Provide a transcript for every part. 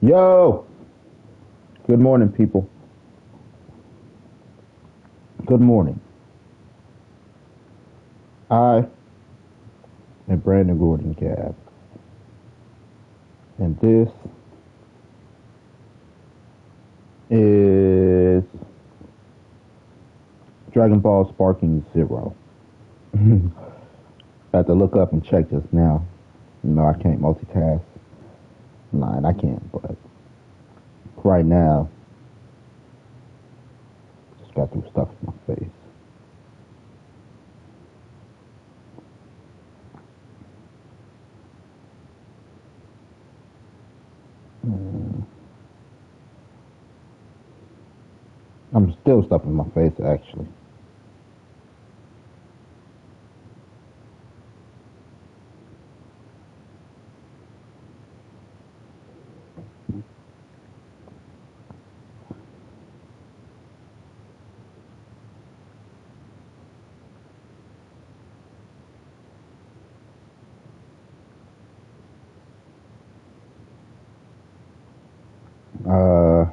Yo, good morning, people. Good morning. I am Brandon Gordon Gab, and this is Dragonball Sparking Zero. I had to look up and check just now. No, I can't multitask. Nah, I can't, but right now, just got through stuff in my face. Mm, I'm still stuffing my face, actually. Uh,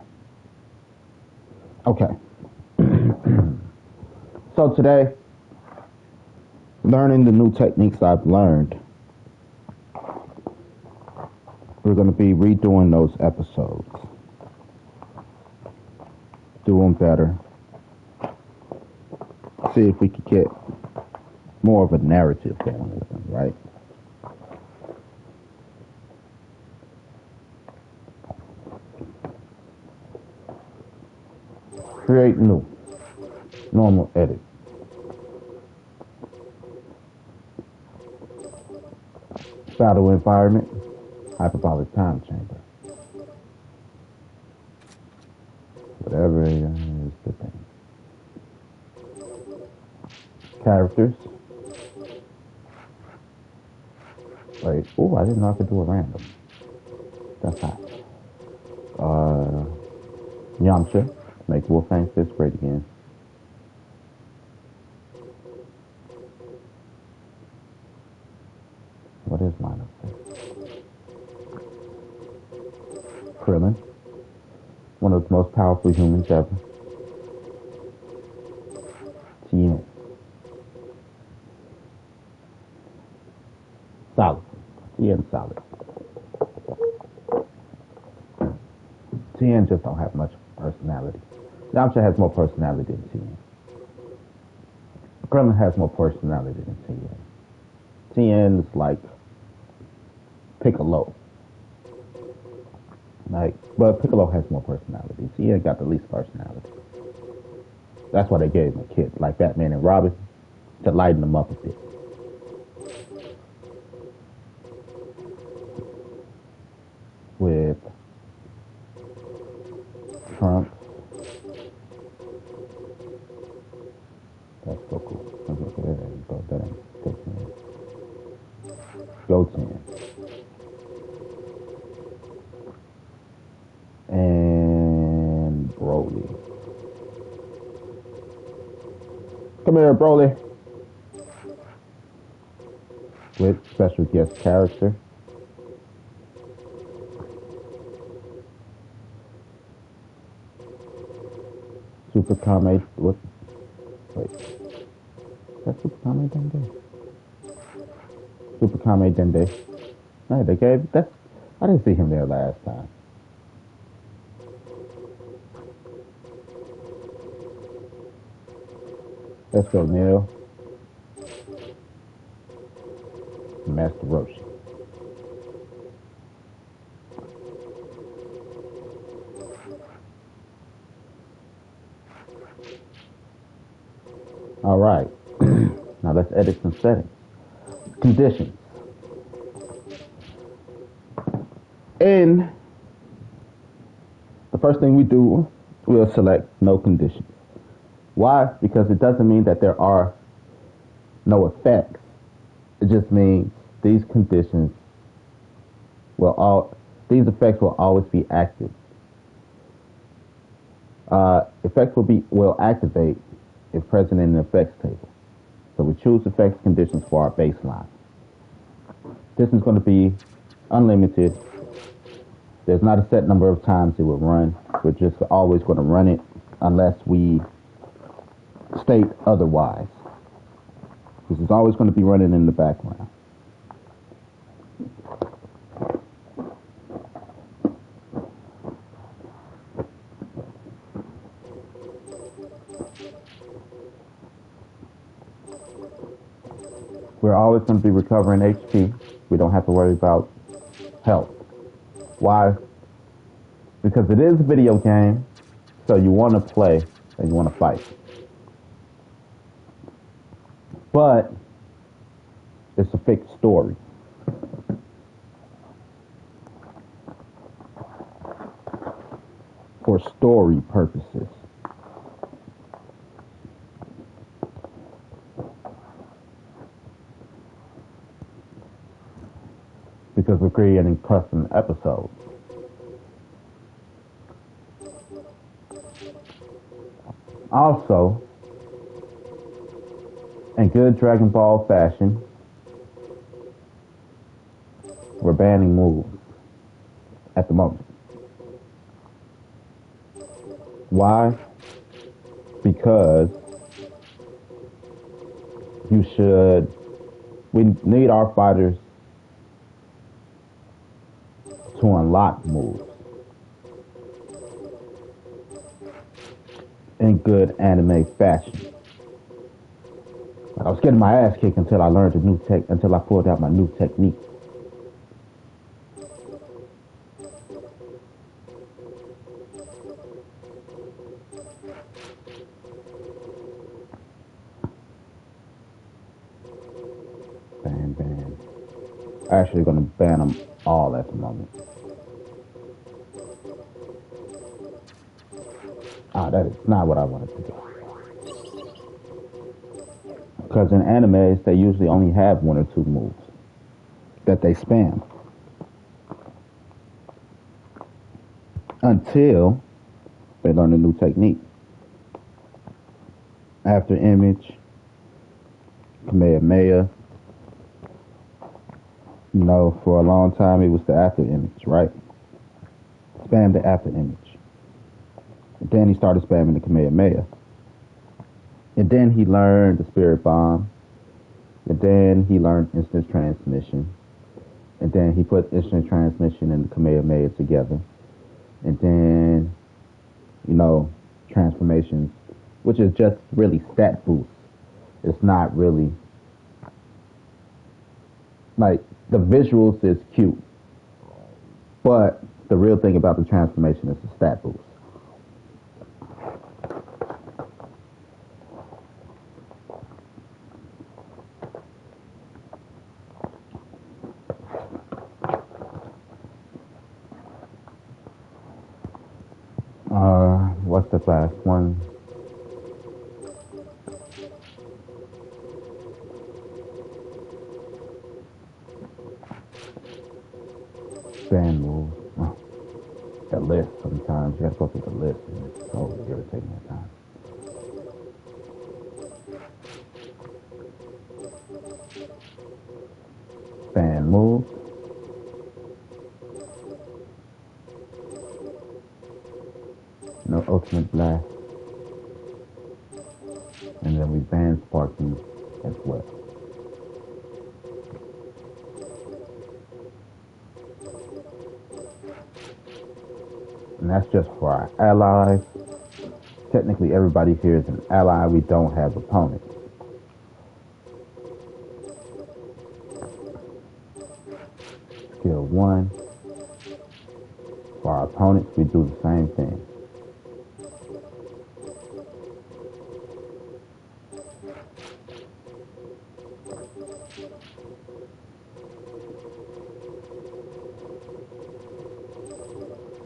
okay. So today, learning the new techniques I've learned, we're going to be redoing those episodes, do them better, see if we could get more of a narrative going with them, right? Create new, normal edit, shadow environment, hyperbolic time chamber, whatever it is the thing. Characters. Wait, oh, I didn't know I could do a random. That's hot. Yamcha, make Wolfang Fist great again. What is line of sight? Krillin, one of the most powerful humans ever. Tien, solid. Tien, solid. Tien just don't have much personality. Yamcha has more personality than Tien. Krillin has more personality than Tien. Tien's like Piccolo. But Piccolo has more personality. Tien got the least personality. That's why they gave him a kid like Batman and Robin to lighten them up a bit. With Trunks, that's so cool. Okay, there you go. That ain't good. Goten. And Broly. Come here, Broly. With special guest character. Super Kame. What? Wait. That's Super Kame Dende. Super Kame Dende. No, they gave. That's. I didn't see him there last time. Let's go, Neil. Master Roshi. All right. Now let's edit some settings. Conditions. In the first thing we do, we'll select no conditions. Why? Because it doesn't mean that there are no effects. It just means these conditions these effects will always be active. Effects will activate if present in the effects table. So we choose effects conditions for our baseline. This is going to be unlimited There's not a set number of times it will run. We're just always going to run it unless we state otherwise. This is always going to be running in the background. We're always going to be recovering HP. We don't have to worry about health. Why? Because it is a video game, so you want to play and you want to fight. But it's a fake story. For story purposes. Because we're creating custom episodes. Also, in good Dragon Ball fashion, we're banning moves at the moment. Why? Because we need our fighters to unlock moves in good anime fashion. I was getting my ass kicked until I learned until I pulled out my new technique. Ban. Actually gonna ban them all at the moment. That is not what I wanted to do. Because in animes, they usually only have one or two moves that they spam. Until they learn a new technique. After image, Kamehameha. You know, for a long time it was the after image, right? Spam the after image. And then he started spamming the Kamehameha. And then he learned the Spirit Bomb. And then he learned instant transmission. And then he put instant transmission and the Kamehameha together. And then, you know, transformations, which is just really stat boost. It's not really, like, the visuals is cute. But the real thing about the transformation is the stat boost. What's the last one? Fan move. Oh, the list sometimes. You gotta go through the list and it's so irritating at times. Fan move. No ultimate blast. And then we ban sparking as well. And that's just for our allies. Technically everybody here is an ally. We don't have opponents. Skill 1. For our opponents, we do the same thing.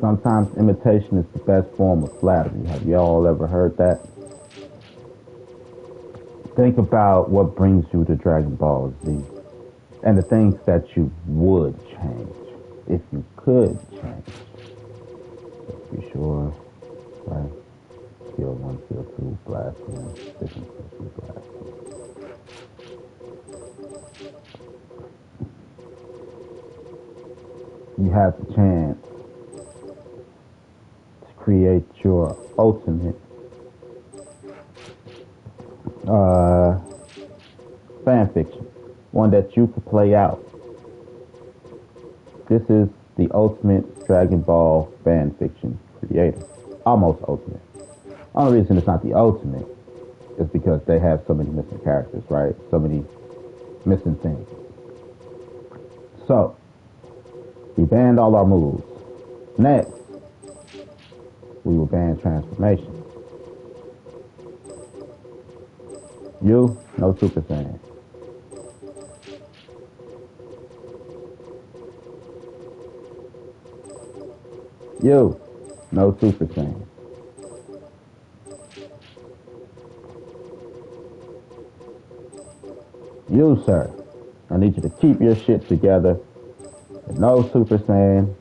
Sometimes imitation is the best form of flattery. Have y'all ever heard that? Think about what brings you to Dragon Ball Z and the things that you would change if you could change. Just be sure, right? Skill 1, skill 2, blast 1, different skill 2, blast 1. You have the chance create your ultimate uh, fan fiction, one that you could play out. This is the ultimate Dragon Ball fan fiction creator. Almost ultimate. Only reason it's not the ultimate is because they have so many missing characters, right? So many missing things. So, we banned all our moves. Next, we will ban transformation. You, no Super Saiyan. You, no Super Saiyan. You, sir, I need you to keep your shit together. No Super Saiyan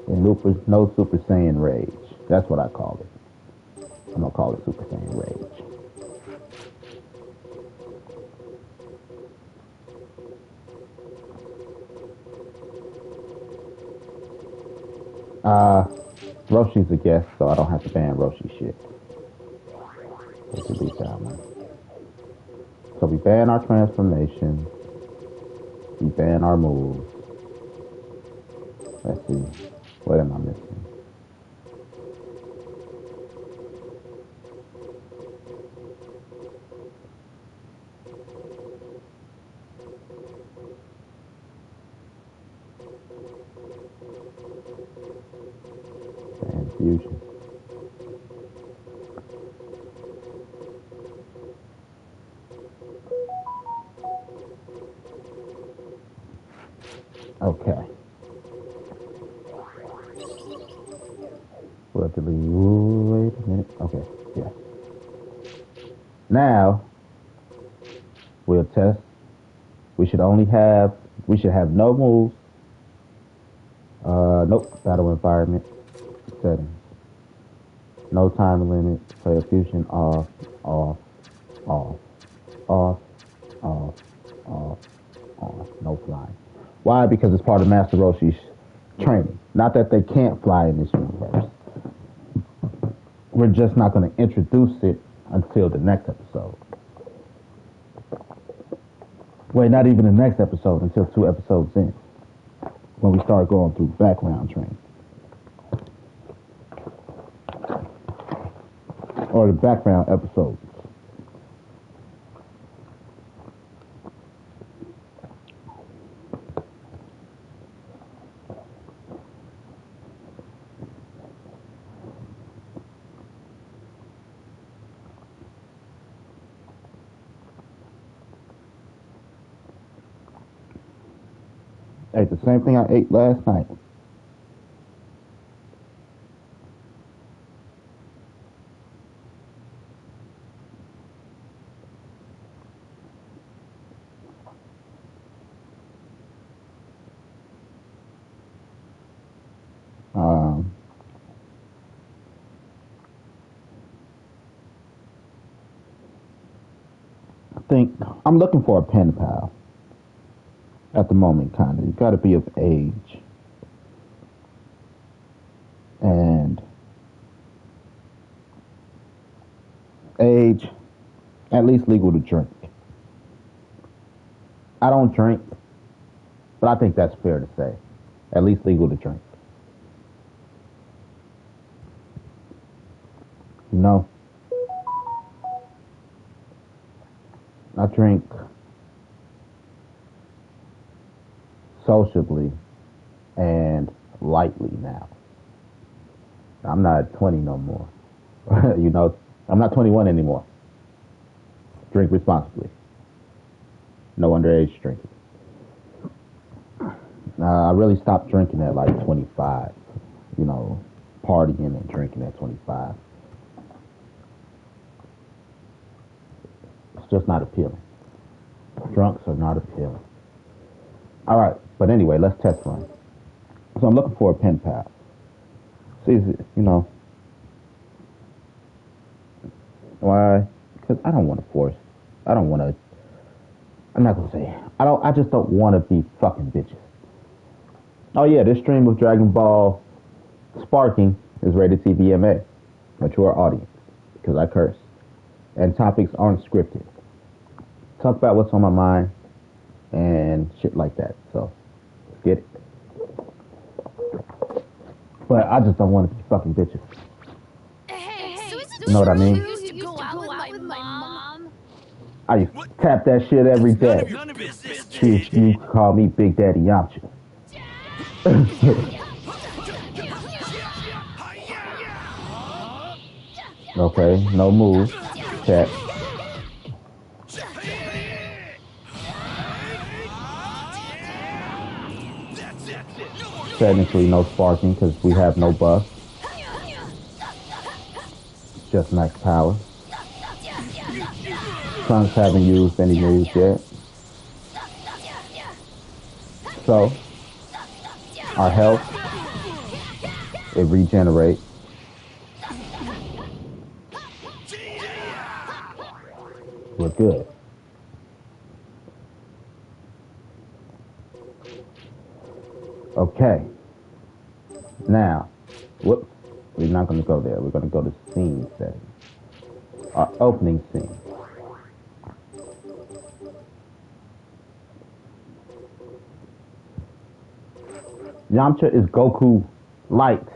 and no Super Saiyan Rage. That's what I call it. I'm gonna call it Super Saiyan Rage. Roshi's a guest, so I don't have to ban Roshi shit. Let's delete that one. So we ban our transformation. We ban our moves. Let's see. What am I missing? Ban fusion. Okay. We'll have to leave. Wait a minute. Okay. Yeah. Now we'll test. We should have no moves. Nope. Battle environment settings. No time limit. Player fusion off. Off. Off. Off. Off. Off. Off. No flying. Why? Because it's part of Master Roshi's training. Not that they can't fly in this universe. We're just not going to introduce it until the next episode. Wait, not even the next episode, until 2 episodes in, when we start going through background training. Or the background episodes. I ate the same thing I ate last night. I think I'm looking for a pen pal at the moment, kind of. You got to be of age and age at least legal to drink. I don't drink, but I think that's fair to say. At least legal to drink. You know, I drink sociably and lightly now. I'm not 20 no more. You know, I'm not 21 anymore. Drink responsibly. No underage drinking. I really stopped drinking at like 25. You know, partying and drinking at 25. It's just not appealing. Drunks are not appealing. All right, but anyway, let's test run. So I'm looking for a pen pal. See, you know, why? Because I don't want to force. I don't want to. I'm not gonna say. I just don't want to be fucking bitches. Oh yeah, this stream of Dragon Ball sparking is rated TVMA, mature audience, because I curse. And topics aren't scripted. Talk about what's on my mind and shit like that. So, let's get it. But I just don't want to be fucking bitches. You know what I mean? You used to go out with my mom. I used to tap that shit every day. None of your business. See if you call me Big Daddy Yamcha. Okay, no moves. Check. Technically no sparking because we have no buff. Just max power. Trunks haven't used any moves yet. So, our health, it regenerates. We're good. Okay. Now, whoops, we're not going to go there. We're going to go to scene setting. Our opening scene. Yamcha is Goku light.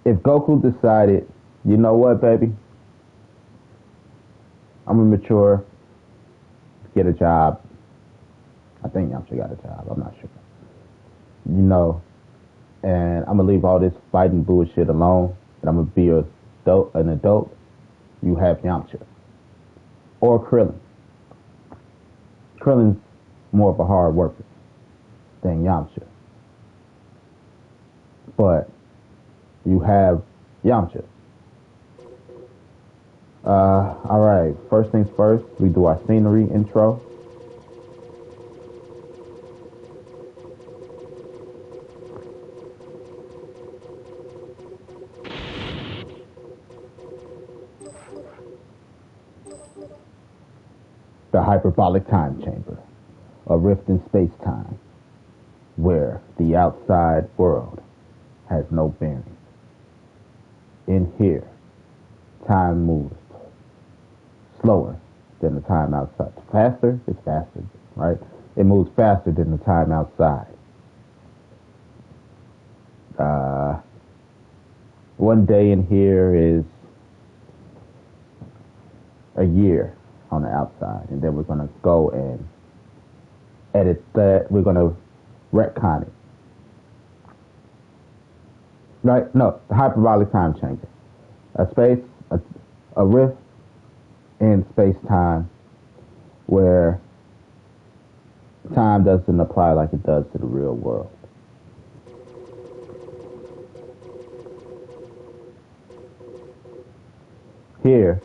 If Goku decided, you know what, baby? I'm gonna mature, get a job. I think Yamcha got a job. I'm not sure. You know, and I'm gonna leave all this fighting bullshit alone, and I'm gonna be an adult. You have Yamcha or Krillin. Krillin's more of a hard worker than Yamcha, but you have Yamcha. All right. First things first, we do our scenery intro. The hyperbolic time chamber, a rift in space-time, where the outside world has no bearing. In here, time moves slower than the time outside. Faster? It's faster, right? It moves faster than the time outside. One day in here is a year on the outside, and then we're going to go and edit that. We're going to retcon it. Right? No, the hyperbolic time chamber. A rift in space-time where time doesn't apply like it does to the real world. Here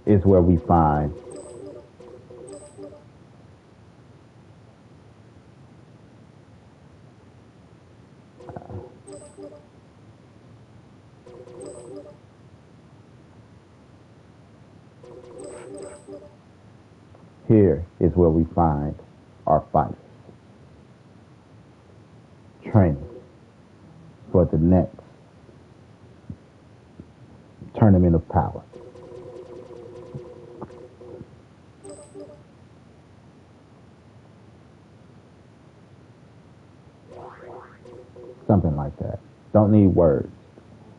is where we find our fighters training for the next tournament of power. Something like that. Don't need words.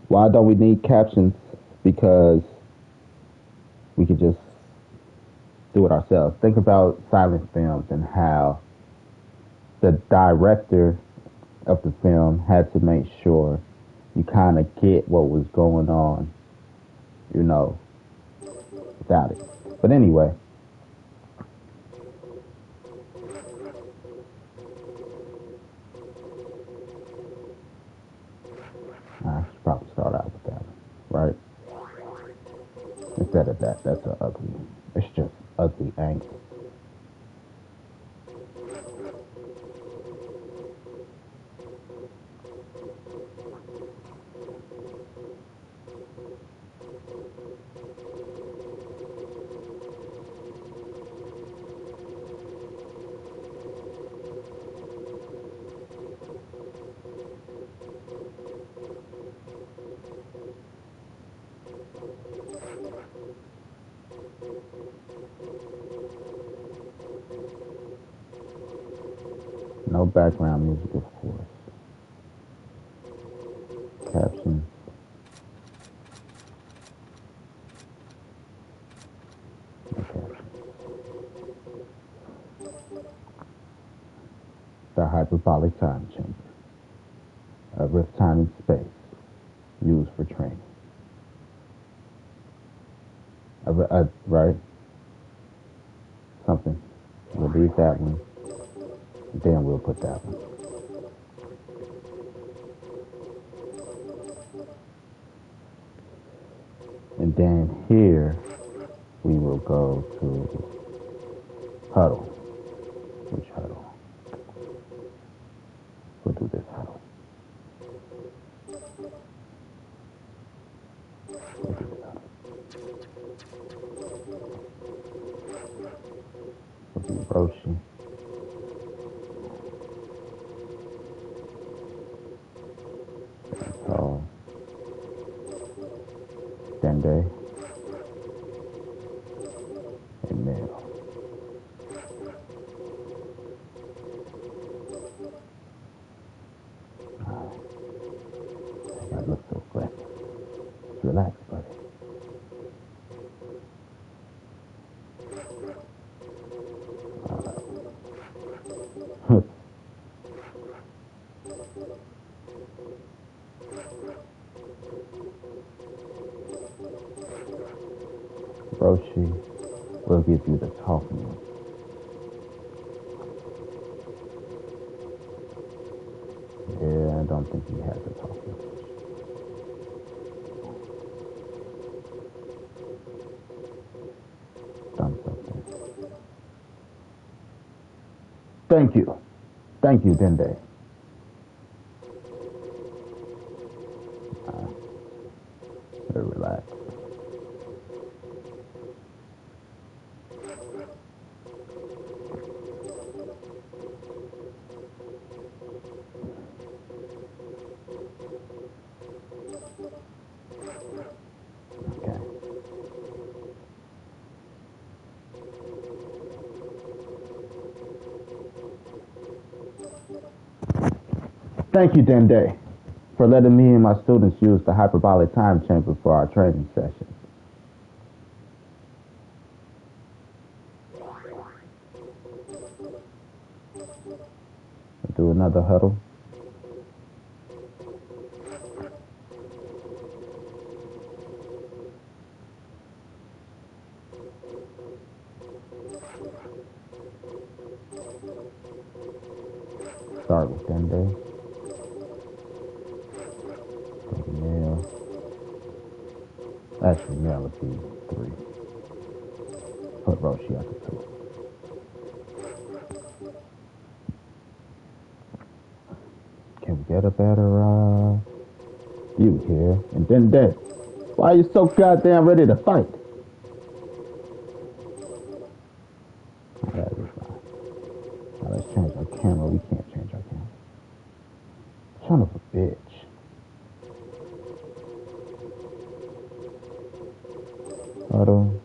Why don't we need captions? Because we could just do it ourselves. Think about silent films and how the director of the film had to make sure you kind of get what was going on, you know, without it. But anyway, I should probably start out with that, right? Instead of that, that's it's just ugly angle. No background music, of course. Captions. No captions. The hyperbolic time chamber. A rift time and space used for training. Right? Something. We'll leave that one. Then we'll put that one. And then here we will go to huddle. Which huddle? We'll do this huddle. We'll do this huddle. We'll do Roshi. Tall. Dende. And Male. That looks so aggressive. Just relax, buddy. Roshi will give you the talking. Yeah, I don't think he has a talking. Done something. Thank you. Thank you, Dende. Very relaxed. Okay. Thank you, Dende, for letting me and my students use the hyperbolic time chamber for our training session. Do another huddle. Start with Dende. Male. Actually, Male would be 3. Put Roshi at the 2. Can we get a better, view here? And Dende, why are you so goddamn ready to fight? That is fine. Now let's change our camera. We can't change our camera. Son of a bitch. Huddle.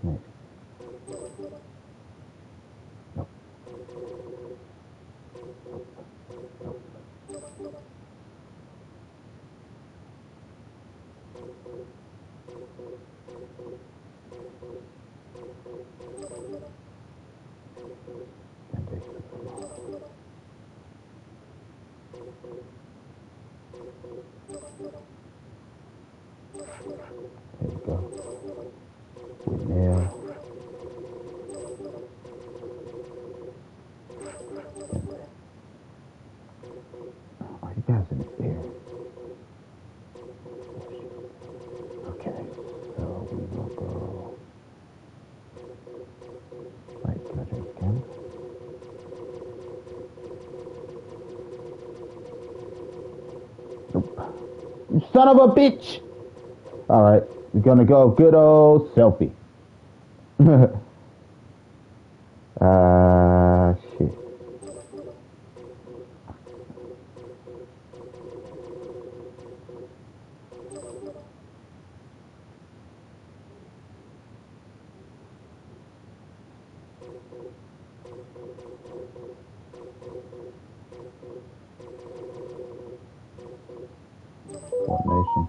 Next. Nope. There you go. With nail. Oh, you guys in the air. Okay, so we will go. Wait, can I change the camera? Nope. You son of a bitch! Alright. We're gonna go good old selfie. Shit. Formation.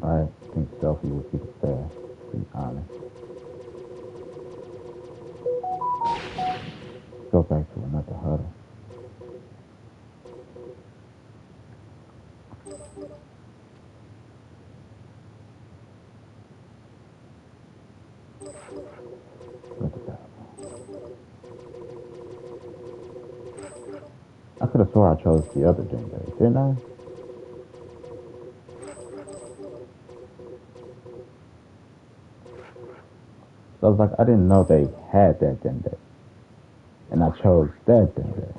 I think selfie would be the best, to be honest. Go back to another huddle. Look at that. I could have swore I chose the other Dende, didn't I? So I was like, I didn't know they had that Dende. And I chose that Dende.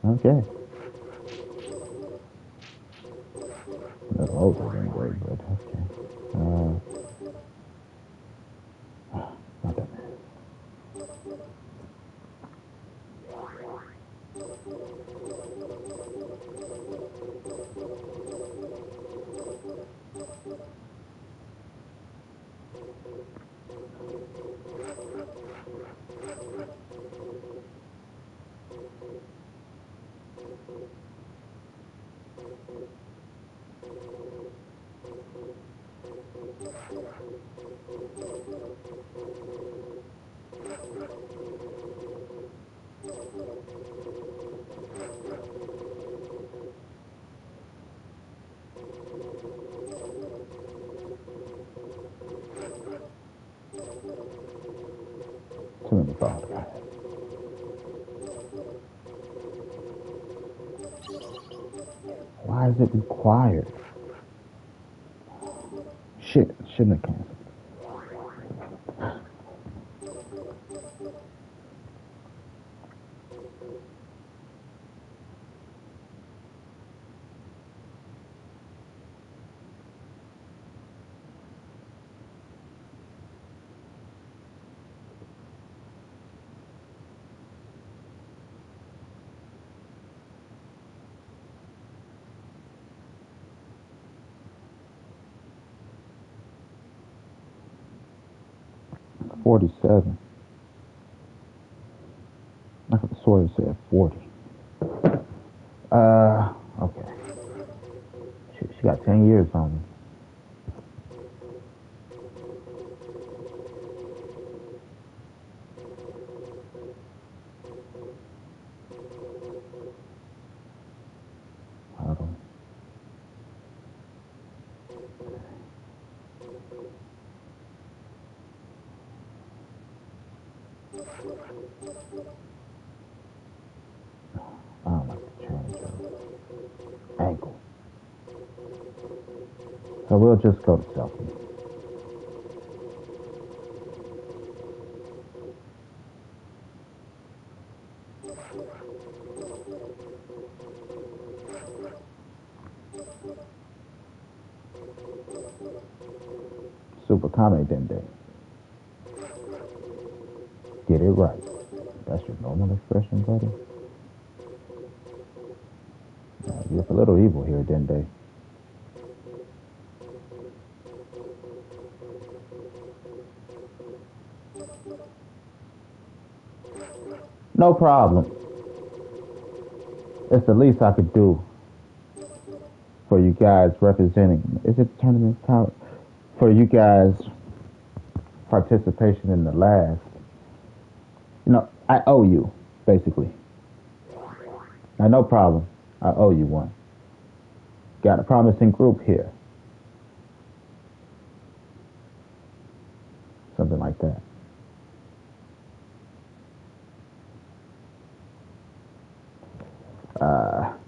Okay. A little older than Greg, but okay. Not that bad. Too many phones, guys. Why is it required? Shit, shouldn't have canceled. $47. I could have sworn it said 40. Okay. She got 10 years on me. Huddle. I don't like the change of ankle. So we'll just go to selfie. Super Kame Dende. Get it right. That's your normal expression, buddy? You look a little evil here, Dende. No problem. It's the least I could do for you guys representing. Is it tournament count? For you guys' participation in the last. You know, I owe you, basically. Now, no problem. I owe you one. Got a promising group here. Something like that.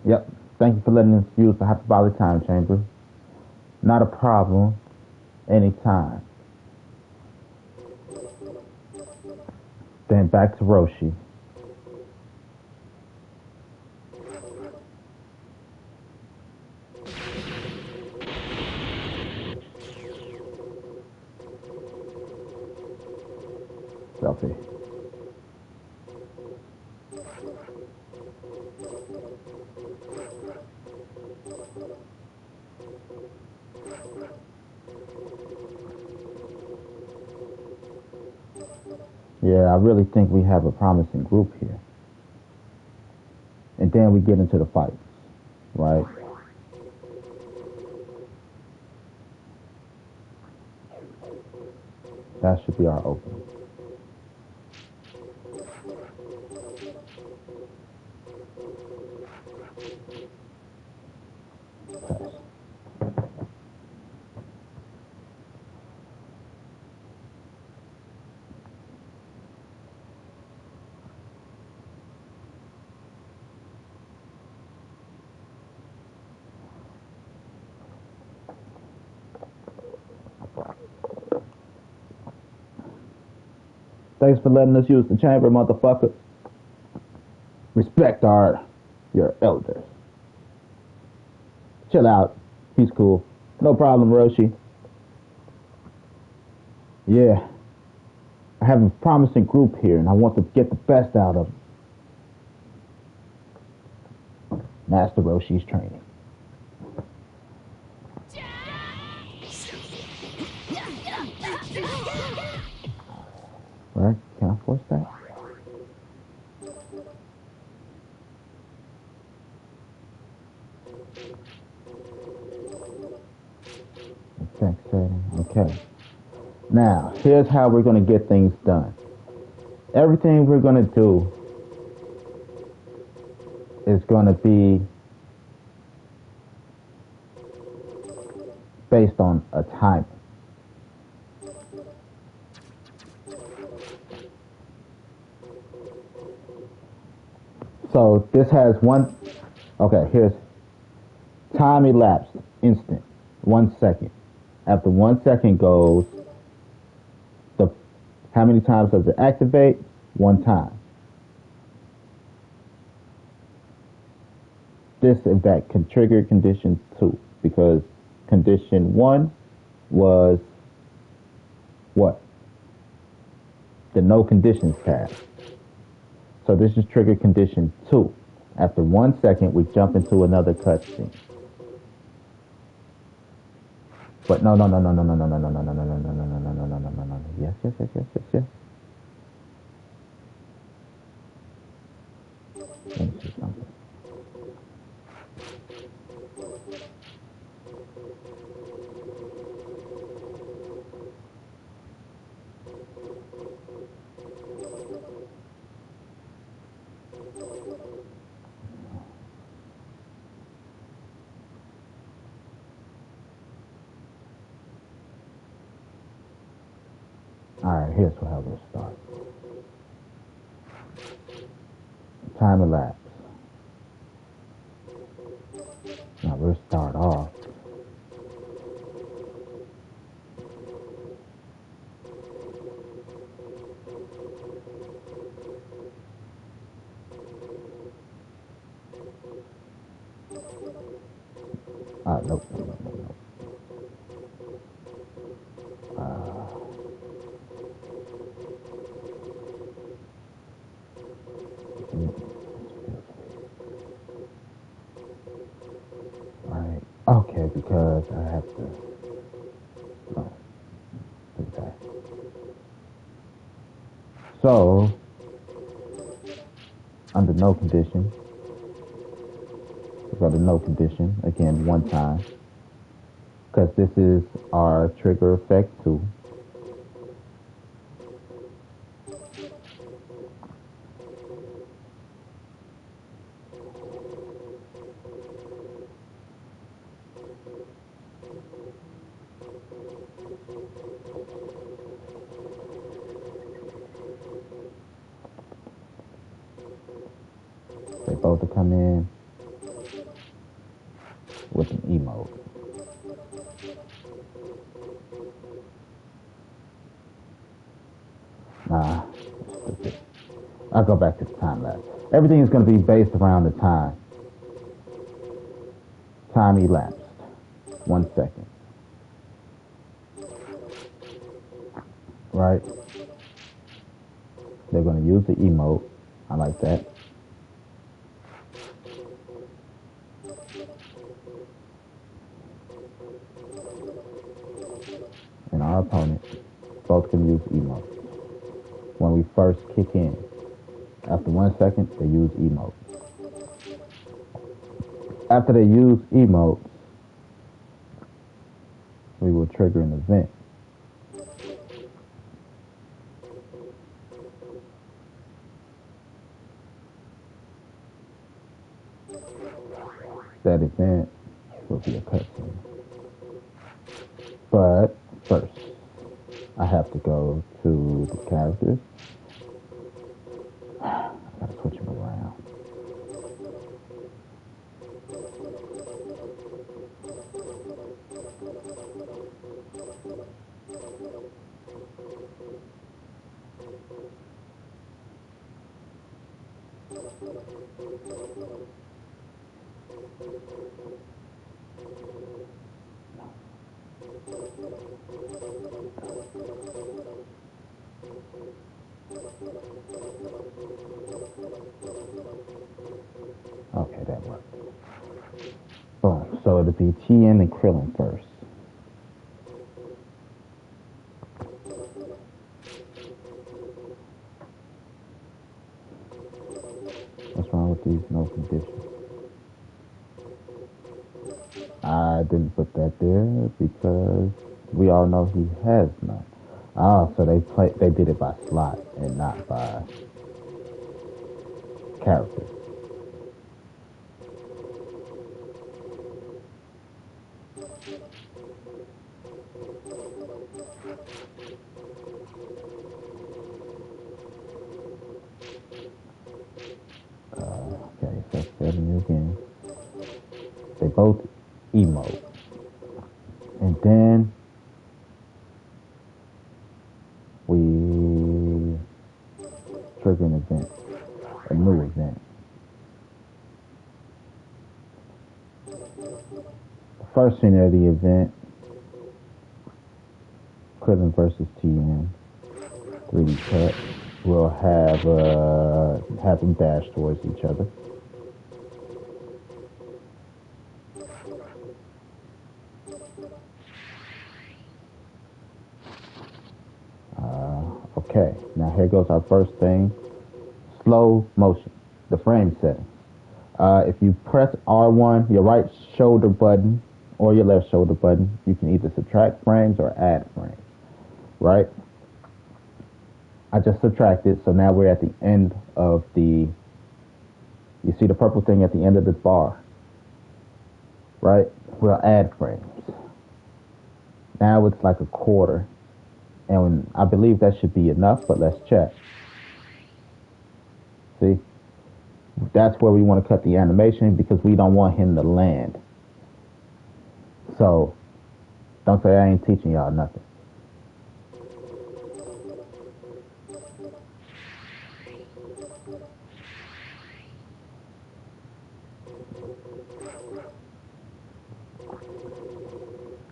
Yep. Thank you for letting us use the hyperbolic time chamber. Not a problem. Anytime. Then back to Roshi. Selfie. Yeah, I really think we have a promising group here. And then we get into the fights, right? That should be our opening. Okay. Thanks for letting us use the chamber, motherfucker. Respect your elders. Chill out. He's cool. No problem, Roshi. Yeah. I have a promising group here, and I want to get the best out of them. Master Roshi's training. Right? Can I force that? Effect setting. Okay. Now, here's how we're going to get things done. Everything we're going to do is going to be based on a timer. So this has one, okay, here's time elapsed, instant, 1 second. After 1 second goes, how many times does it activate? 1 time. This event can trigger condition 2 because condition 1 was what? The no conditions task. So this is trigger condition 2. After 1 second, we jump into another cutscene. But no. Yes. Let me see something. Alright, here's how we'll start. Time elapsed. Now we'll start off. Nope. Alright. Okay, because I have to. No. Okay. So, under no condition, we go to no condition again 1 time, because this is our trigger effect 2. They both come in. with an emote. Nah, I'll go back to the time lapse. Everything is going to be based around the time. Time elapsed. 1 second. Right? They're going to use the emote. I like that. And our opponent both can use emotes. When we first kick in, after 1 second, they use emotes. After they use emotes, we will trigger an event. That event will be a cutscene. But first, I have to go to the characters. I gotta switch them around. Okay, that worked. Boom. So it'll be Tien and Krillin first. What's wrong with these no conditions? I didn't put that there because we all know he has none. Oh, so they did it by slot and not by character. Okay, so 7 again. They both emote. And then we trigger an event, a new event. The first scene of the event, Krillin versus Tien, 3D cut. We'll have them dash towards each other. Okay, now here goes our first thing. Slow motion, the frame settings. If you press R1, your right shoulder button or your left shoulder button, you can either subtract frames or add frames, right? I just subtracted, so now we're at the end of you see the purple thing at the end of this bar, right? We'll add frames. Now it's like a quarter. And I believe that should be enough, but let's check. See? That's where we want to cut the animation because we don't want him to land. So, don't say I ain't teaching y'all nothing.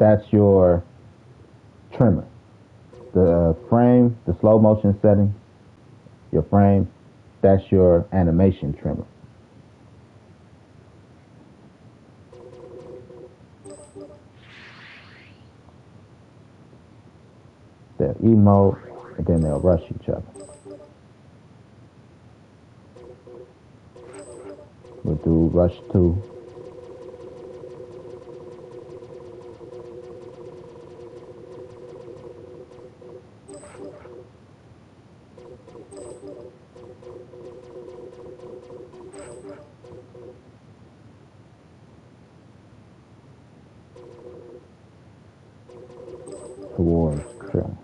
That's your trimmer. The frame, the slow motion setting, your frame, that's your animation trimmer. They'll emote, and then they'll rush each other. We'll do rush 2. Towards Krillin.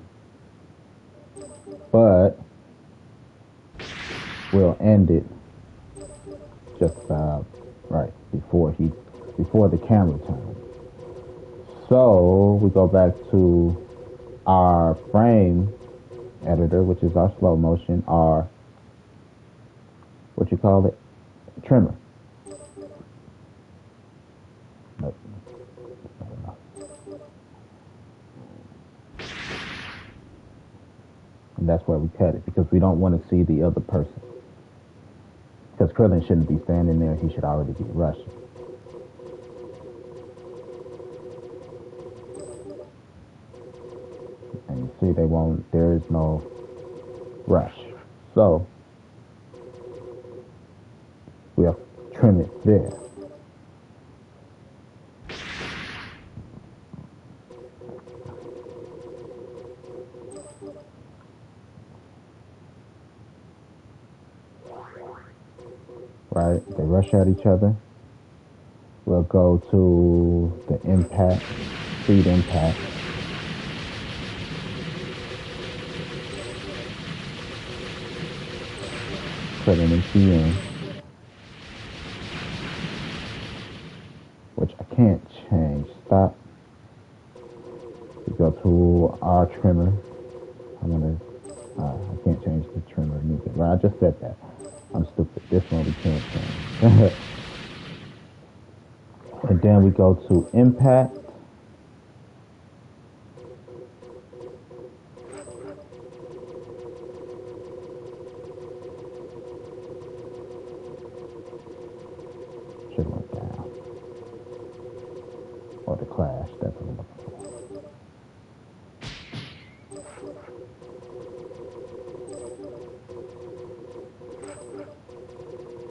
But we'll end it just about right before before the camera turns. So we go back to our frame editor, which is our slow motion, our, what you call it, trimmer. Nope. And that's where we cut it, because we don't want to see the other person. Because Krillin shouldn't be standing there, he should already be rushing. And you see, there is no rush. So, we'll trim it there. Right? They rush at each other. We'll go to the impact, speed impact. Put an ECN, which I can't change. Stop. We go to our trimmer. I can't change the trimmer either. Right, I just said that. I'm stupid. This one we can't change. And then we go to impact. Should have went down. Or the clash, that's what I'm looking for.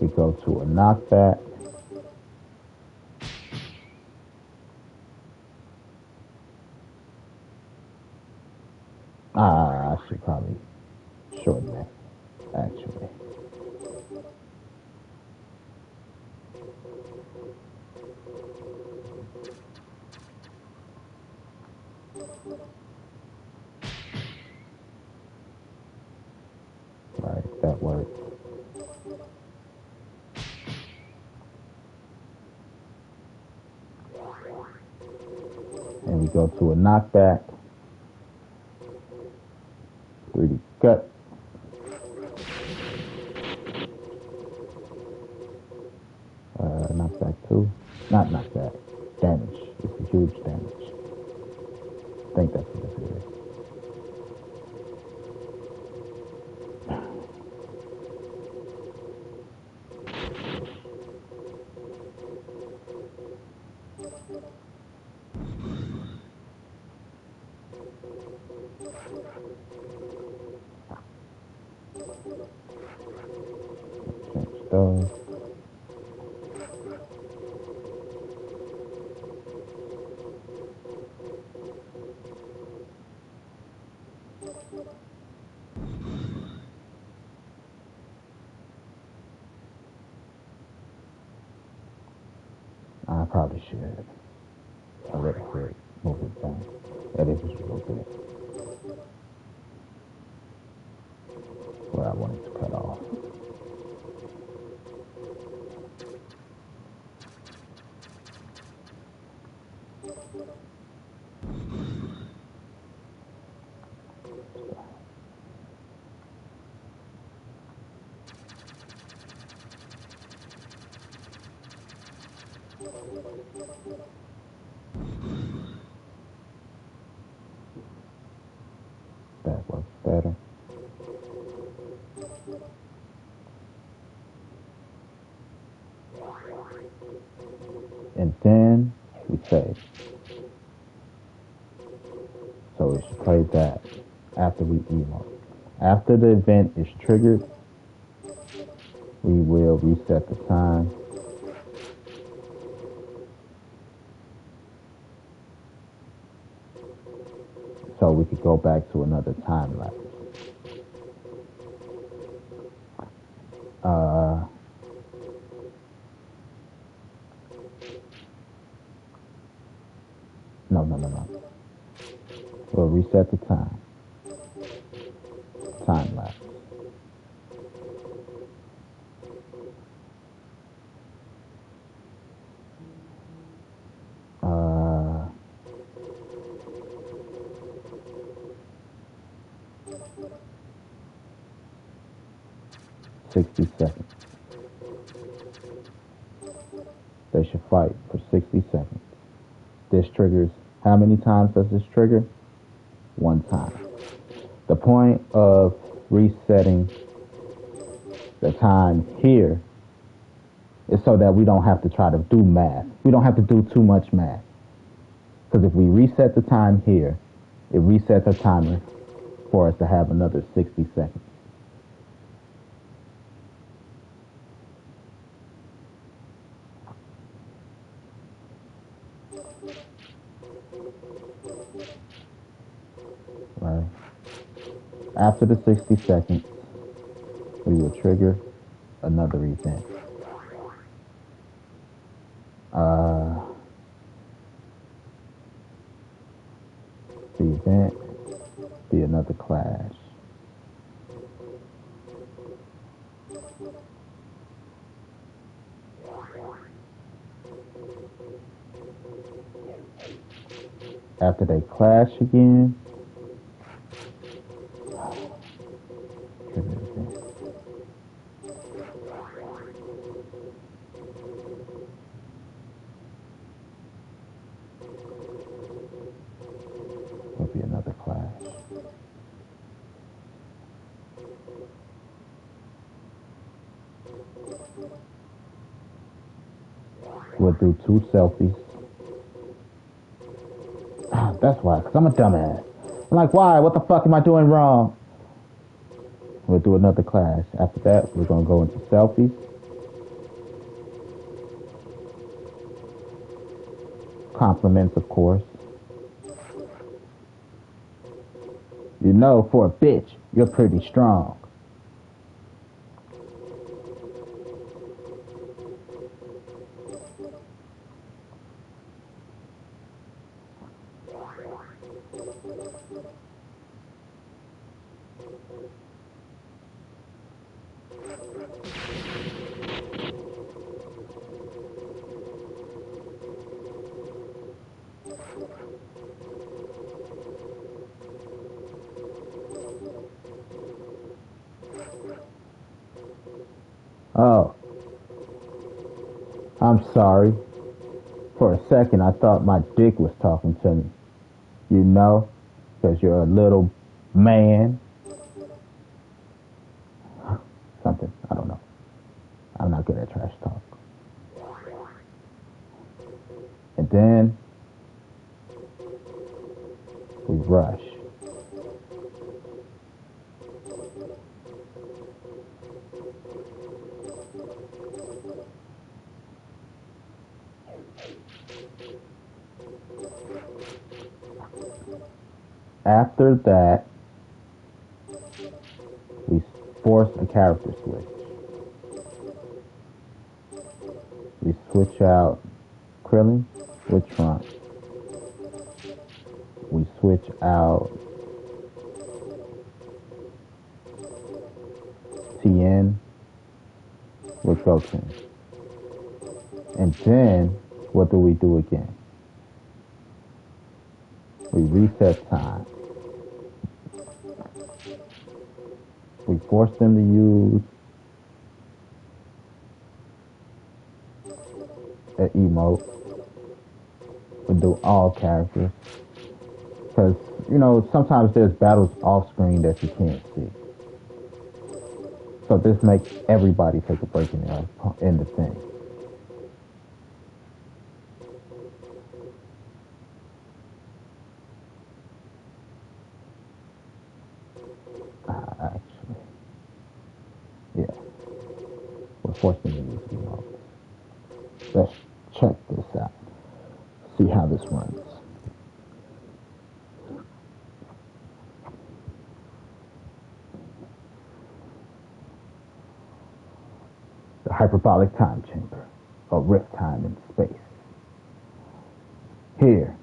We go to a knockback. I should probably shorten that, actually. Right, that works. And we go to a knockback. 3D cut. Knockback 2. Not knockback. Damage. It's a huge damage. I think that's what this is. Change those. I probably should. A little bit. Move it down. That is just a little bit. Where I wanted to cut off. That works better. And then we save. So we should play that after we emote. After the event is triggered, we will reset the time. So we could go back to another time lapse. No. We'll reset the time. Time lapse. 60 seconds. They should fight for 60 seconds. This triggers, how many times does this trigger? One time. The point of resetting the time here is so that we don't have to try to do math. We don't have to do too much math. Because if we reset the time here, it resets our timer for us to have another 60 seconds. Right. After the 60 seconds, we will trigger another event. The event be another clash. After they clash again, trigger event. Will be another clash. We'll do 2 selfies. That's why, because I'm a dumbass. I'm like, why? What the fuck am I doing wrong? We'll do another clash. After that, we're going to go into selfies. Compliments, of course. You know, for a bitch, you're pretty strong. Oh, I'm sorry. For a second, I thought my dick was talking to me. You know, because you're a little man. Something, I don't know. I'm not good at trash talk. And then we rush. After that, we force a character switch. We switch out Krillin with Trunks. We switch out Tien with Goten. And then, what do we do again? We reset time. We force them to use an emote. We do all characters. Because, you know, sometimes there's battles off screen that you can't see. So this makes everybody take a break in the thing. Actually, yeah, we're forced to use emotes. Let's check this out. See how this runs. The hyperbolic time chamber, or rift time in space. Here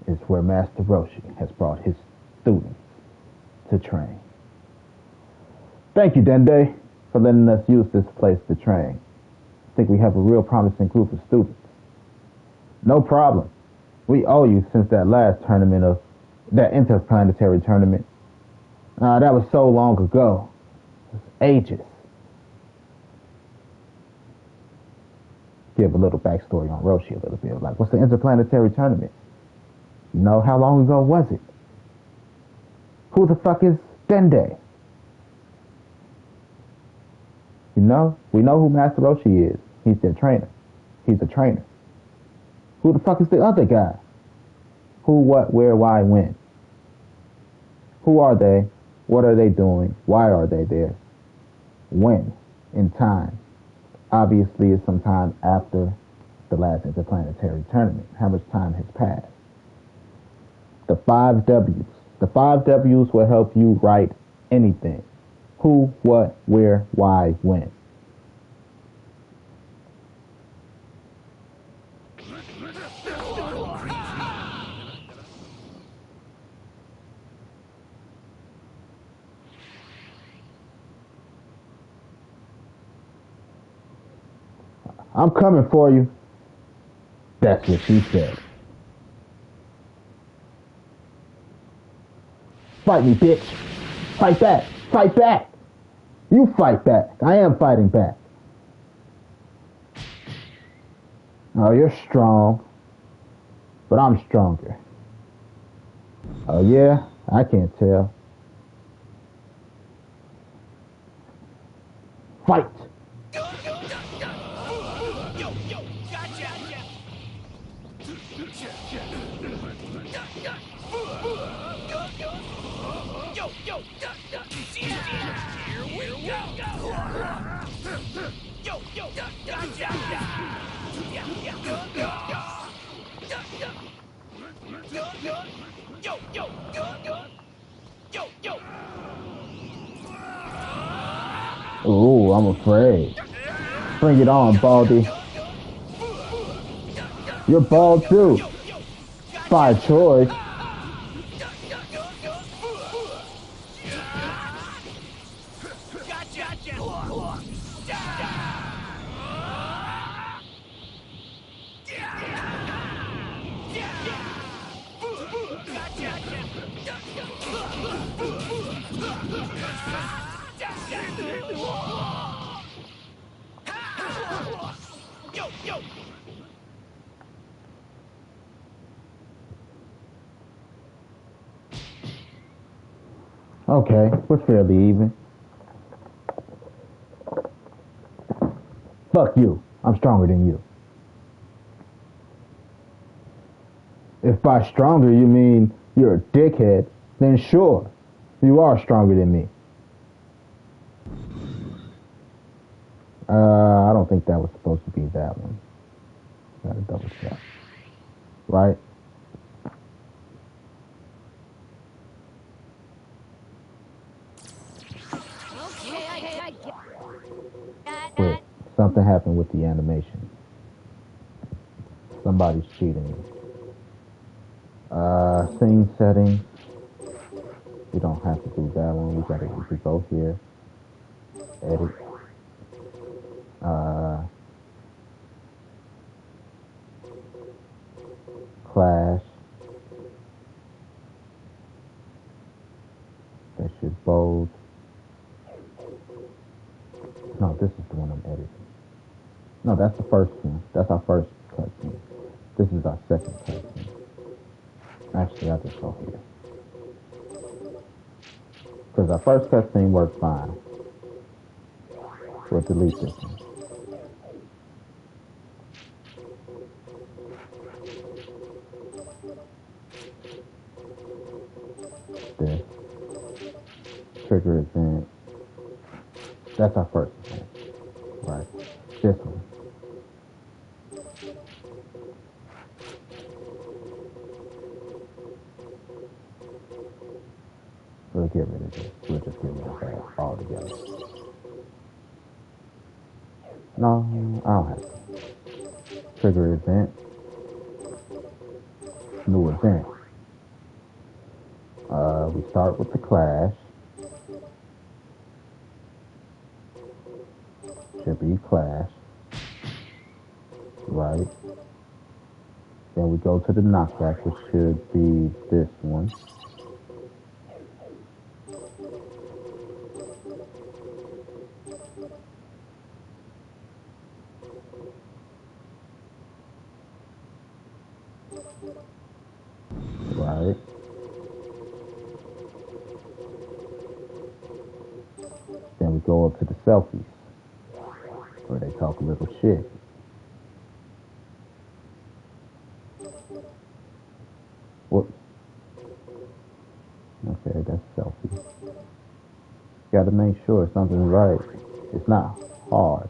is where Master Roshi has brought his students to train. Thank you, Dende, for letting us use this place to train. I think we have a real promising group of students. No problem. We owe you since that last tournament of that interplanetary tournament. That was so long ago. It was ages. give a little backstory on Roshi a little bit. Like, what's the interplanetary tournament? You know, how long ago was it? Who the fuck is Dende? You know, we know who Master Roshi is. He's their trainer. He's a trainer. Who the fuck is the other guy? Who, what, where, why, when? Who are they? What are they doing? Why are they there? When? In time. Obviously, it's sometime after the last interplanetary tournament. How much time has passed? The 5 W's. The 5 W's will help you write anything. Who, what, where, why, when. I'm coming for you. That's what she said. Fight me, bitch. Fight back. Fight back. You fight back. I am fighting back. Oh, you're strong. But I'm stronger. Oh, yeah? I can't tell. Fight. Ooh, I'm afraid. Bring it on, Baldy. You're bald too. By choice. Okay, we're fairly even. Fuck you. I'm stronger than you. If by stronger you mean you're a dickhead, then sure, you are stronger than me. I don't think that was supposed to be that one. Gotta double check. Right? Wait, something happened with the animation. Somebody's cheating. Scene settings. We don't have to do that one. We could go here. Edit. Clash. That should bold. No, this is the one I'm editing. No, that's the first one. That's our first cutscene. This is our second cutscene. Actually, I'll just go here. Because our first cutscene worked fine. We'll delete this one. This. Trigger event. That's our first event. Right. This one. We'll get rid of this. We'll just get rid of that altogether. No, I don't have to. Trigger event. New event. We start with the clash. Should be clash. Right. Then we go to the knockback, which should be this one. Right. Then we go up to the selfies, where they talk a little shit. Whoops. Okay, that's selfie. Gotta make sure something's right. It's not hard.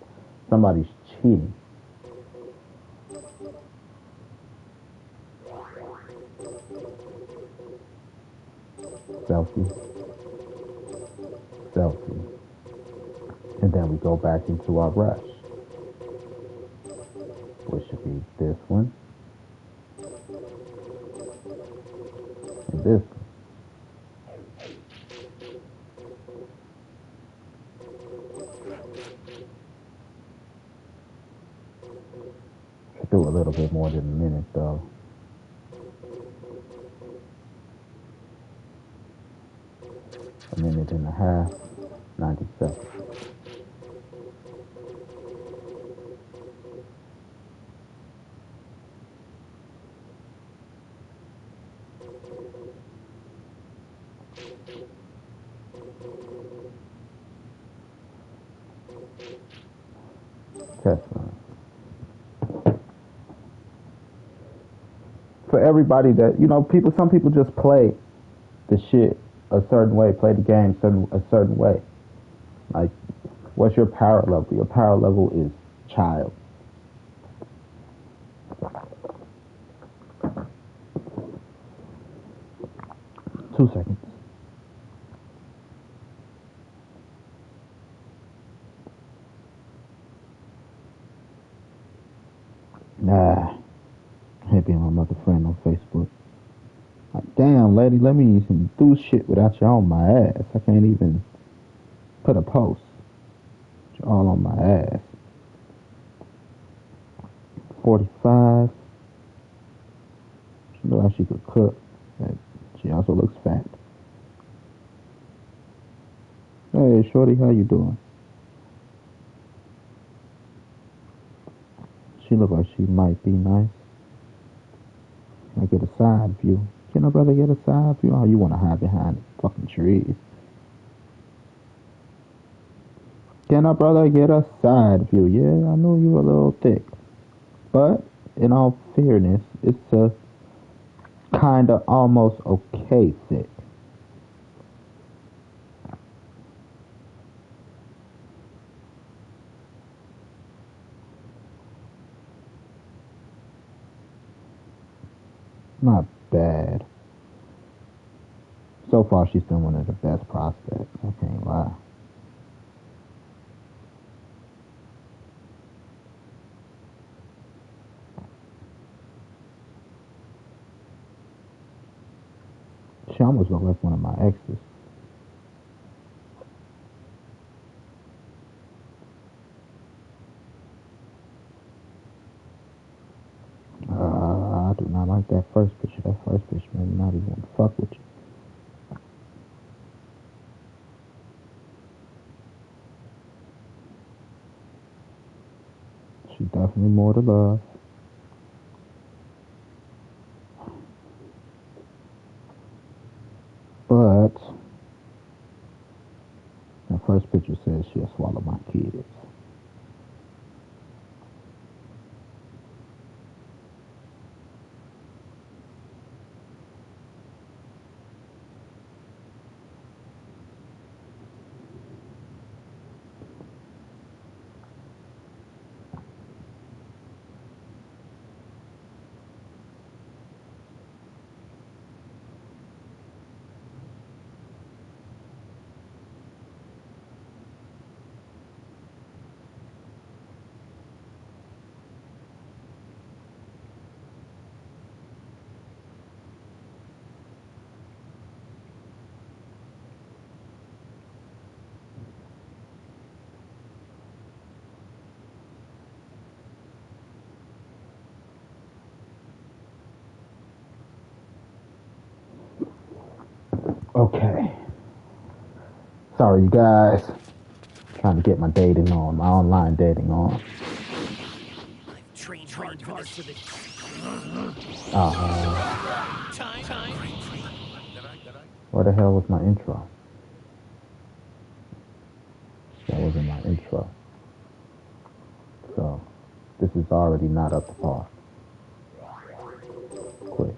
Somebody's cheating. Selfie. Selfie. And then we go back into our rush, which should be this one and this one. Should do a little bit more than a minute though. A minute and a half, 90 seconds. Test run. For everybody that, some people just play the shit a certain way, play the game a certain way. Like, what's your power level? Your power level is child. Two seconds. Nah. Hit me my mother friend on Facebook. Like, damn, lady, let me do shit without you on my ass. I can't even put a post. You're all on my ass. 45. She looked like she could cook. And she also looks fat. Hey, shorty, how you doing? She look like she might be nice. I get a side view. Can a brother get a side view? Oh, you want to hide behind the fucking trees. Can a brother get a side view? Yeah, I know you a little thick. But, in all fairness, it's a kinda almost okay thick. Not bad. So far, she's been one of the best prospects. I can't lie. She almost looked like one of my exes. I do not like that first picture. That first picture made me not even want to fuck with you. She's definitely more to love. But that first picture says she'll swallow my kids. Okay. Sorry, you guys. Trying to get my dating on, my online dating on. I've trained Where the hell was my intro? That wasn't my intro. So, this is already not up to par. Quit.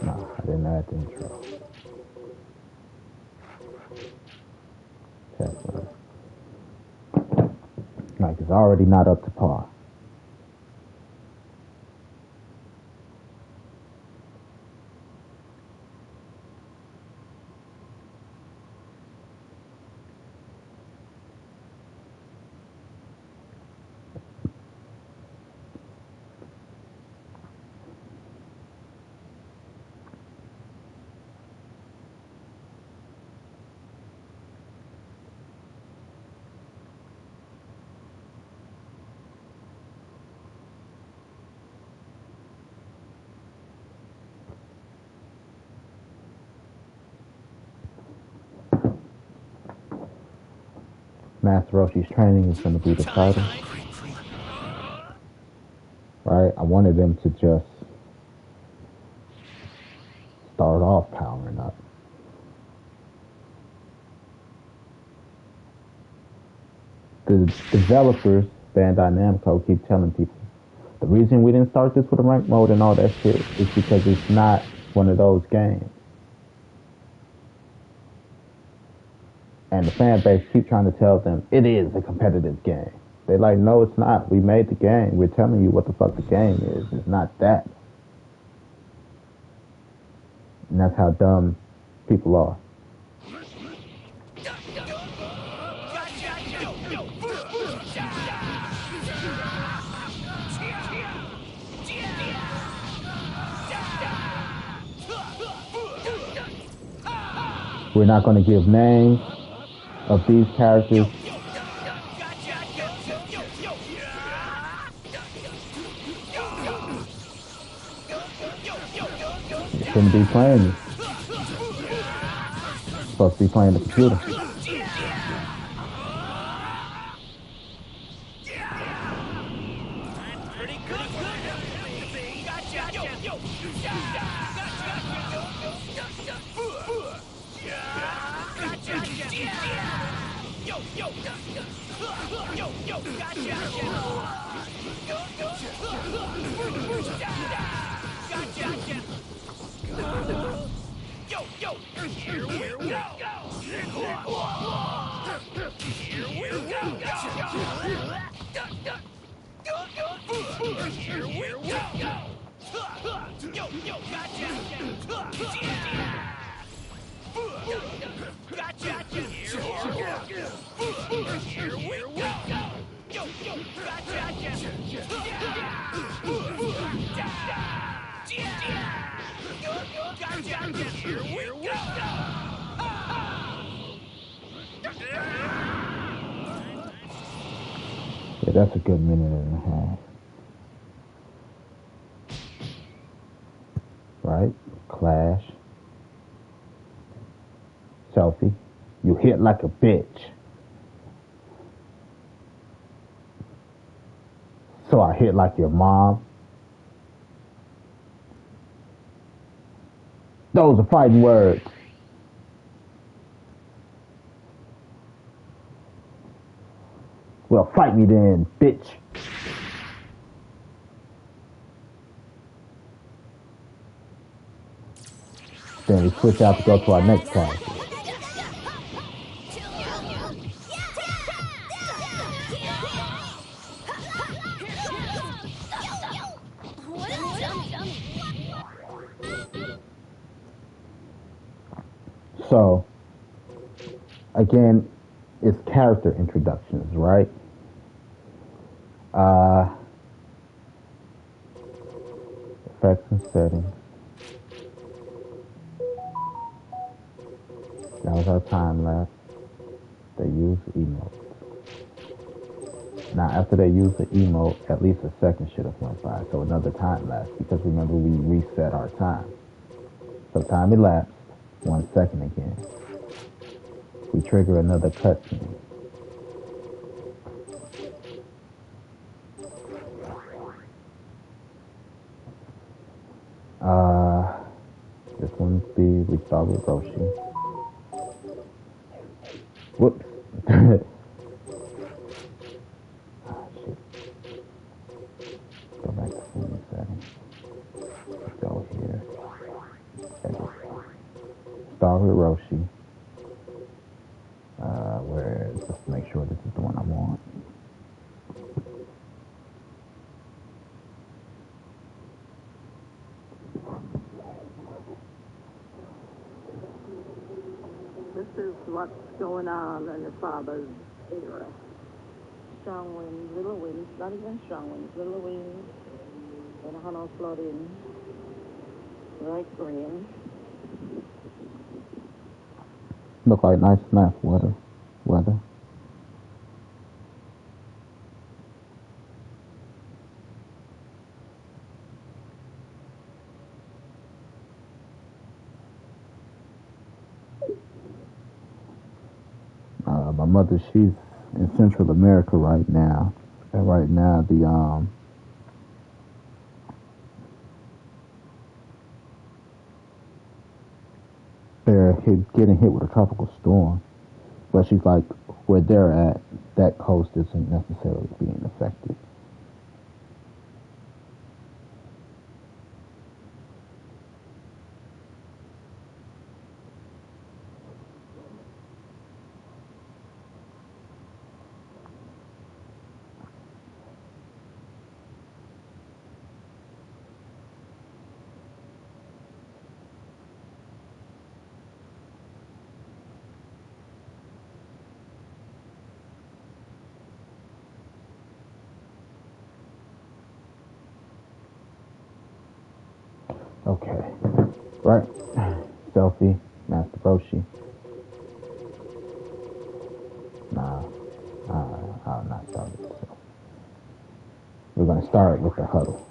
No, I didn't add the intro. Tesla. Like, it's already not up to par. Master Roshi's training is going to be the title. Right? I wanted them to just start off powering up. The developers, Bandai Namco, keep telling people, the reason we didn't start this with a rank mode and all that shit is because it's not one of those games. And the fan base keep trying to tell them, it is a competitive game. They're like, no, it's not. We made the game. We're telling you what the fuck the game is. It's not that. And that's how dumb people are. We're not going to give names of these characters. You shouldn't be playing this. You're supposed to be playing the computer. Yeah, that's a good minute and a half. Right? Clash. Selfie. You hit like a bitch. So I hit like your mom. Those are fighting words. Well, fight me then, bitch. Then we switch out to go to our next character. So, again, it's character introductions, right? Effects and settings. That was our time lapse. They use emotes. Now, after they use the emote, at least a second should have went by. So another time lapse, because remember we reset our time. So time elapsed, 1 second again. We trigger another cutscene. This one's big. We start with Roshi. Whoops. Ah, shit. Go back to scene settings. Go here. Edit. Start with Roshi. Where just make sure this is the one I want. This is what's going on in your father's era. Strong winds, little winds, not even strong winds, little winds, and Hano flooding like rain. Look like nice weather. My mother, she's in Central America right now. And right now, they're getting hit with a tropical storm. But she's like, where they're at, that coast isn't necessarily being affected. Okay. Right. Selfie. Master Roshi. Nah. I'll not start with this. We're going to start with the huddle.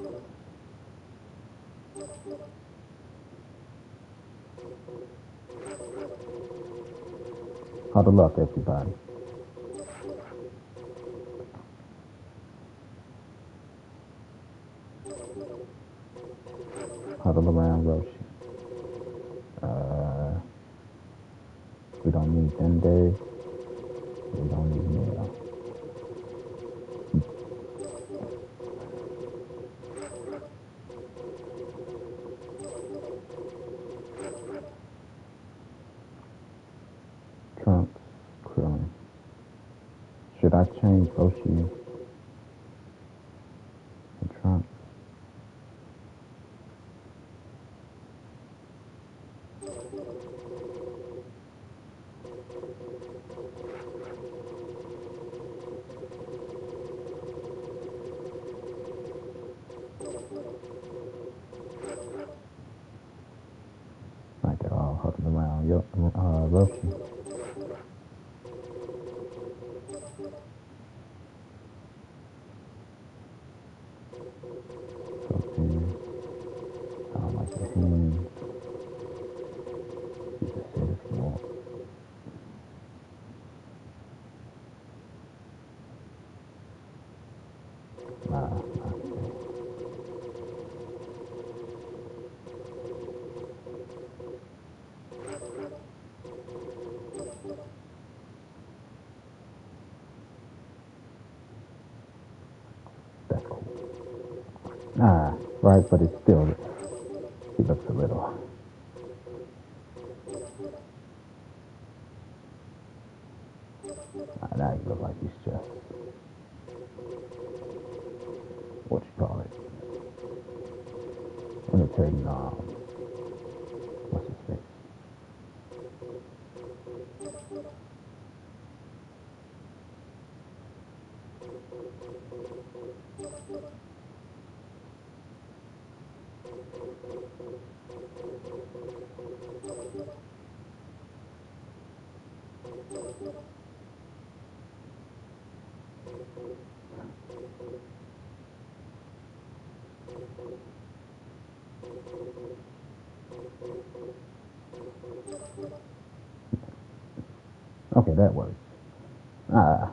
Huddle up, everybody. Huddle around Roshi. We don't need Dende. We don't need Neo. Trunks, Krillin. Should I change Roshi and Trunks? Like they're all huddled around Roshi. So thin. I don't like the hands. You just sit if you want. Nah. That's cool. Right, but it's still, he looks a little. Now you look like he's just, what you call it, imitating, what's his face? Okay, that works. Ah.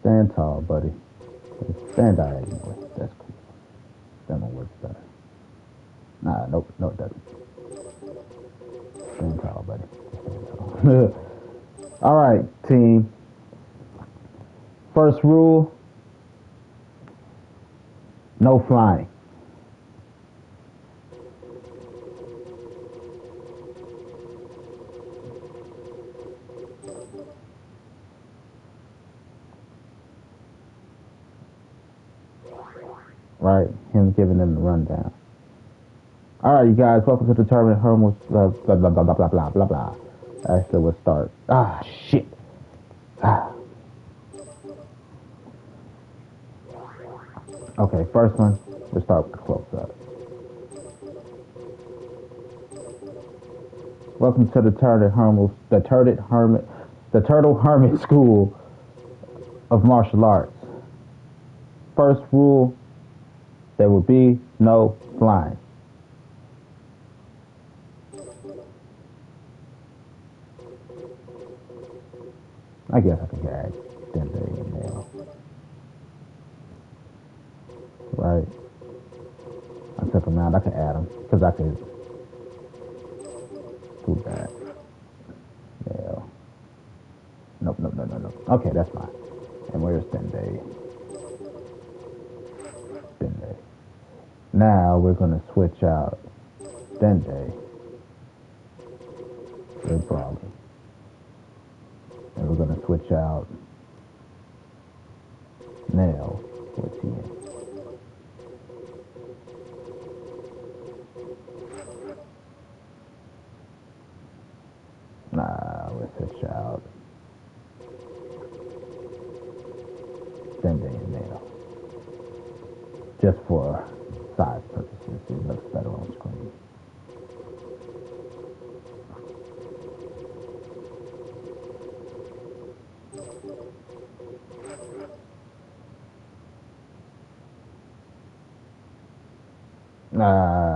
Stand tall, buddy. Stand diagonally. That's cool. That one works better. Nah, nope, no, it doesn't. Stand tall, buddy. Stand tall. All right, team. First rule: no flying. Right, him giving them the rundown. All right, you guys, welcome to the tournament. Hermos, blah, blah, blah, blah, blah, blah, blah, blah. Actually, we'll start. Ah, shit. Ah. Okay, first one, we'll start with the close-up. Welcome to the Turtle Hermit School of Martial Arts. First rule, there will be no flying. I guess I could add Dende in there. Right. I took him out. I could add him because I could do that. Yeah. Nope, nope, no, no, no. Okay, that's fine. And where's Dende? Dende. Now we're going to switch out Dende with Brawley. And we're going to switch out Nail with Tien. Nah, let's switch out Dende and Nail. Just for size purposes, it looks better on screen.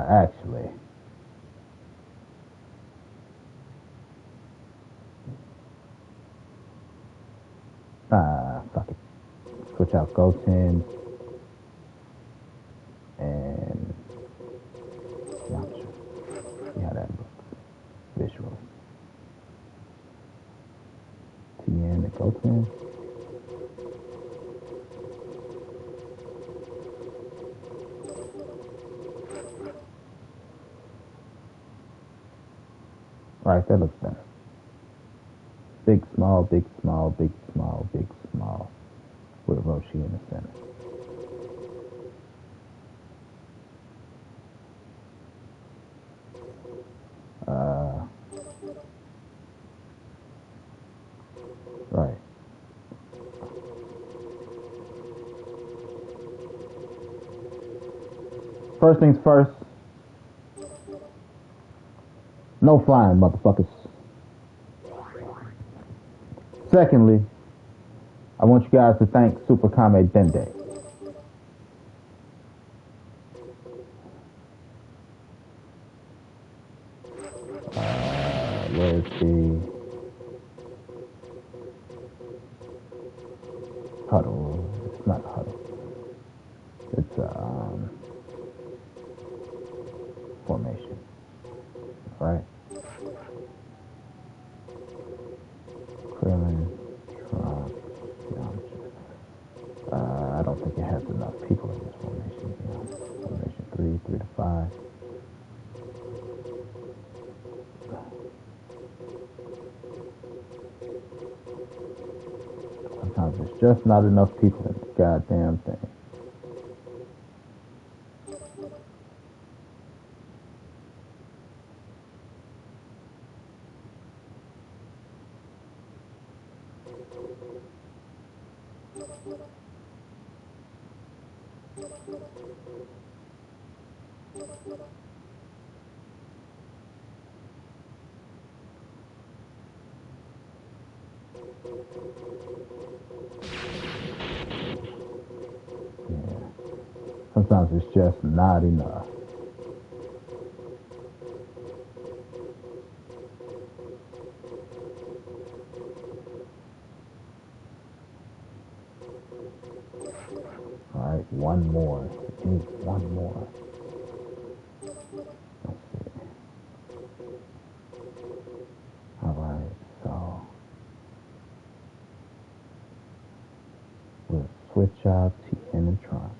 Actually, fuck it. Switch out Goten and Yamcha. See how that looks visually. Tien and Goten. Right, that looks better. Big, small, big, small, big, small, big, small. With Roshi in the center. Right. First things first. No flying, motherfuckers. Secondly, I want you guys to thank Super Kame Dende. Where's the huddle? It's not a huddle. It's formation, right? Krillin, Trunks, Yamcha. I don't think it has enough people in this formation. Formation 3 to 5. Sometimes there's just not enough people in this goddamn thing. Yeah. Sometimes it's just not enough. Alright, one more. We need one more. Let's see. Alright, so we'll switch out TN and Trunks.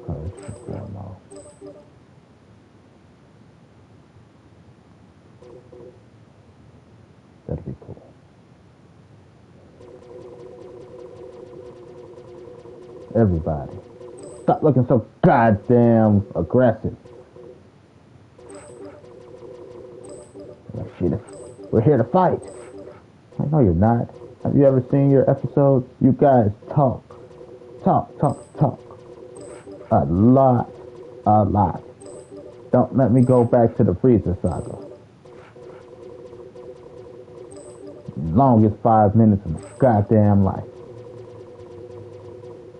First and foremost. That'd be cool. Everybody, stop looking so goddamn aggressive. We're here to fight. I know you're not. Have you ever seen your episodes? You guys talk. A lot. Don't let me go back to the Freezer saga. Longest 5 minutes of my goddamn life.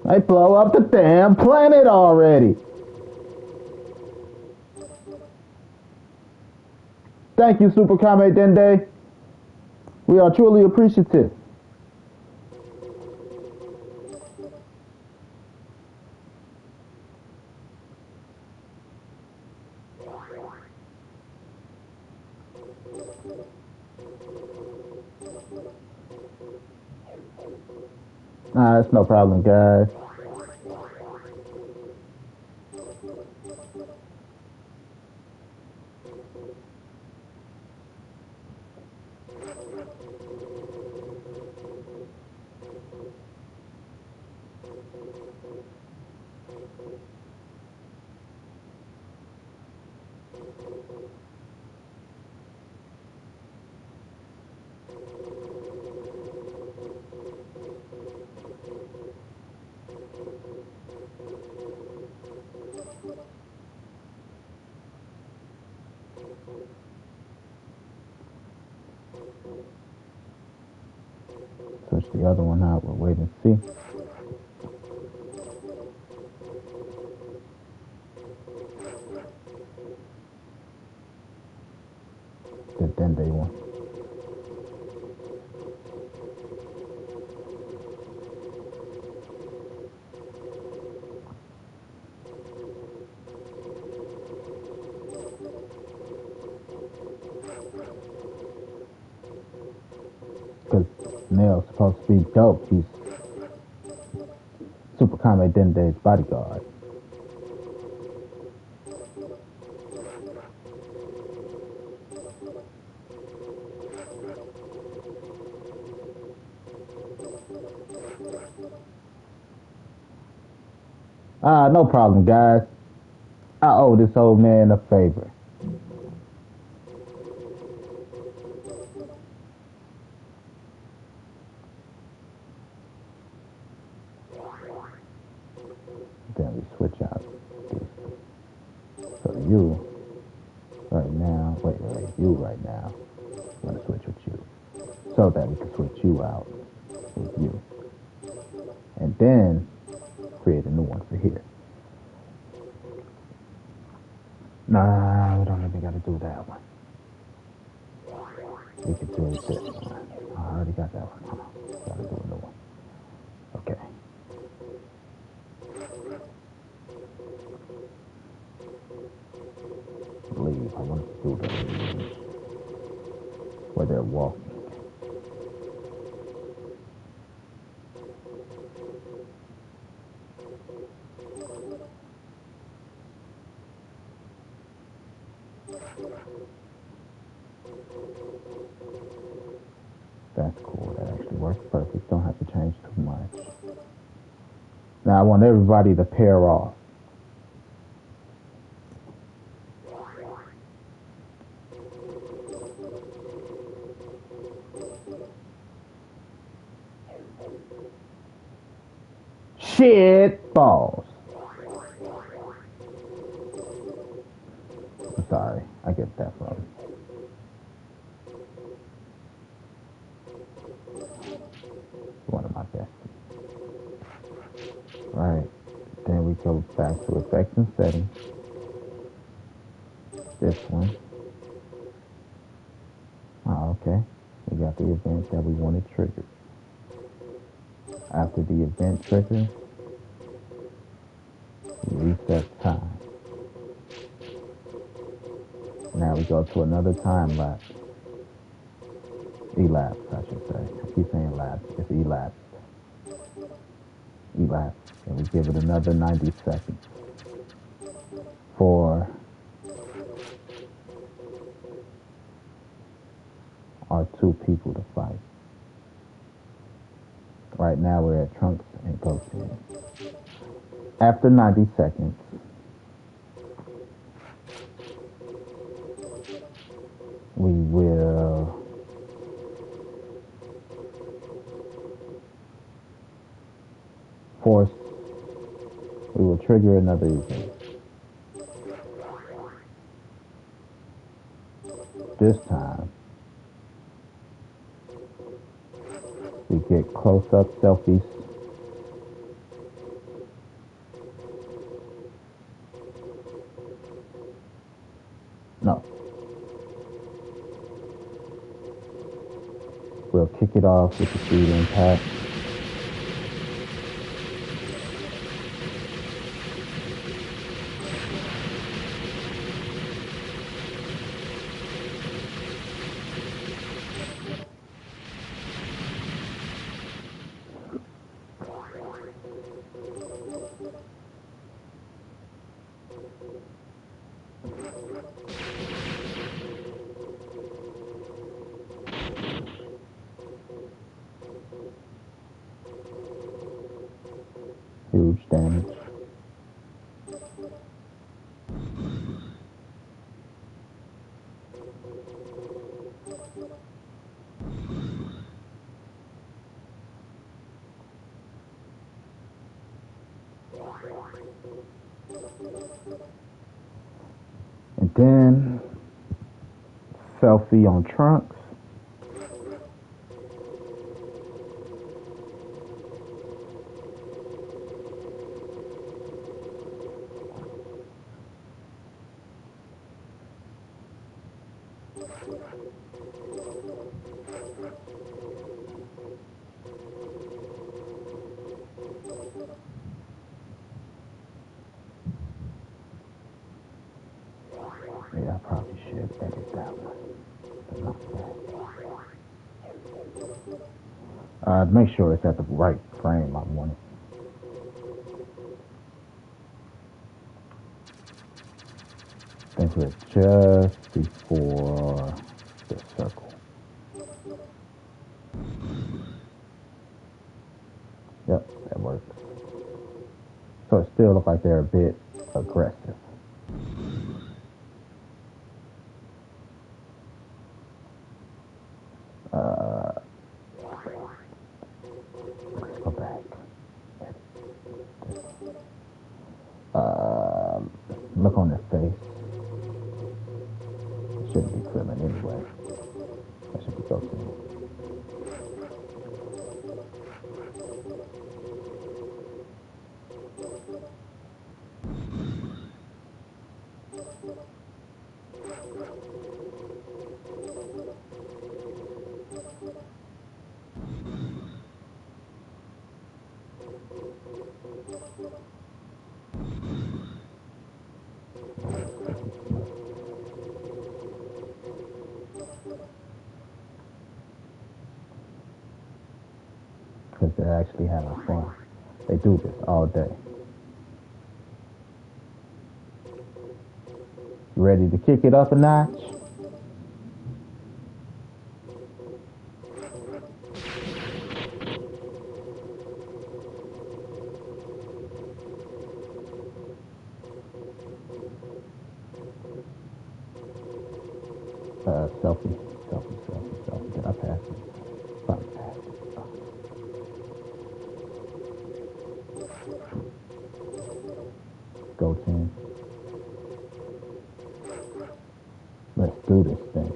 They blow up the damn planet already. Thank you, Super Kame Dende. We are truly appreciative. Nah, it's no problem, guys. Switch the other one out. We'll wait and see. The Dende one. Because Nail's supposed to be dope. He's Super Kame Dende's bodyguard. No problem, guys. I owe this old man a favor. Then we switch out these. So you right now, wait, you right now. I'm gonna switch with you. So that we can switch you out with you. And then create a new one for here. Nah, we don't even gotta do that one. We could do this one. I already got that one. Gotta do a new one. Okay. Leave. I want to do the where they're walking. That's cool. That actually works perfect. Don't have to change too much. Now I want everybody to pair off. Shit balls. I'm sorry. I get that from. One of my best. Right. Then we go back to effects and settings. This one. Oh, okay. We got the event that we wanted triggered. After the event triggers, we reset time. Now we go to another time lapse. Elapse, I should say. I keep saying lapse. It's elapsed. Elapsed. And we give it another 90 seconds for our two people to fight. Right now we're at Trunks and Goten. After 90 seconds, we will trigger another event. This time, we get close-up selfies. No. We'll kick it off with the speed impact. Huge damage. And then selfie on Trunks. Yeah, I probably should edit that one. Make sure it's at the right frame I want it. I think we're just before the circle. Yep, that works. So it still looks like they're a bit aggressive. Let's go back. Look on their face. It shouldn't be Krillin anyway. That should be Goku. Because they're actually having fun. They do this all day. You ready to kick it up a notch? Selfie. Did I pass it? Probably passed it. Go 10. Let's do this thing.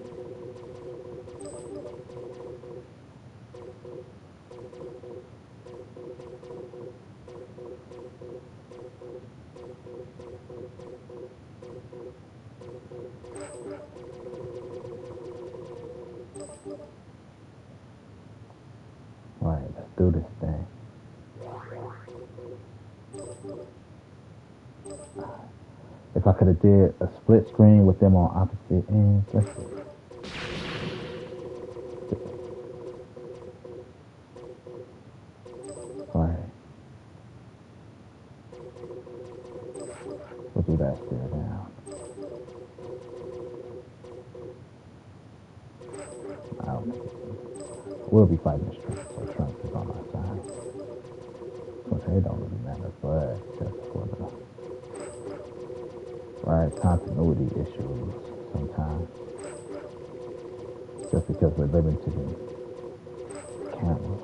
do this thing. If I could have did a split screen with them on opposite ends, let's see. Alright. We'll do that stare down. We'll be fighting this Trump, so Trump is on our side. Which it don't really matter, but just for the right continuity issues sometimes. Just because we're limited in camera.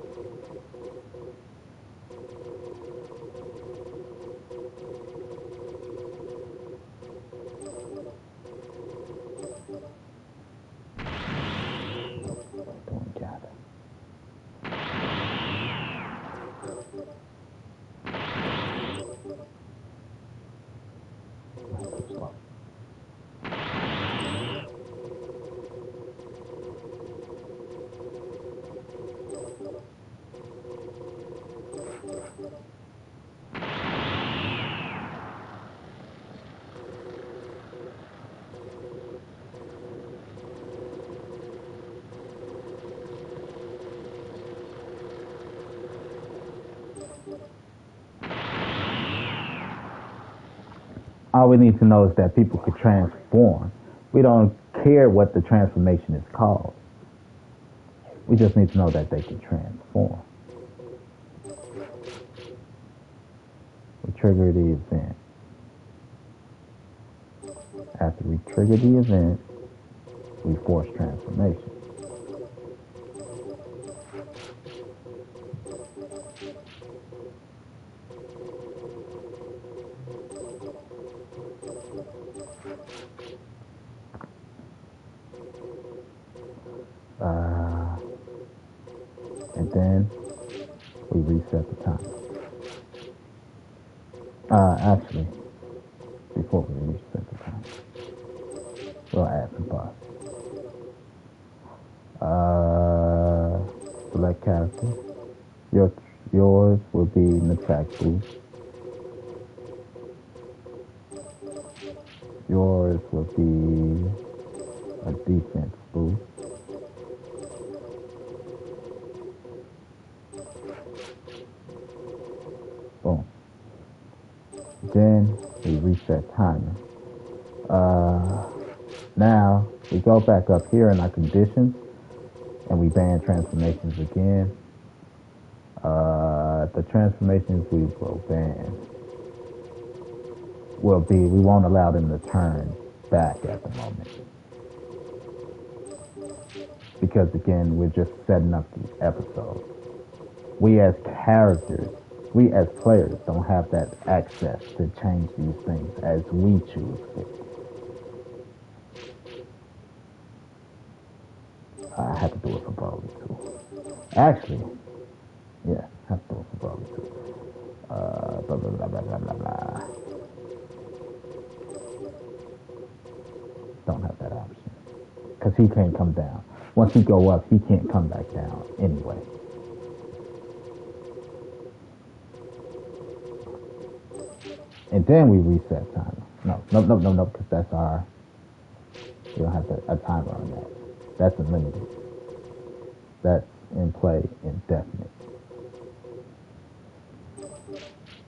All we need to know is that people could transform. We don't care what the transformation is called. We just need to know that they can transform. We trigger the event. After we trigger the event, we force transformation. And then we reset the time. Actually, before we reset the time, we'll add some buffs. Select character. Yours will be an attack boost. Yours will be a defense boost. Boom. Then we reset timer. Now we go back up here in our conditions and we ban transformations again. The transformations we will ban will be, we won't allow them to turn back at the moment. Because again, we're just setting up the episode. We as characters, we as players don't have that access to change these things as we choose fit. I have to do it for Broly too. Actually, yeah, I have to do it for Broly too. Blah, blah, blah, blah, blah, blah, blah. Don't have that option. Because he can't come down. Once he go up, he can't come back down anyway. And then we reset time. No, because that's our, we don't have a timer on that. That's unlimited. That's in play indefinite.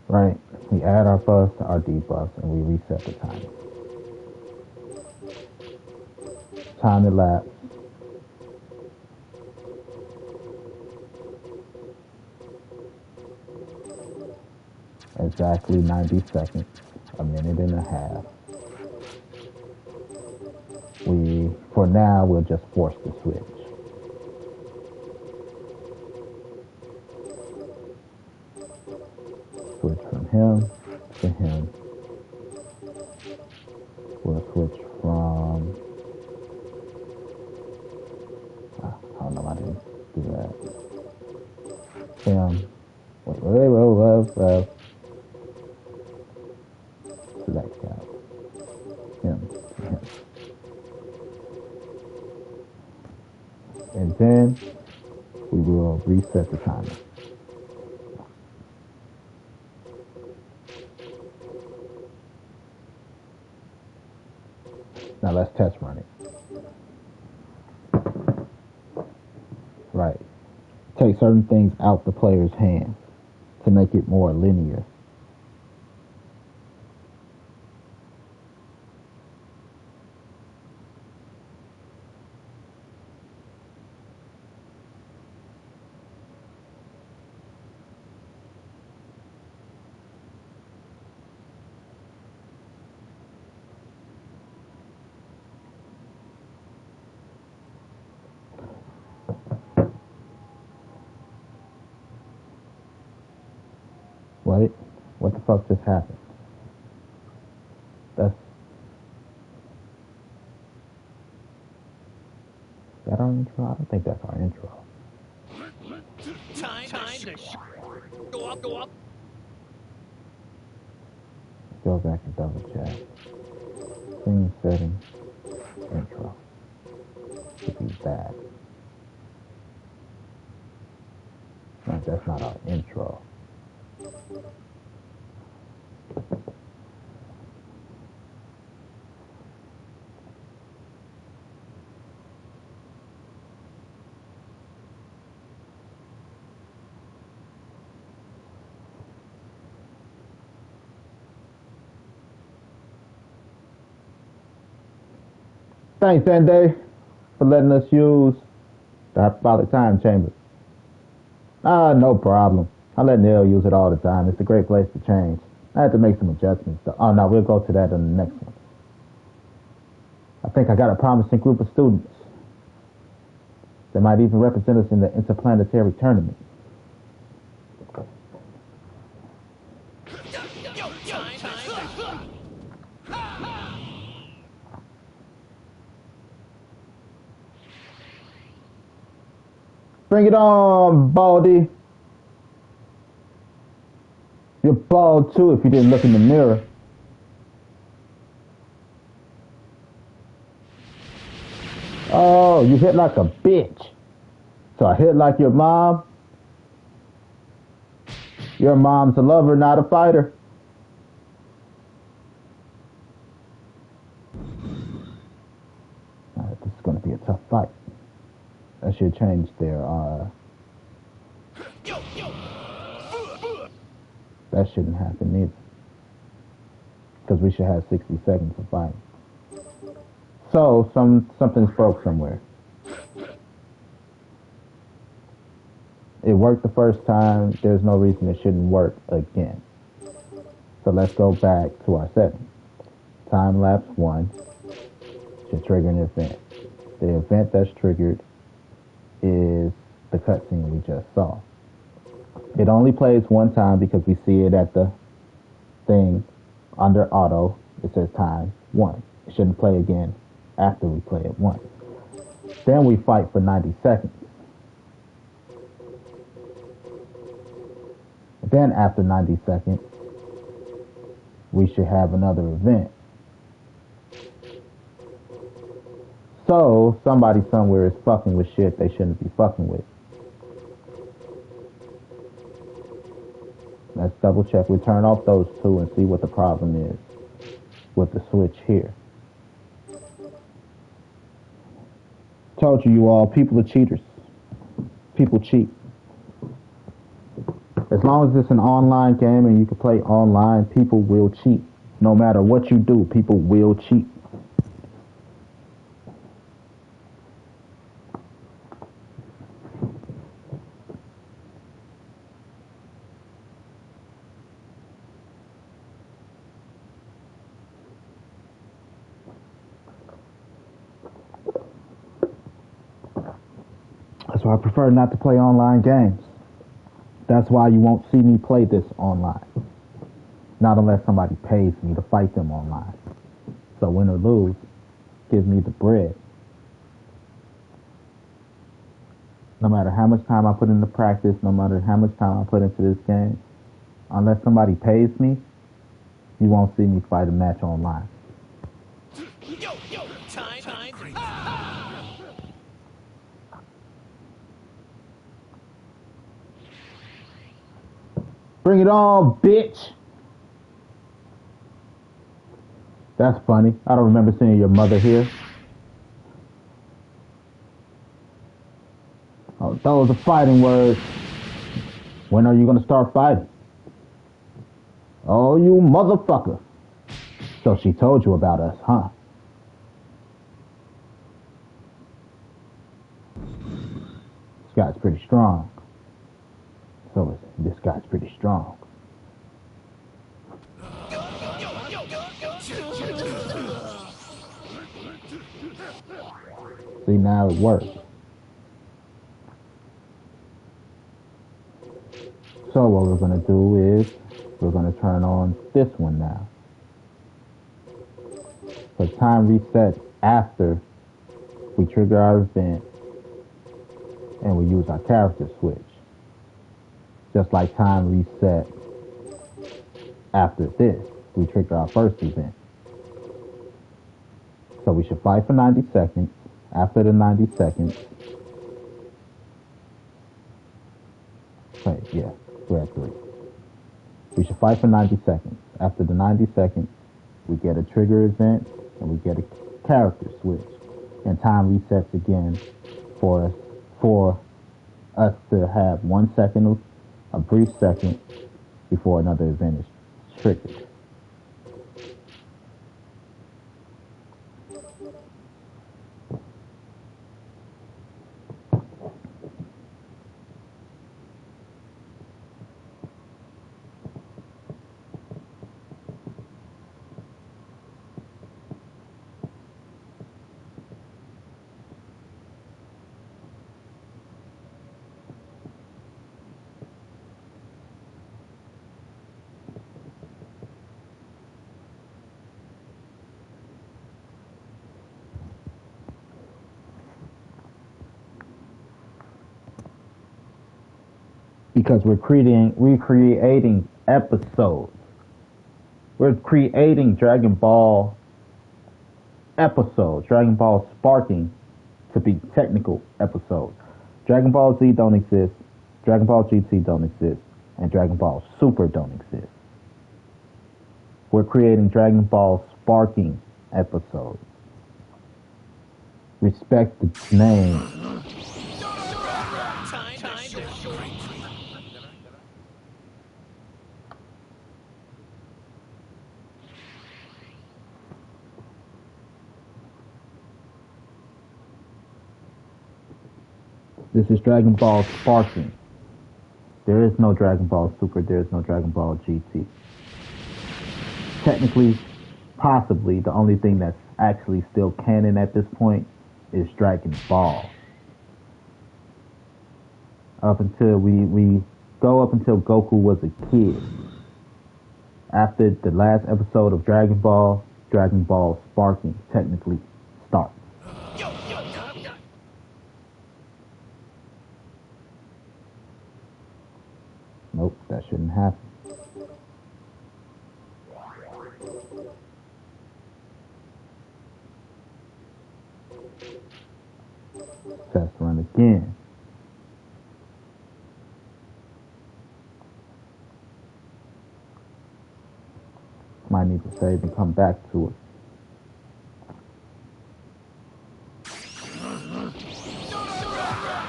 Right? We add our buffs to our debuffs and we reset the timer. Time elapsed. Exactly 90 seconds, a minute and a half. For now, we'll just force the switch. Switch from him to him. We'll switch from, I don't know, I didn't do that. Him. Wait. Select that. Him. And then we will reset the timer. Now let's test run it. Right. Take certain things out the player's hands to make it more linear. Wait, what the fuck just happened? That's that our intro? I don't think that's our intro. Time to go up, go up. Let's go back and double check. Screen settings, intro. Should be that. No, that's not our intro. Thanks, Sunday, for letting us use the hyperbolic time chamber. No problem. I let Neil use it all the time. It's a great place to change. I had to make some adjustments, though. Oh, no, we'll go to that in the next one. I think I got a promising group of students. They might even represent us in the interplanetary tournament. Bring it on, Baldy. You're bald too if you didn't look in the mirror. Oh, you hit like a bitch. So I hit like your mom. Your mom's a lover, not a fighter. Alright, this is gonna be a tough fight. That should change their that shouldn't happen either. Because we should have 60 seconds of fighting. So something's broke somewhere. It worked the first time, there's no reason it shouldn't work again. So let's go back to our settings. Time lapse 1 should trigger an event. The event that's triggered is the cutscene we just saw. It only plays one time because we see it at the thing under auto. It says time 1. It shouldn't play again after we play it once. Then we fight for 90 seconds. Then after 90 seconds, we should have another event. So somebody somewhere is fucking with shit they shouldn't be fucking with. Let's double check. We turn off those two and see what the problem is with the switch here. Told you all, people are cheaters. People cheat. As long as it's an online game and you can play online, people will cheat. No matter what you do, people will cheat. That's why I prefer not to play online games. That's why you won't see me play this online. Not unless somebody pays me to fight them online. So win or lose, give me the bread. No matter how much time I put into practice, no matter how much time I put into this game, unless somebody pays me, you won't see me fight a match online. Bring it on, bitch! That's funny. I don't remember seeing your mother here. Oh, those are fighting words. When are you gonna start fighting? Oh, you motherfucker. So she told you about us, huh? This guy's pretty strong. This guy's pretty strong. See, now it works. So what we're going to do is we're going to turn on this one now. So time resets after we trigger our event and we use our character switch. Just like time reset after this, we trigger our first event. So we should fight for 90 seconds. After the 90 seconds, wait, yeah, we're at 3. We should fight for 90 seconds. After the 90 seconds, we get a trigger event and we get a character switch. And time resets again for us to have 1 second, a brief second, before another event is triggered. Because we're recreating episodes. We're creating Dragon Ball episodes, Dragon Ball sparking to be technical episodes. Dragon Ball Z don't exist, Dragon Ball GT don't exist, and Dragon Ball Super don't exist. We're creating Dragon Ball sparking episodes. Respect the name. This is Dragon Ball sparking. There is no Dragon Ball Super, there is no Dragon Ball GT. Technically, possibly, the only thing that's actually still canon at this point is Dragon Ball. Up until we go up until Goku was a kid. After the last episode of Dragon Ball sparking technically starts. Nope, that shouldn't happen. Test run again. Might need to save and come back to it.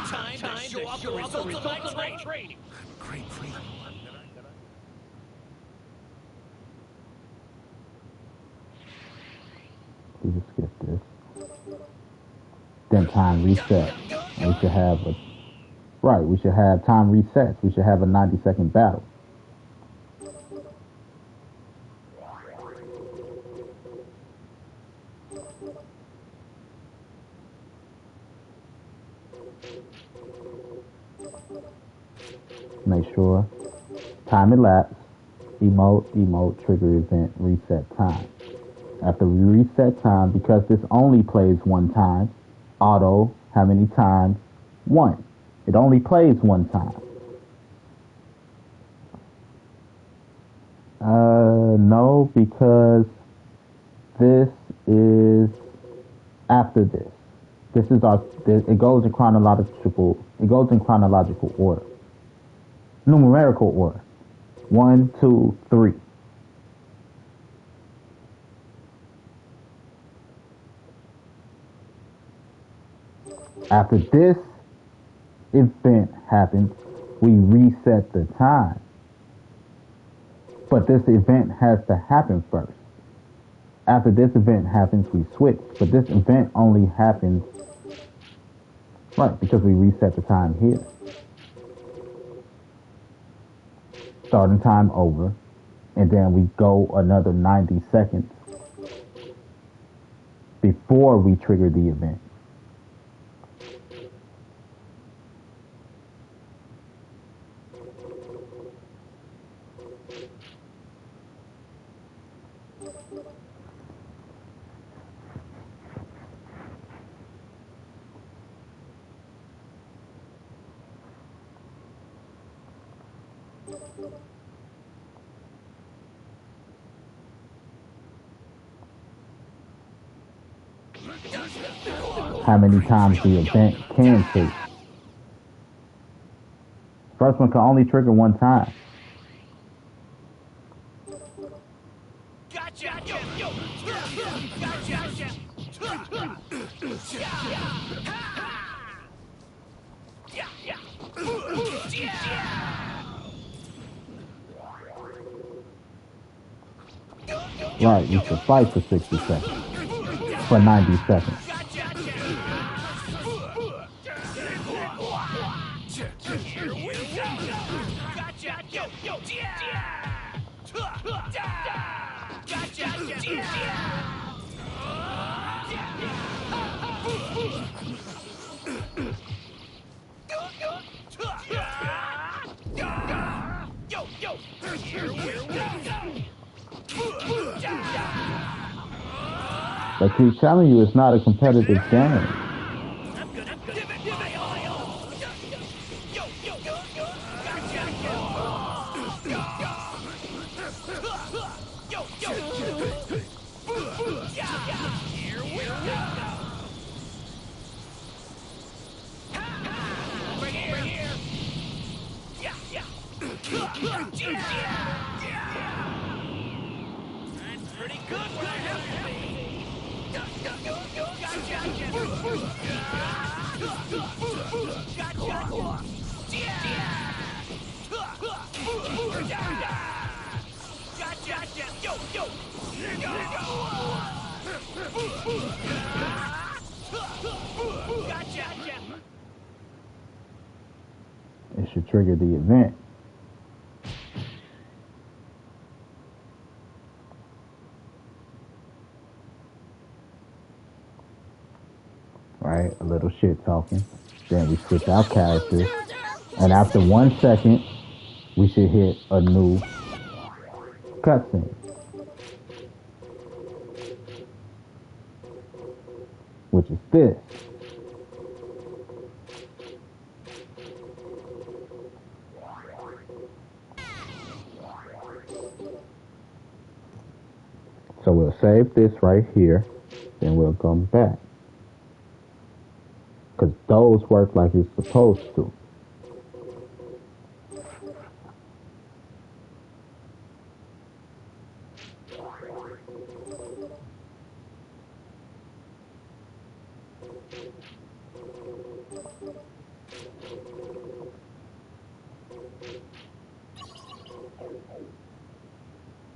Time to show off the results of my training. Great freedom. We just skip this. Then time reset. And we should have we should have time resets. We should have a 90-second battle. Make sure time elapsed, emote, trigger event, reset time. After we reset time, because this only plays one time, auto, how many times? 1. It only plays one time. No, because this is after this. This is it goes in chronological order. Numerical order. 1, 2, 3. After this event happens, we reset the time. But this event has to happen first. After this event happens, we switch. But this event only happens, right, because we reset the time here. Starting time over, and then we go another 90 seconds before we trigger the event. How many times the event can take. First one can only trigger one time. Gotcha! Yo, yo! Gotcha! Right, you should fight for 60 seconds. For 90 seconds. I keep telling you, it's not a competitive game. Pretty good where I have to be. It should trigger the event. Right, a little shit talking. Then we switch our characters. And after 1 second, we should hit a new cutscene. Which is this. So we'll save this right here. Then we'll come back. Because those work like it's supposed to.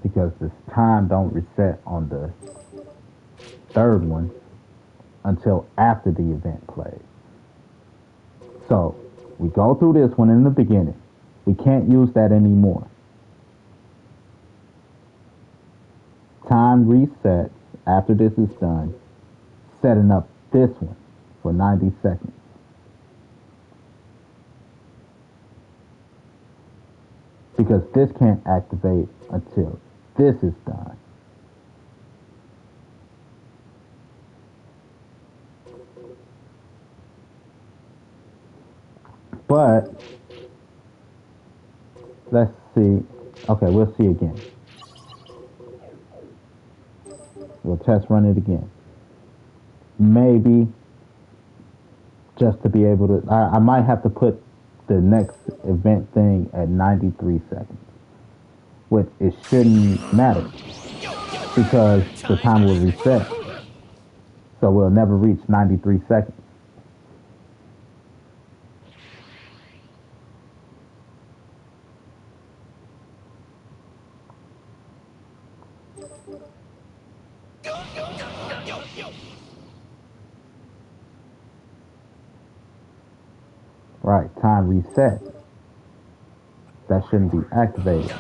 Because this time don't reset on the third one until after the event plays. So we go through this one in the beginning. We can't use that anymore. Time resets after this is done, setting up this one for 90 seconds. Because this can't activate until this is done. But let's see. Okay, we'll see again. We'll test run it again. Maybe just to be able to, I might have to put the next event thing at 93 seconds, which it shouldn't matter because the time will reset. So we'll never reach 93 seconds. Right, time reset. That shouldn't be activated.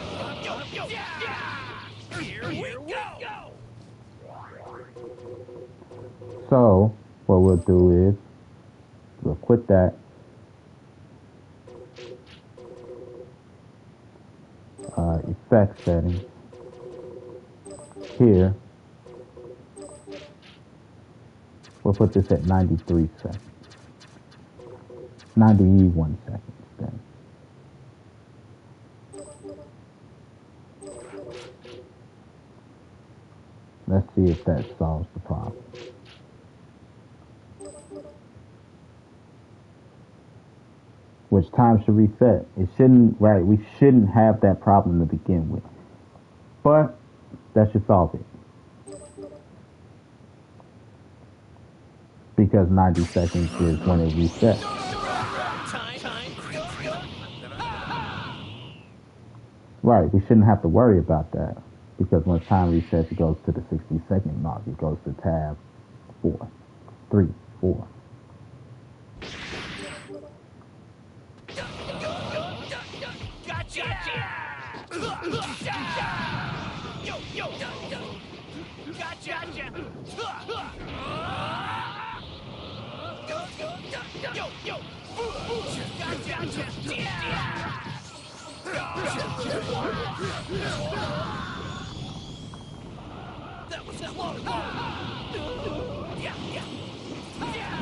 So, what we'll do is, we'll quit that. Effect settings. Here, we'll put this at 93 seconds. 91 seconds then. Let's see if that solves the problem. Which time should reset? It shouldn't, right, we shouldn't have that problem to begin with. But that should solve it. Because 90 seconds is when it resets. Right, we shouldn't have to worry about that. Because when time resets, it goes to the 60-second mark. It goes to tab 4, 3, 4.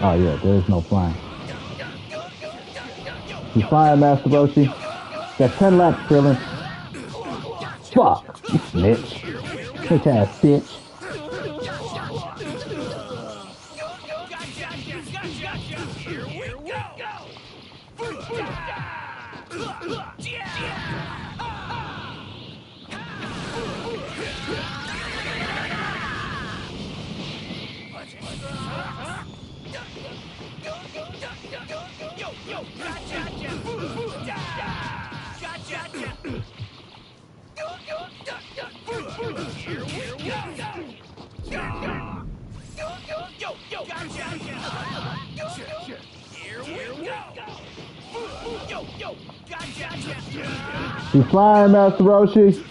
Oh yeah, there's no flying. You flying, Master Roshi? Got 10 laps, Krillin. Fuck! You snitch. Bitch ass bitch. You flying, Master Roshi?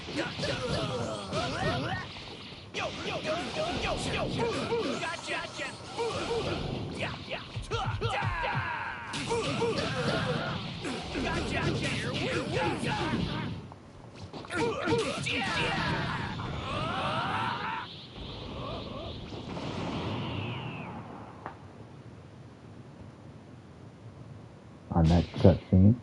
Our next cutscene.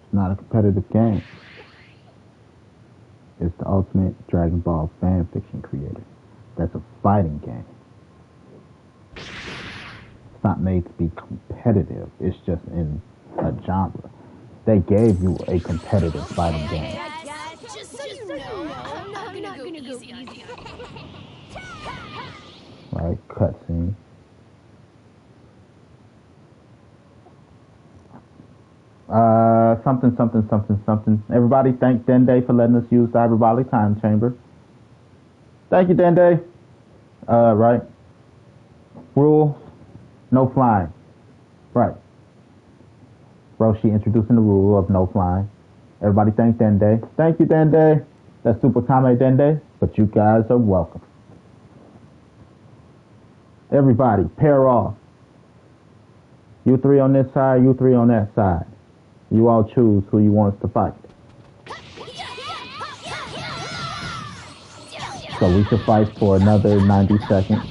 It's not a competitive game. It's the ultimate Dragon Ball fan fiction creator. That's a fighting game. It's not made to be competitive. It's just in a genre. They gave you a competitive fighting game. Just so you know, I'm not gonna go easy on you. Right, cutscene. Something. Everybody thank Dende for letting us use the hyperbolic time chamber. Thank you, Dende. Right. Rules, no flying. Right. Roshi introducing the rule of no flying. Everybody thank Dende. Thank you, Dende. That's Super Kame Dende, but you guys are welcome. Everybody, pair off. You three on this side, you three on that side. You all choose who you want us to fight. So we should fight for another 90 seconds.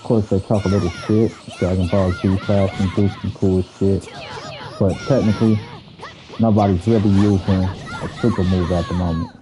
course, they talk a little shit. Dragon Ball Z fashion do some cool shit. But technically, nobody's really using a super move at the moment.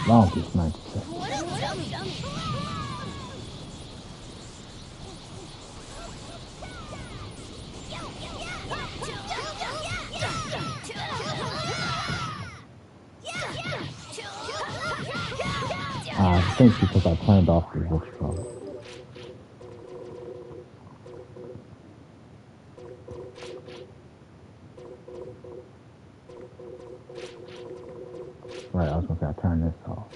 Longest 90 seconds. What a dummy. I think because I turned off the what you call it. Right, I was gonna say I turned this off.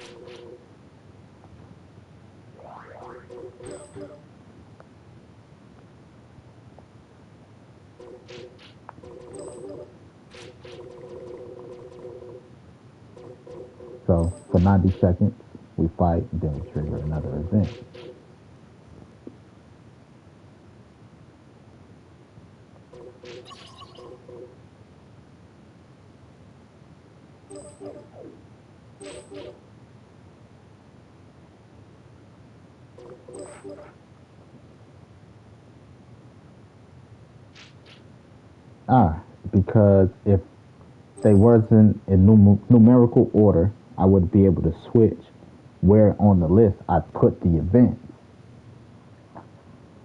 So for 90 seconds, we fight, and then we trigger another event. Because if they wasn't in numerical order, I would be able to switch where on the list I put the events.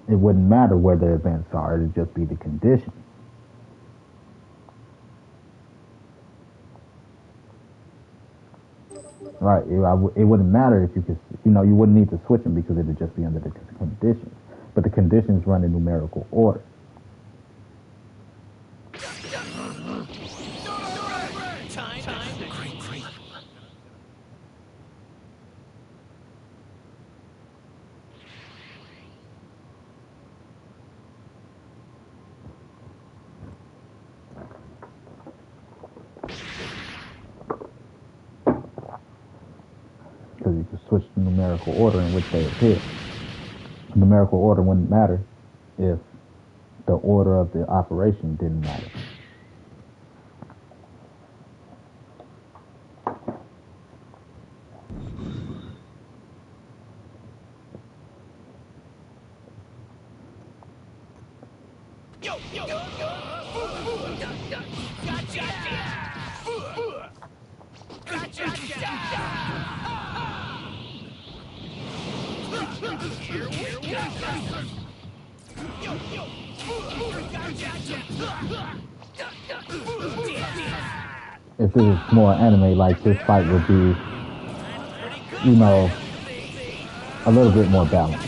It wouldn't matter where the events are, it'd just be the condition. Right, it wouldn't matter if you could, you wouldn't need to switch them because it would just be under the conditions. But the conditions run in numerical order. Because you could switch the numerical order in which they appear. The numerical order wouldn't matter if the order of the operation didn't matter. If this is more anime, like this fight would be, a little bit more balanced.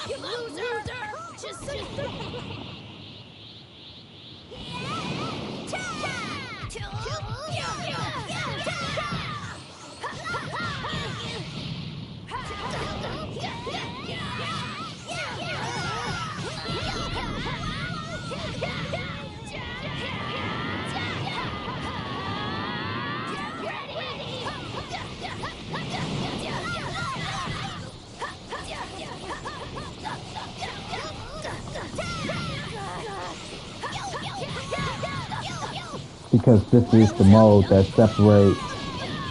You loser! Just because this is the mode that separates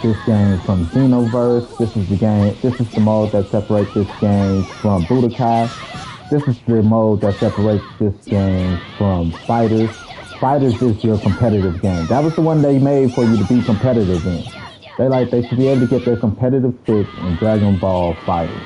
this game from Xenoverse. This is the mode that separates this game from Budokai. This is the mode that separates this game from Fighters. Fighters is your competitive game. That was the one they made for you to be competitive in. They should be able to get their competitive fix in Dragon Ball Fighters.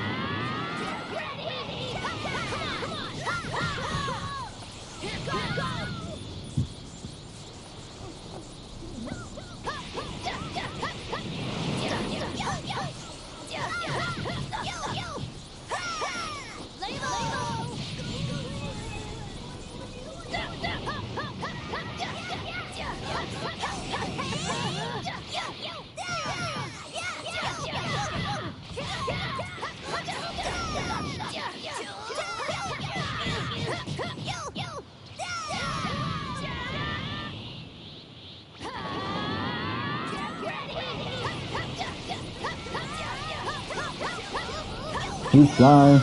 Keep flying.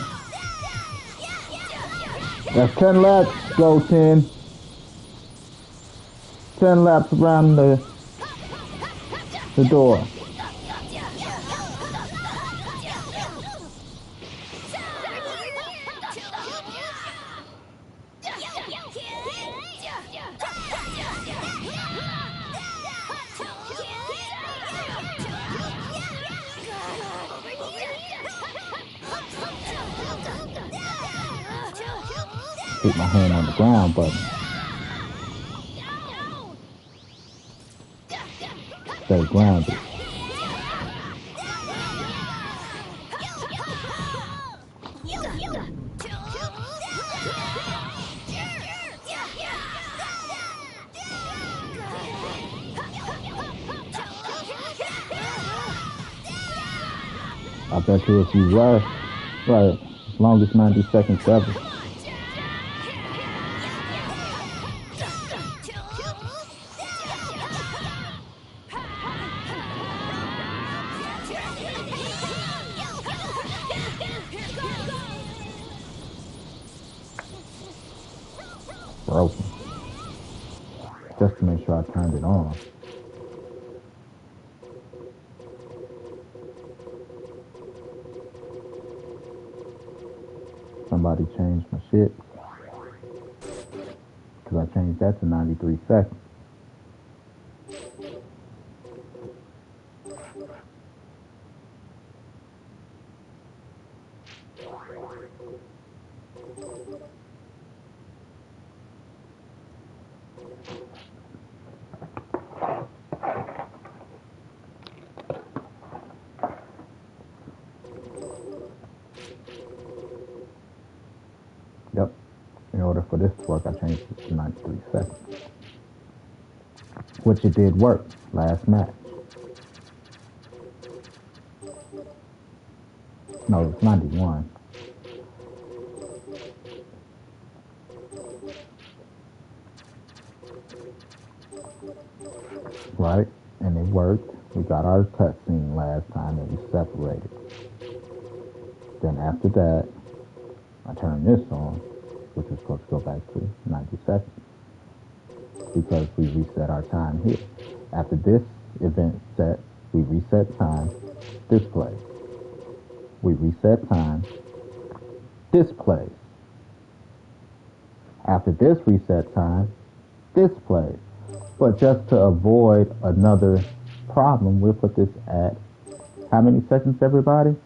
That's 10 laps. Go 10. 10 laps around the door. Keep my hand on the ground button. Stay grounded. I bet you if you rush, right, longest 90 seconds ever. Broken. Just to make sure I turned it on. Somebody changed my shit. Because I changed that to 93 seconds. Yep. In order for this to work, I changed it to 93 seconds. Which it did work last match. No, it's 91. Right? And it worked. We got our cutscene last time and we separated. Then after that, I turned this on, which is supposed to go back to 90 seconds. Because we reset our time here. After this event set, we reset time, display. We reset time, display. After this reset time, display. But just to avoid another problem, we'll put this at how many seconds, everybody?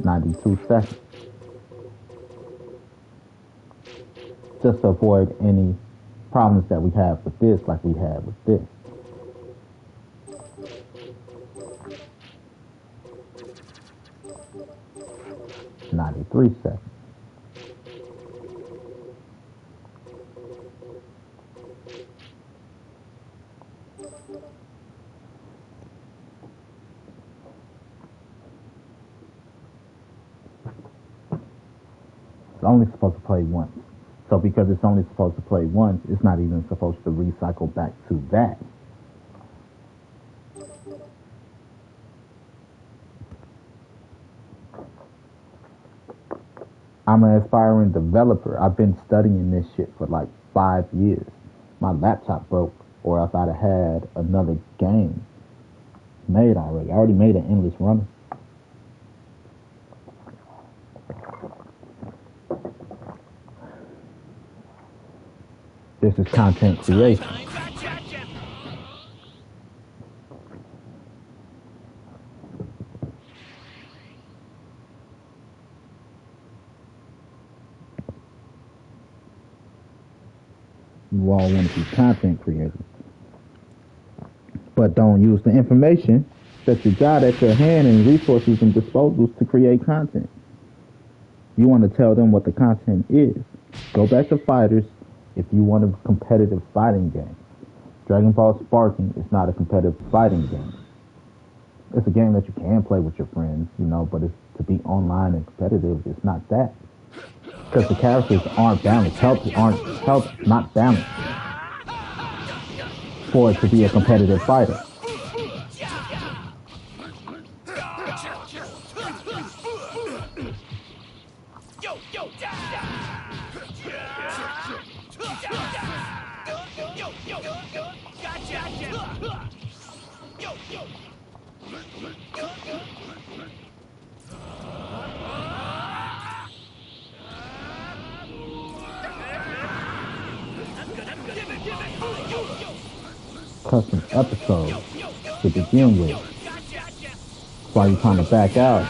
92 seconds. Just to avoid any problems that we have with this like we had with this. 93 seconds. It's only supposed to play once. So because it's only supposed to play once, it's not even supposed to recycle back to that. I'm an aspiring developer. I've been studying this shit for like 5 years. My laptop broke, or else I'd have had another game made already. I already made an endless runner. This is content creation. You all want to be content creators, but don't use the information that you got at your hand and resources and disposals to create content. You want to tell them what the content is. Go back to fighters if you want a competitive fighting game. Dragonball Sparking is not a competitive fighting game. It's a game that you can play with your friends, but it's to be online and competitive. It's not that. Because the characters aren't balanced. Health not balanced for it to be a competitive fighter. Custom episodes to begin with. That's why you're trying to back out.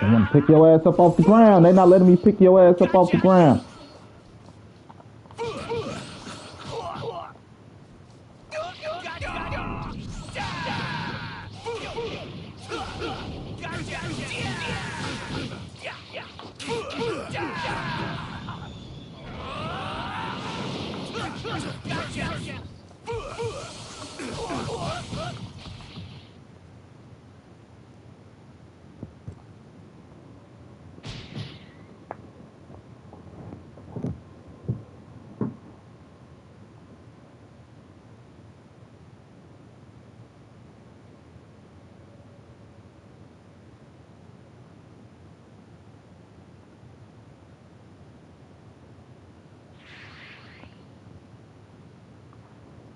They want to pick your ass up off the ground. They're not letting me pick your ass up off the ground.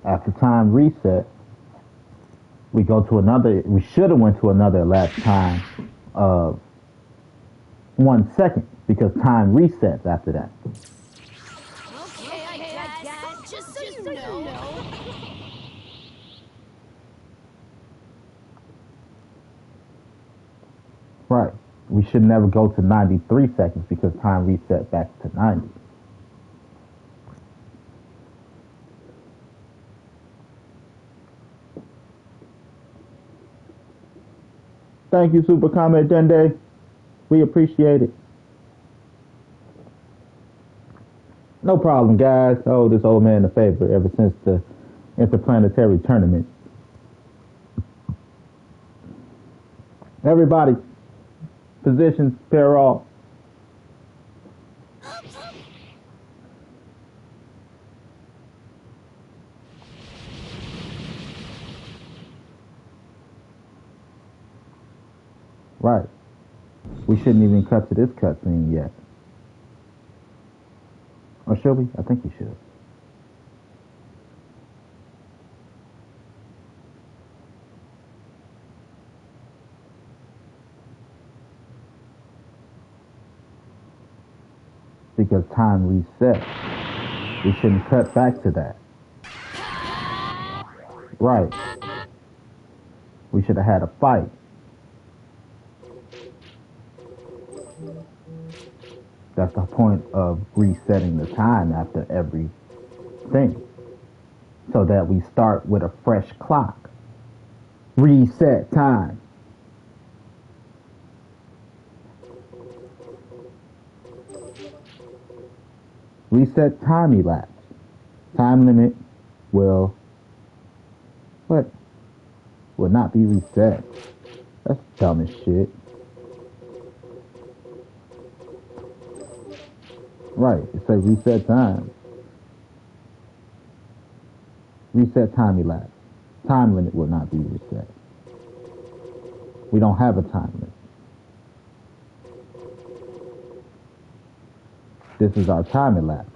After time reset, we should have went to another elapsed time of 1 second because time resets after that. Okay, I guess. Just so you know. Right. We should never go to 93 seconds because time reset back to 90. Thank you, Super Comment Dende. We appreciate it. No problem, guys. I owe this old man a favor ever since the interplanetary tournament. Everybody, positions, pair off. Right. We shouldn't even cut to this cutscene yet. Or should we? I think we should. because time reset. We shouldn't cut back to that. Right. We should have had a fight. That's the point of resetting the time after every thing. So that we start with a fresh clock. Reset time. Reset time elapse. Time limit will not be reset. That's dumb as shit. Right, it says reset time. Reset time elapse. Time limit will not be reset. We don't have a time limit. This is our time elapse.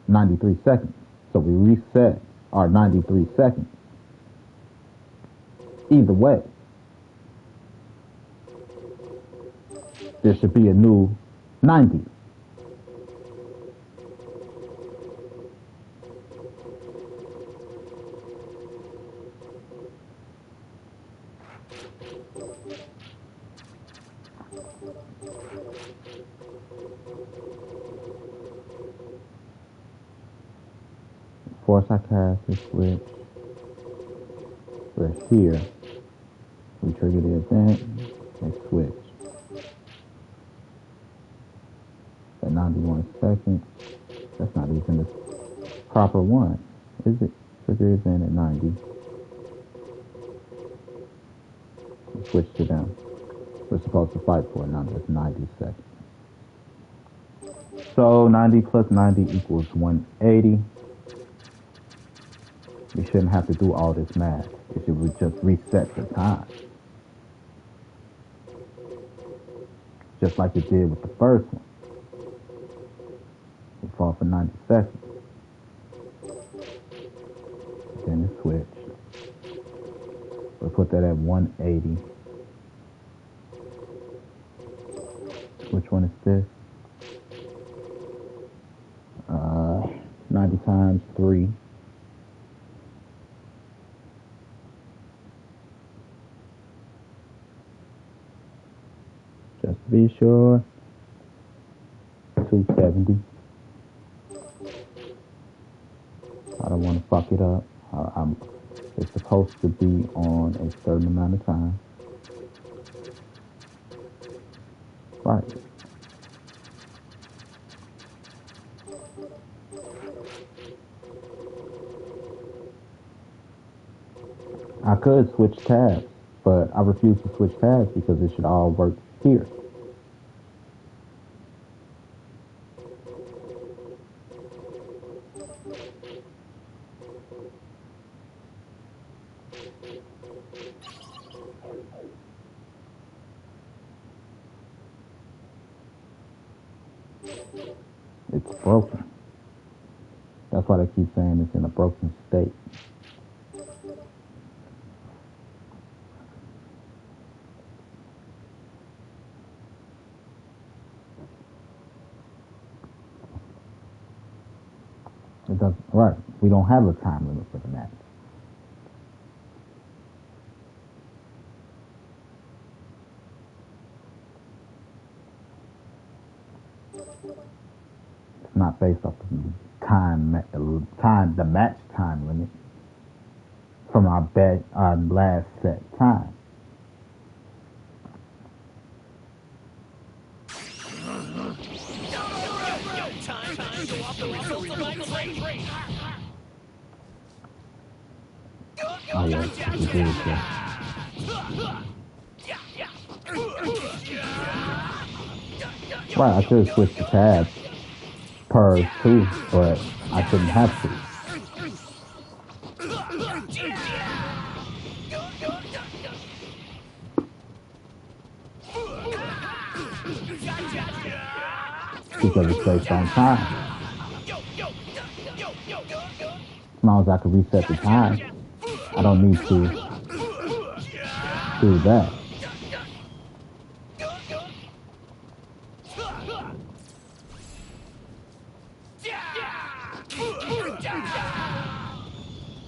93 seconds. So we reset our 93 seconds. Either way, there should be a new 90. Force I cast this switch. We're here. We trigger the event and switch. At 91 seconds, that's not even the proper one, is it? Trigger event at 90. We switch to them. We're supposed to fight for it now. That's 90 seconds. So 90 plus 90 equals 180. We shouldn't have to do all this math. It should just reset the time. Just like it did with the first one. We fought for 90 seconds. Then it switched. We'll put that at 180. Which one is this? 90 times 3. Just to be sure. 270. I don't want to fuck it up. It's supposed to be on a certain amount of time. Right. I could switch tabs, but I refuse to switch tabs because it should all work here. It's broken. That's why they keep saying it's in a broken state. It doesn't, right. We don't have a time limit for the match. It's not based off the match time limit from our last set time. Oh yeah, we do it, yeah. Right, I should have switched the tabs per 2, but I shouldn't have to. Because it's based on time. As long as I can reset the time, I don't need to do that.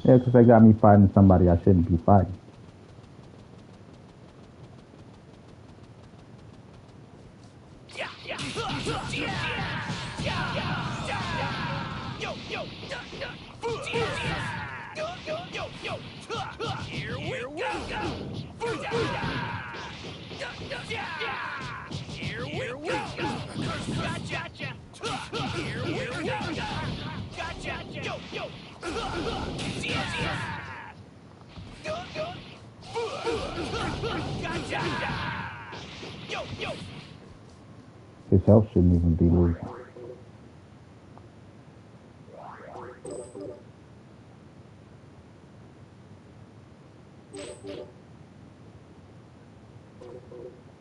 Yeah, because they got me fighting somebody I shouldn't be fighting. His health shouldn't even be losing.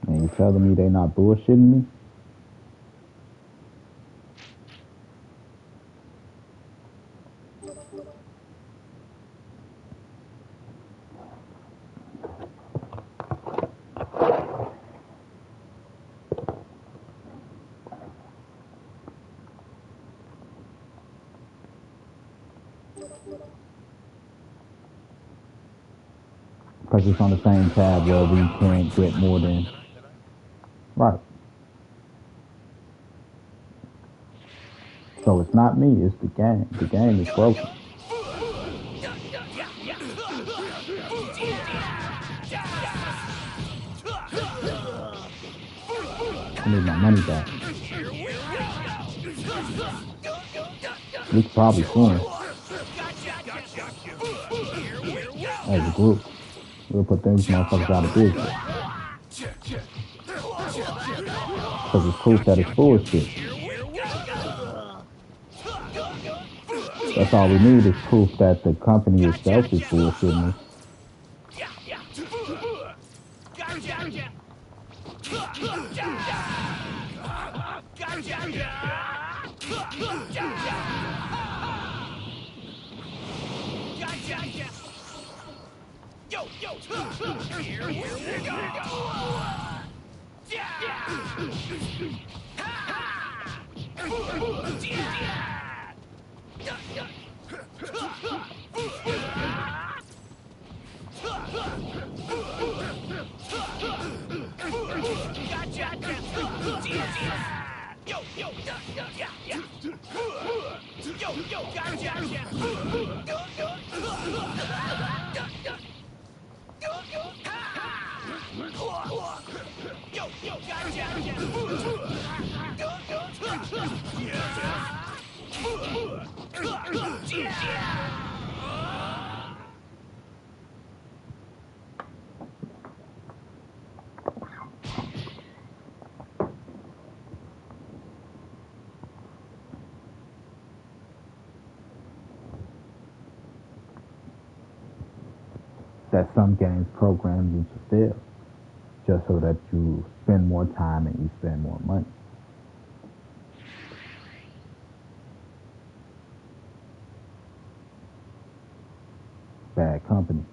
And you telling me they not bullshitting me? Because it's on the same tab where we can't get more than... Right. So it's not me, it's the game. The game is broken. I need my money back. We could probably sue him. As a group. We'll put these motherfuckers out of business. Because it's proof that it's bullshit. That's all we need is proof that the company itself is bullshitting us. That some games program you to fail just so that you spend more time and you spend more money. Bad company.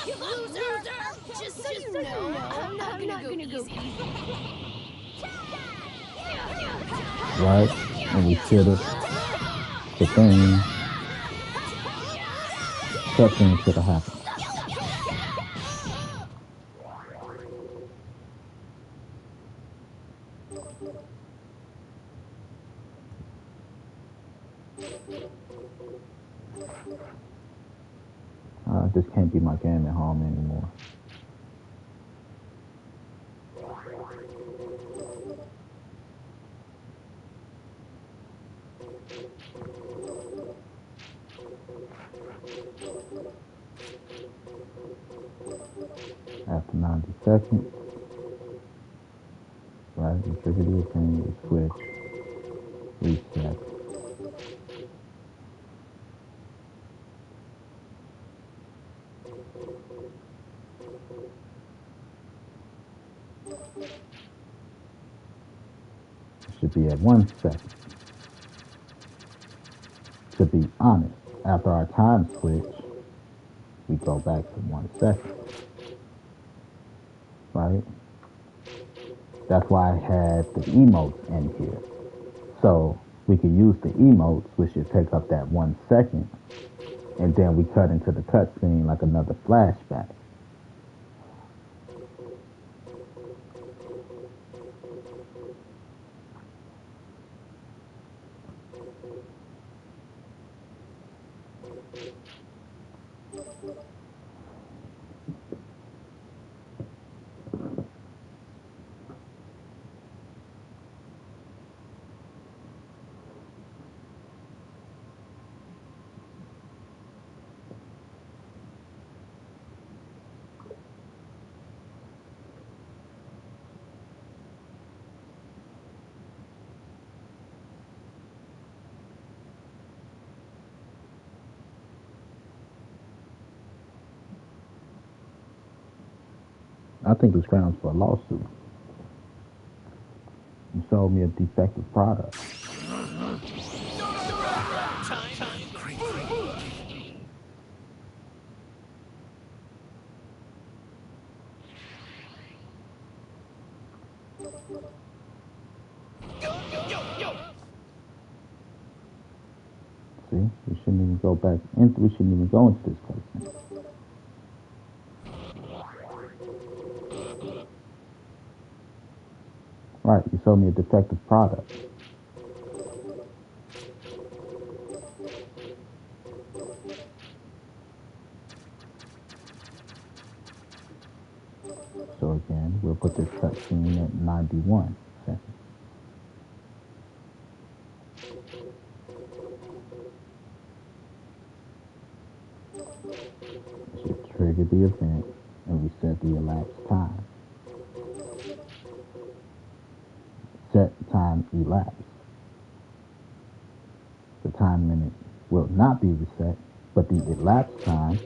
You loser! Just so you know, I'm not gonna go easy. Right? And we should have. The thing. Something should have happened. This can't be my game at home anymore. After 90 seconds, right, you trigger the thing, you switch, reset. Should be at 1 second. To be honest, after our time switch, we go back to 1 second. right? That's why I had the emotes in here. So we could use the emotes, which should take up that 1 second, and then we cut into the cutscene like another flashback. I think it's grounds for a lawsuit. You sold me a defective product. See, we shouldn't even go back in. We shouldn't even go into this cutscene. Right, you sold me a defective product. So again, we'll put this cutscene at 91 seconds. It should trigger the event and reset the elapsed time. Set time elapsed. The time limit will not be reset, but the elapsed time,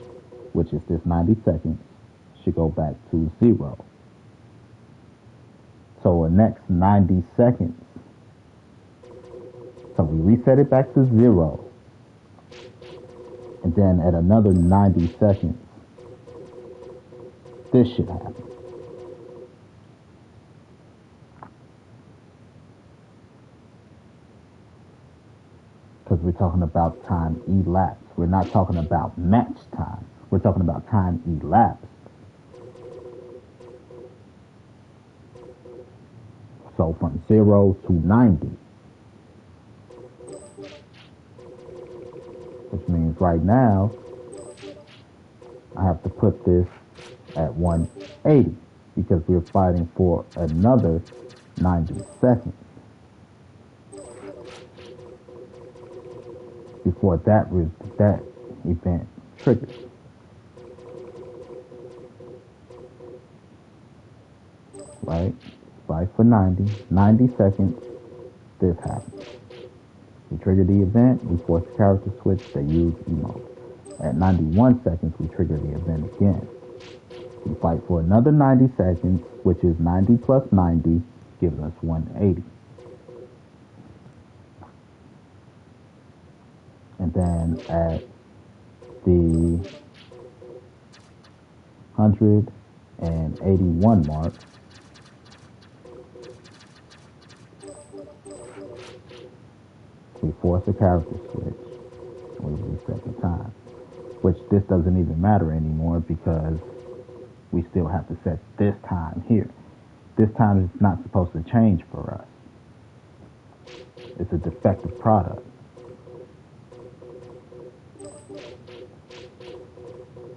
which is this 90 seconds, should go back to 0. So the next 90 seconds, so we reset it back to 0, and then at another 90 seconds, this should happen. Because we're talking about time elapsed. We're not talking about match time. We're talking about time elapsed. So from 0 to 90. Which means right now, I have to put this at 180 because we're fighting for another 90 seconds before that event triggers. Right? Fight for 90 seconds, this happens. We trigger the event, we force the character switch, they use emote. At 91 seconds, we trigger the event again. We fight for another 90 seconds, which is 90 plus 90, gives us 180. And then at the 181 mark, we force a character switch. We reset the time. Which this doesn't even matter anymore because we still have to set this time here. This time is not supposed to change for us. It's a defective product.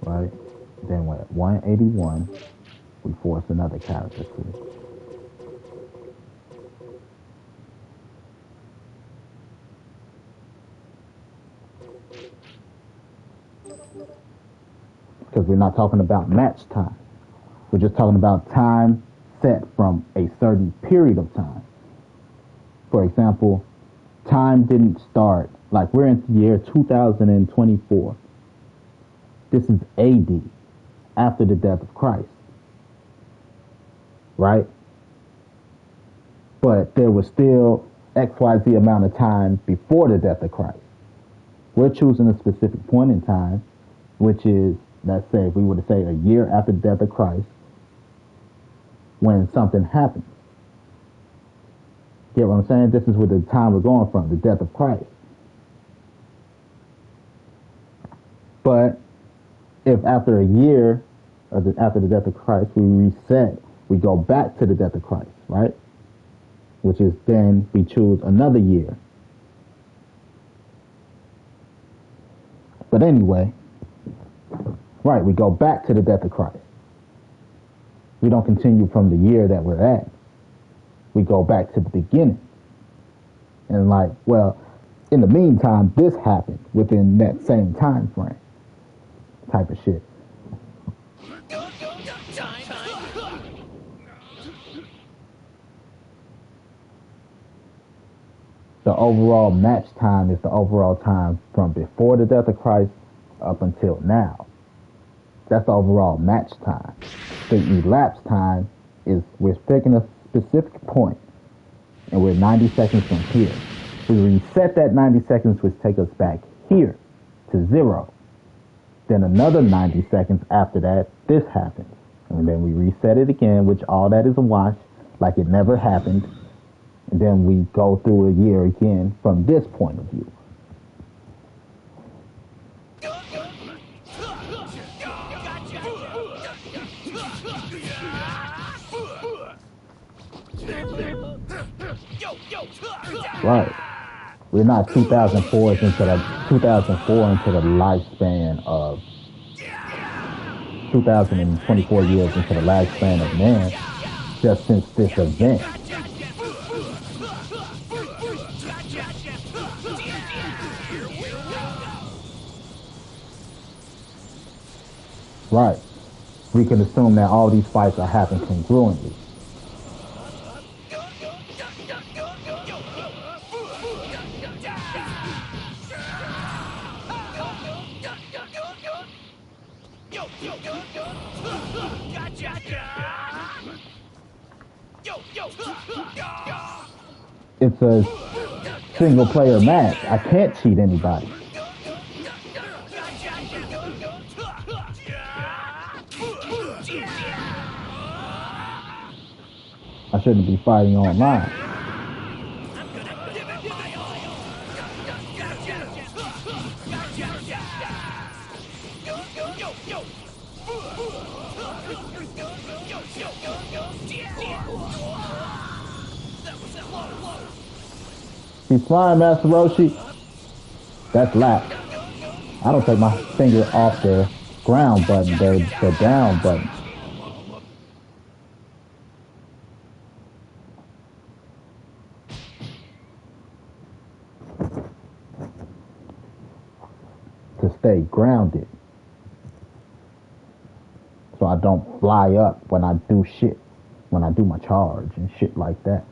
Right? Then at 181, we force another character switch. Because we're not talking about match time. We're just talking about time set from a certain period of time. For example, time didn't start, like we're in the year 2024. This is AD, after the death of Christ. Right? But there was still XYZ amount of time before the death of Christ. We're choosing a specific point in time, which is, let's say, if we were to say a year after the death of Christ, when something happens. Get what I'm saying? This is where the time we're going from, the death of Christ. But if after a year, or after the death of Christ, we reset, we go back to the death of Christ, right? Which is then we choose another year. But anyway, right, we go back to the death of Christ. We don't continue from the year that we're at. We go back to the beginning. And like, well, in the meantime, this happened within that same time frame type of shit. The overall match time is the overall time from before the death of Christ up until now. That's the overall match time. The elapsed time is we're picking a specific point, and we're 90 seconds from here. We reset that 90 seconds, which take us back here to 0. Then another 90 seconds after that, this happens. And then we reset it again, which all that is a wash, like it never happened. And then we go through a year again from this point of view. Right. We're not 2004 into the lifespan of 2024 years into the lifespan of man just since this event. Right. We can assume that all these fights are happening congruently. It's a single player match. I can't cheat anybody. I shouldn't be fighting online. He's flying, Master Roshi. That's lap. I don't take my finger off the ground button, the down button. To stay grounded. So I don't fly up when I do shit. When I do my charge and shit like that.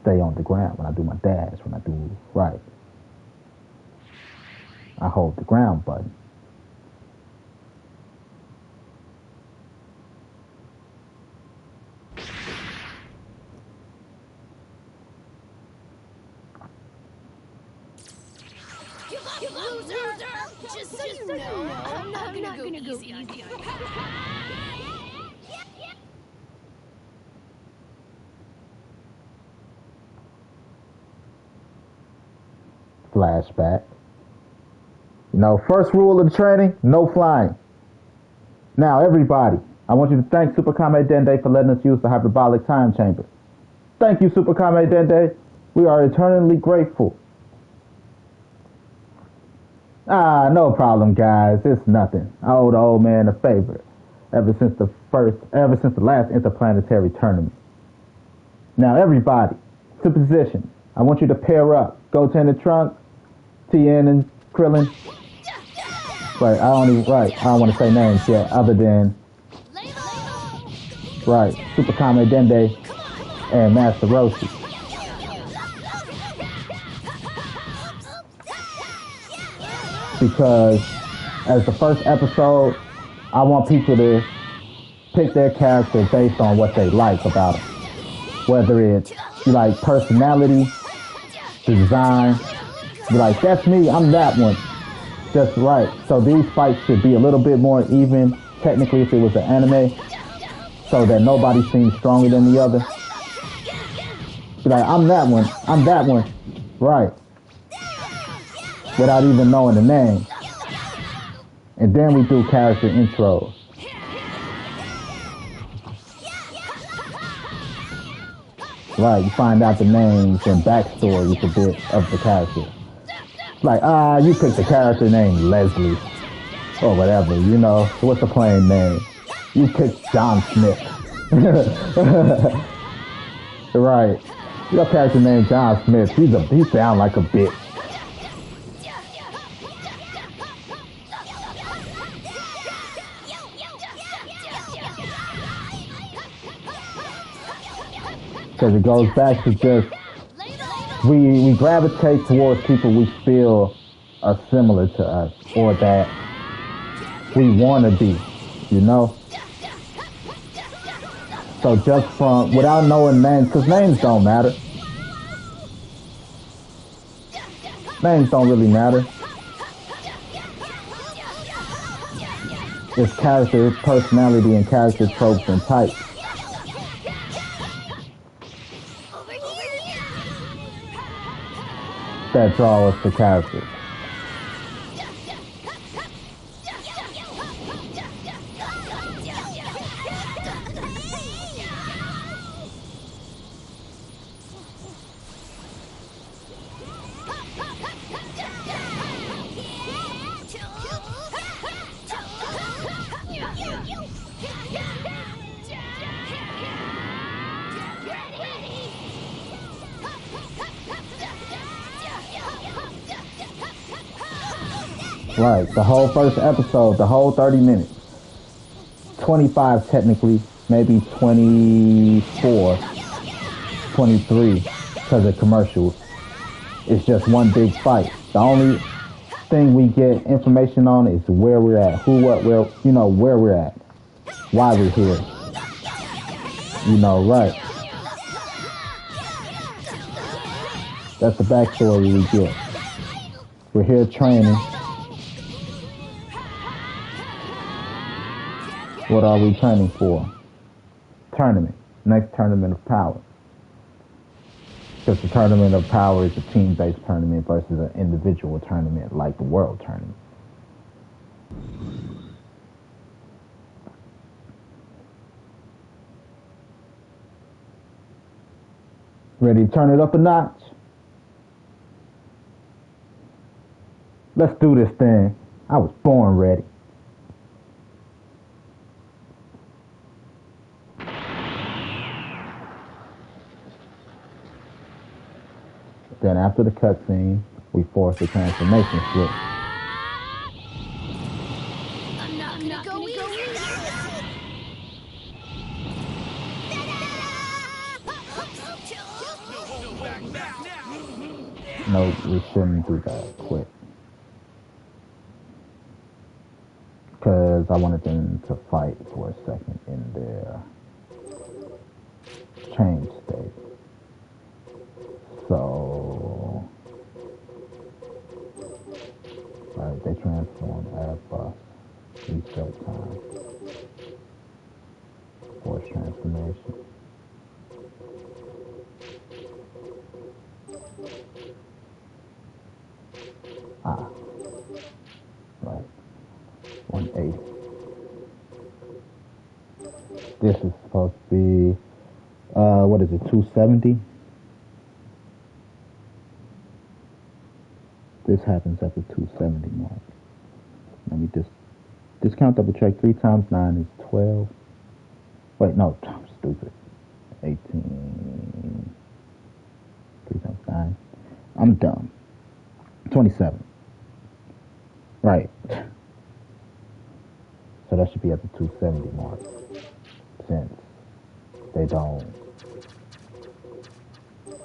Stay on the ground when I do my dash, when I do right. I hold the ground button. You loser! Just so you know, I'm not gonna go easy on you. Flashback. You know, first rule of the training, no flying. Now, everybody, I want you to thank Super Kame Dende for letting us use the hyperbolic time chamber. Thank you, Super Kame Dende. We are eternally grateful. No problem, guys. It's nothing. I owe the old man a favor ever since the last interplanetary tournament. Now, everybody, to position. I want you to pair up. Goten in the trunk, TN and Krillin. Right, I don't want to say names yet, other than right, Super Kame Dende and Master Roshi. Because as the first episode, I want people to pick their character based on what they like about it. Whether it's like personality, design, be like, that's me, I'm that one. Just right. So these fights should be a little bit more even, technically, if it was an anime. so that nobody seems stronger than the other. Be like, I'm that one. I'm that one. Right. Without even knowing the name. And then we do character intros. Right, you find out the names and backstories a bit of the character. Like, you picked the character named Leslie. Or whatever, you know. What's the plain name? You picked John Smith. Right. Your character named John Smith. He sound like a bitch. Because it goes back to just we gravitate towards people we feel are similar to us or that we want to be, you know? So just from, without knowing names, because names don't matter. Names don't really matter. It's character, personality, and character tropes and types. That draw us to characters. Right, the whole first episode, the whole 30 minutes. 25 technically, maybe 24, 23, because of commercials. It's just one big fight. The only thing we get information on is where we're at, who, what, where, you know, where we're at, why we're here. You know, right. That's the backstory we get. We're here training. What are we training for? Tournament. Next tournament of power. Because the tournament of power is a team-based tournament versus an individual tournament like the world tournament. Ready to turn it up a notch? Let's do this thing. I was born ready. Then after the cutscene, we force the transformation switch. I'm not gonna go easy. No, we shouldn't do that. Quit. Because I wanted them to fight for a second in their change state. So, right, they transform, add bus, reset time, force transformation. Right, 180. This is supposed to be, what is it, 270? This happens at the 270 mark. Let me just discount double check. 3 times 9 is 12. Wait, no, I'm stupid. 18. 3 times 9. I'm dumb. 27. Right. So that should be at the 270 mark. Since they don't,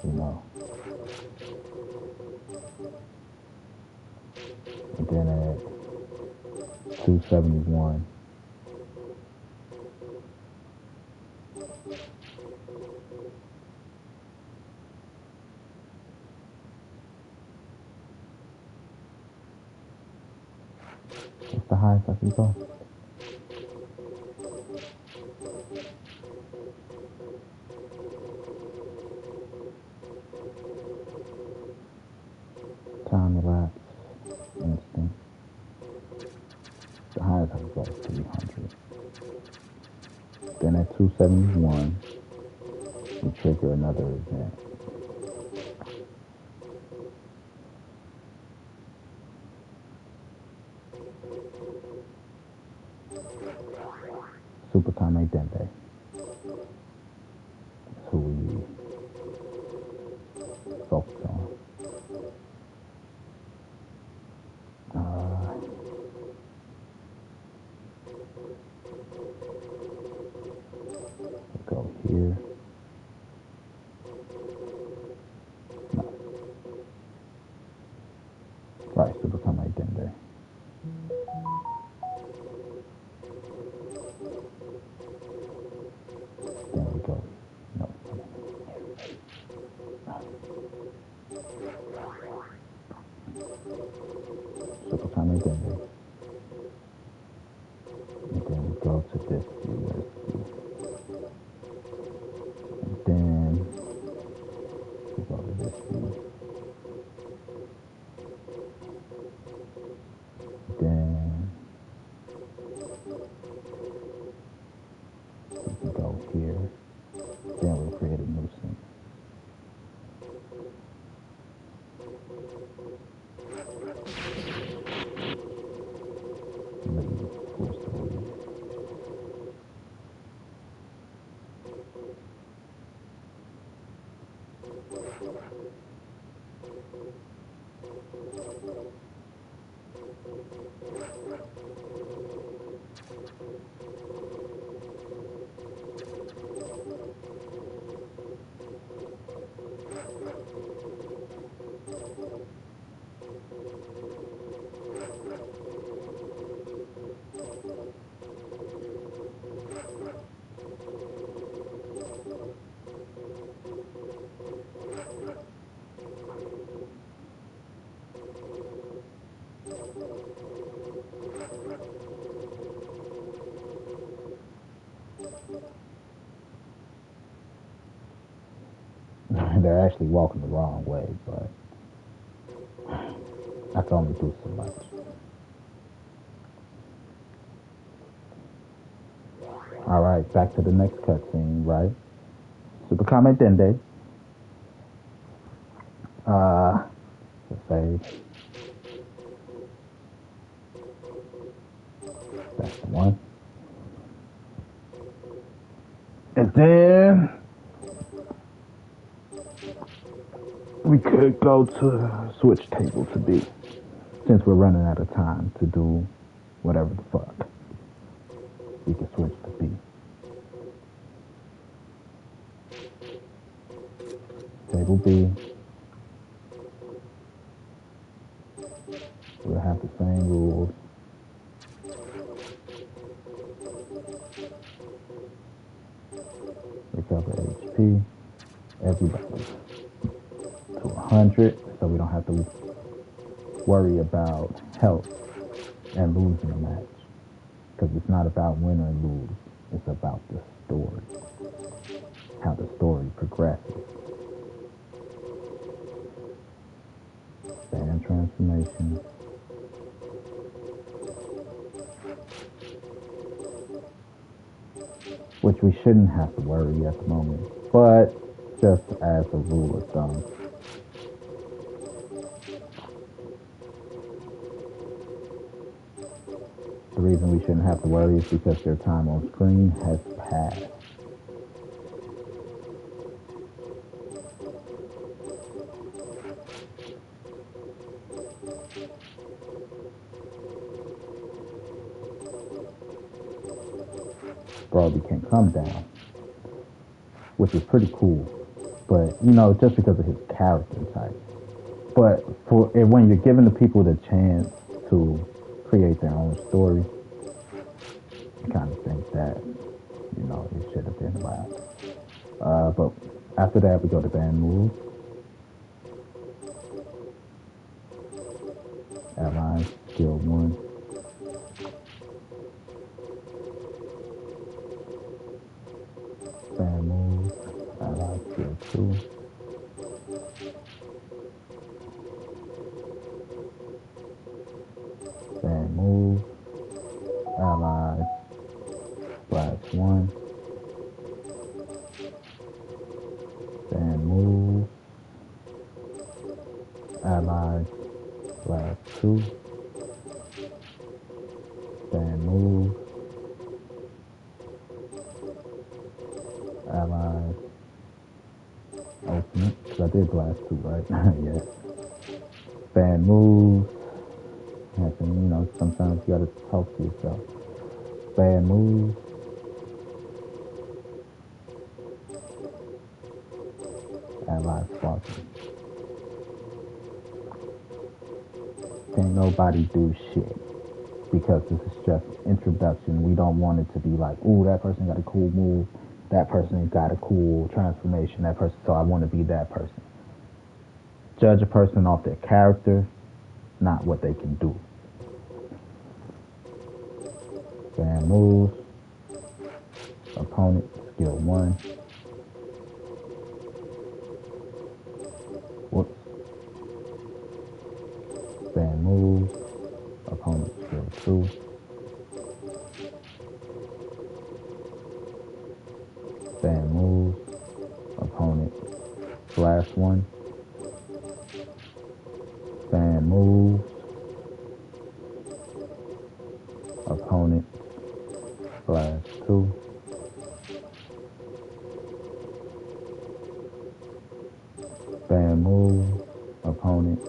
you know. And then at 271. What's the highest I can go? 300. Then at 271, we trigger another event. Super Kame Dende. That's who we focus on. Go here. No. Right, Super Kame Dende. Then we go. No. Super Kame Dende. And then we go to this USB. And then we go to this view. Then we can go here. Then we'll create a new scene. Leave full story. They're actually walking the wrong way, but I can only do so much. Alright, back to the next cutscene, right? Super Kame Dende. Let's say that's the one. And then we could go to switch table to B, since we're running out of time to do whatever the fuck. We can switch to B. Table B. We'll have the same rules. Recover HP. Everybody to 100, so we don't have to worry about health and losing a match. Because it's not about win or lose. It's about the story. How the story progresses. Band transformation. Which we shouldn't have to worry at the moment. But just as a rule of thumb. The reason we shouldn't have to worry is because their time on screen has passed. Broly can come down, which is pretty cool. But, you know, just because of his character type. But when you're giving the people the chance to create their own story, I kind of think that, you know, it should have been allowed. But after that, we go to band moves. Allies, skill 1. Band moves, allies, skill 2. Band move, allies, Blast 1. Stand move. Allies. Blast 2. Stand move. Allies. Ultimate. Because I did blast 2, right? Yeah. Stand move. And, sometimes you gotta talk to yourself. Stand move. Allies sparking. Can't nobody do shit. Because this is just introduction. We don't want it to be like, ooh, that person got a cool move. That person got a cool transformation. That person, so I want to be that person. Judge a person off their character, not what they can do. Stand moves. Opponent, skill 1. Whoops. Stand moves. Opponent, skill 2. Stand moves. Opponent, blast 1. Stand moves. Opponent, blast 2. Stand move. Opponent.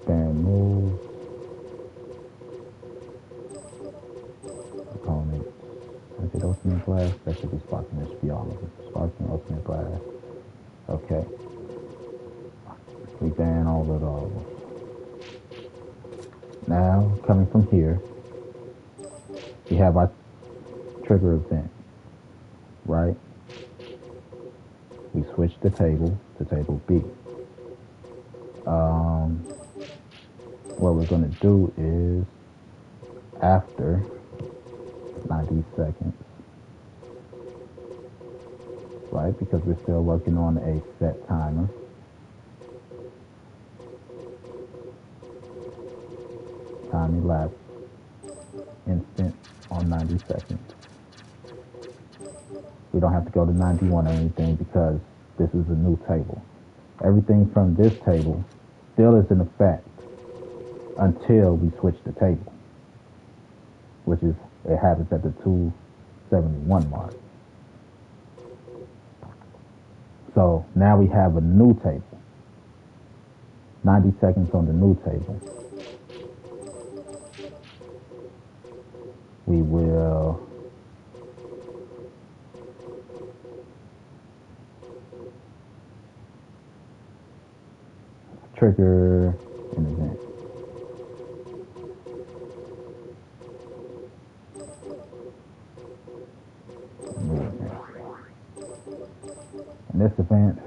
Stand move. Opponent. Is it ultimate blast? That should be sparking. That should be all of it. Sparking, ultimate blast. Okay. We ban all of those. Now, coming from here, we have our trigger event, right? We switch the table to table B. What we're going to do is, after 90 seconds, right? Because we're still working on a set timer. Time elapsed, instant on 90 seconds. We don't have to go to 91 or anything because this is a new table. Everything from this table still is in effect until we switch the table, which is, it happens at the 271 mark. So now we have a new table. 90 seconds on the new table. We will trigger an event. In this event,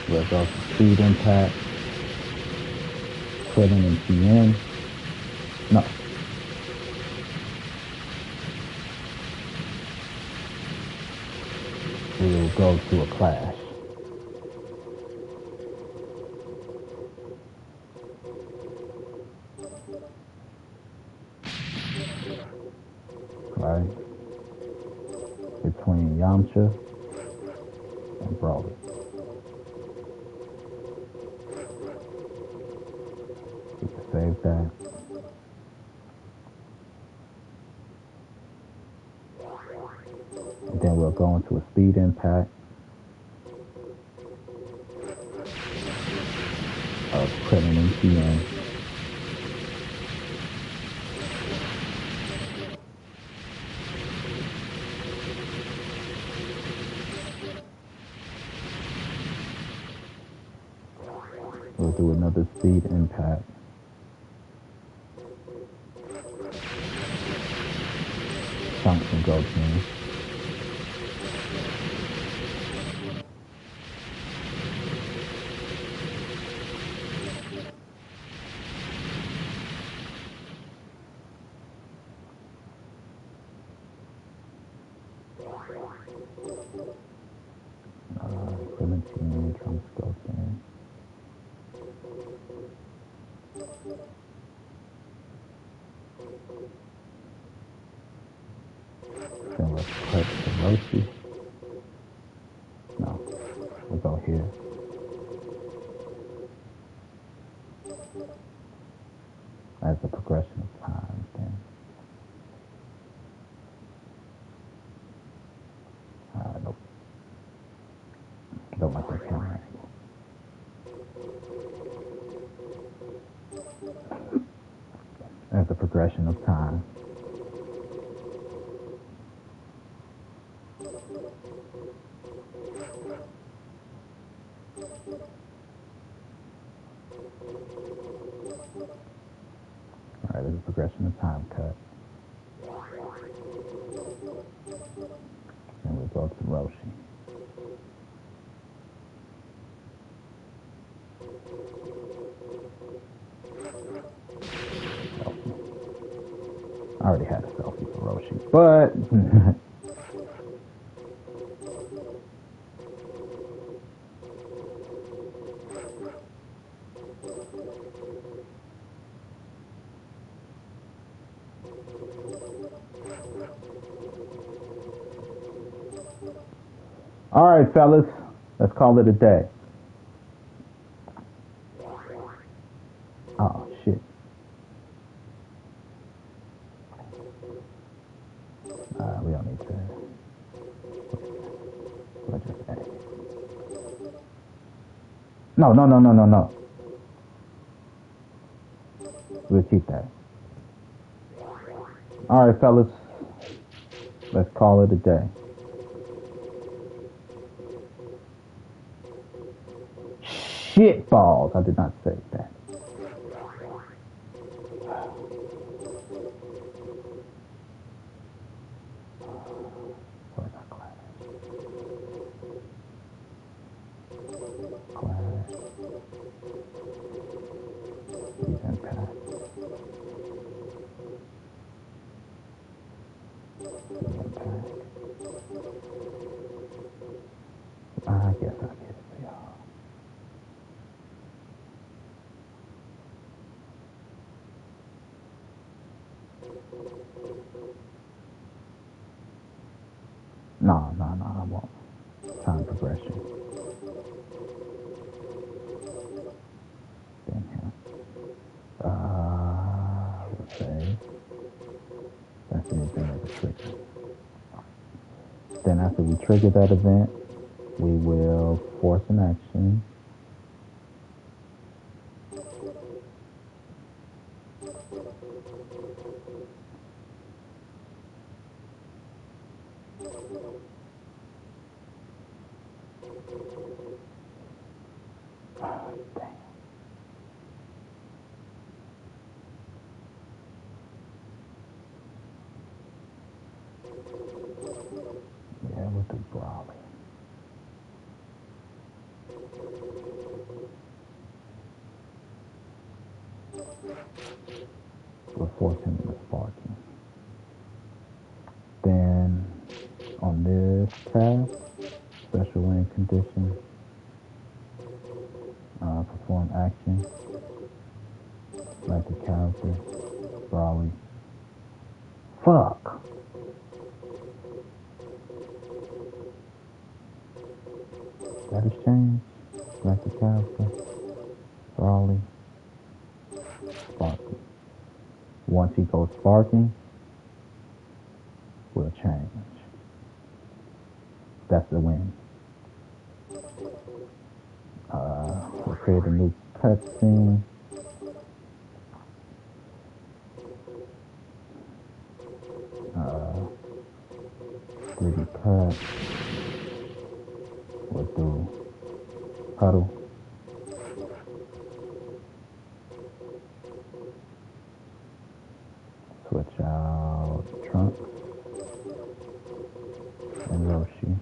we'll go to speed impact, critting and CN. No. We will go to a clash. Right? Between Yamcha and Broly. We can save that. And then we'll go into a speed impact of critting and CN. We'll do another speed impact. Chunks and Goten. Clementine, Trunks, Goten. Then let's put the Roshi. No, we'll go here. As a progression of time, then. Nope. Don't like that camera angle. As a progression of time. Alright, there's a progression of time cut. And we go to Roshi. I already had a selfie for Roshi, but all right, fellas, let's call it a day. Oh shit. We don't need to. We'll just edit it. No. We'll keep that. All right, fellas, let's call it a day. Shit balls! I did not say that. Where's our class? Use impact. I guess I'll get it for y'all. No, I won't. Time progression. Then here. Let's say that's anything that was triggered. Then after we trigger that event, we will force an action. Yeah, we'll do Brawley. We'll force him into sparking. Then on this tab, special win condition, perform action, like the character, Brawley. Fuck! That has changed. Like the character, Brawley, sparking. Once he goes sparking, we'll change. That's the win. We'll create a new cutscene. 3D cut. We'll do huddle. Switch out Trunks and Roshi.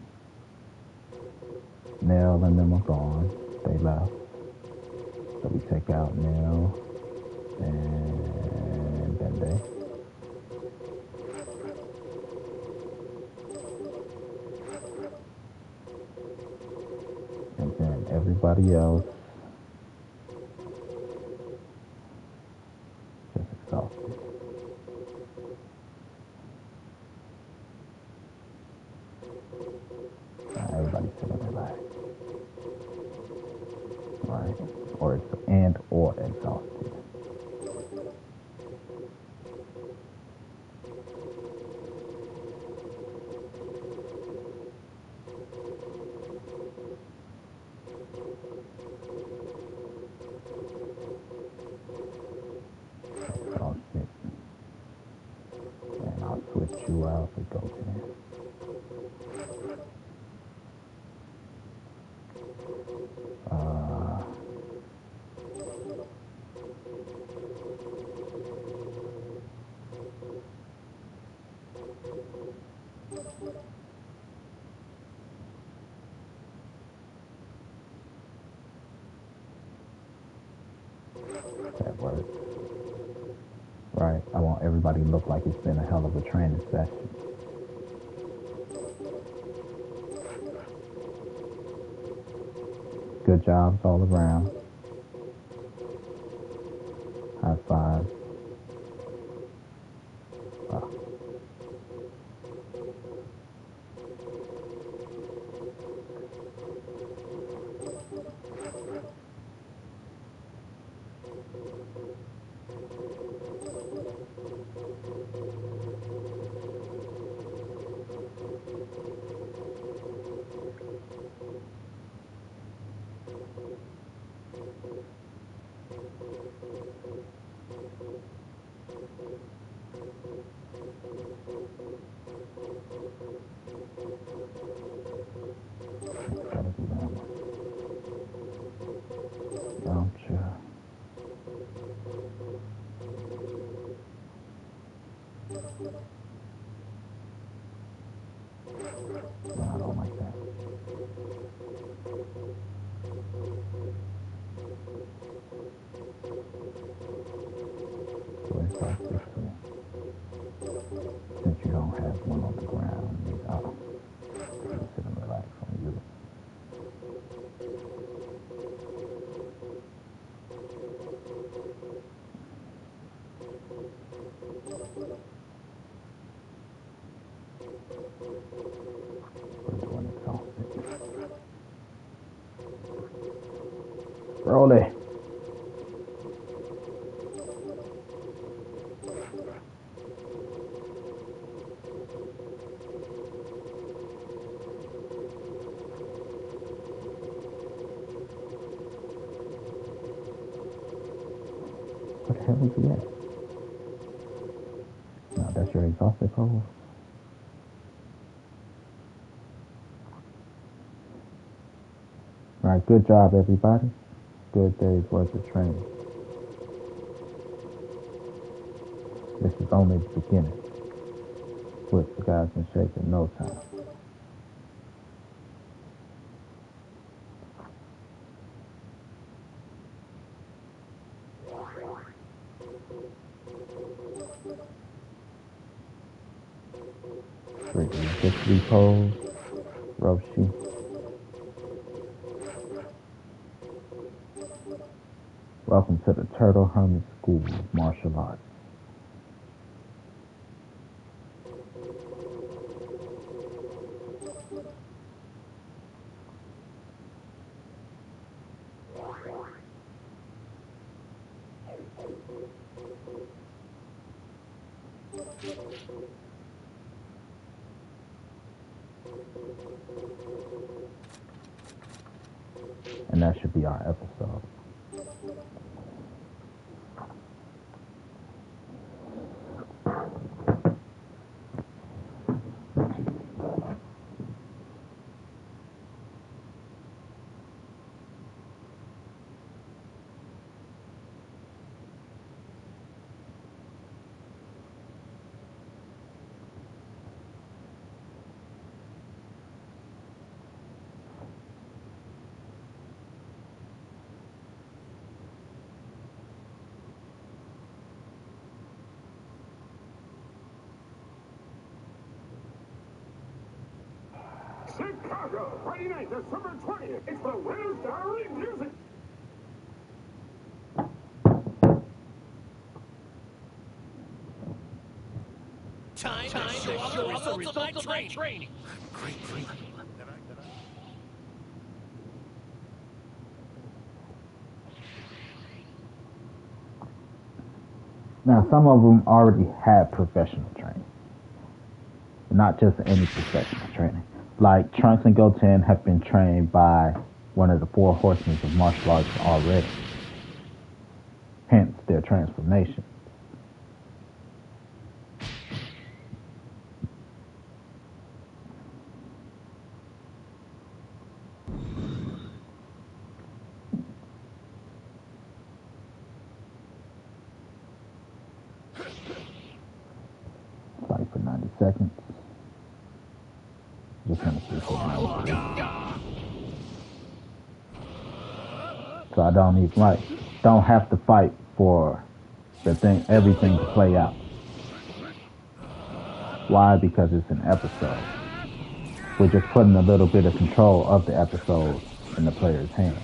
Nell and them are gone. They left. So we take out Nell and Dende. And then everybody else exhausted. Everybody sit and relax. Right? Or exhausted. Exhausted. And I'll switch you out for Goten. That works. Right. I want everybody to look like it's been a hell of a training session. Good jobs all around. High five. Wow. Don't you? No, I don't like that. So it's like this way. Since you don't have one on the ground, I'll sit and relax on you. We're doing exhausted. Roll it. What the hell is he at? No, that's your exhausted pose. All right, good job, everybody. Good day's worth of training. This is only the beginning. Put the guys in shape in no time. Victory pose, Roshi. Welcome to the Turtle Hermit School of Martial Arts. And that should be our episode. Chicago, Friday night, December 20th. It's the Winner's Diary Music. Time to show off the results of my training. Great training. Now, some of them already had professional training, not just any professional training. Like Trunks and Goten have been trained by one of the four horsemen of martial arts already. Hence their transformation. Fight for 90 seconds. Just gonna see for 93. So I don't have to fight for everything to play out. Why? Because it's an episode. We're just putting a little bit of control of the episode in the player's hands.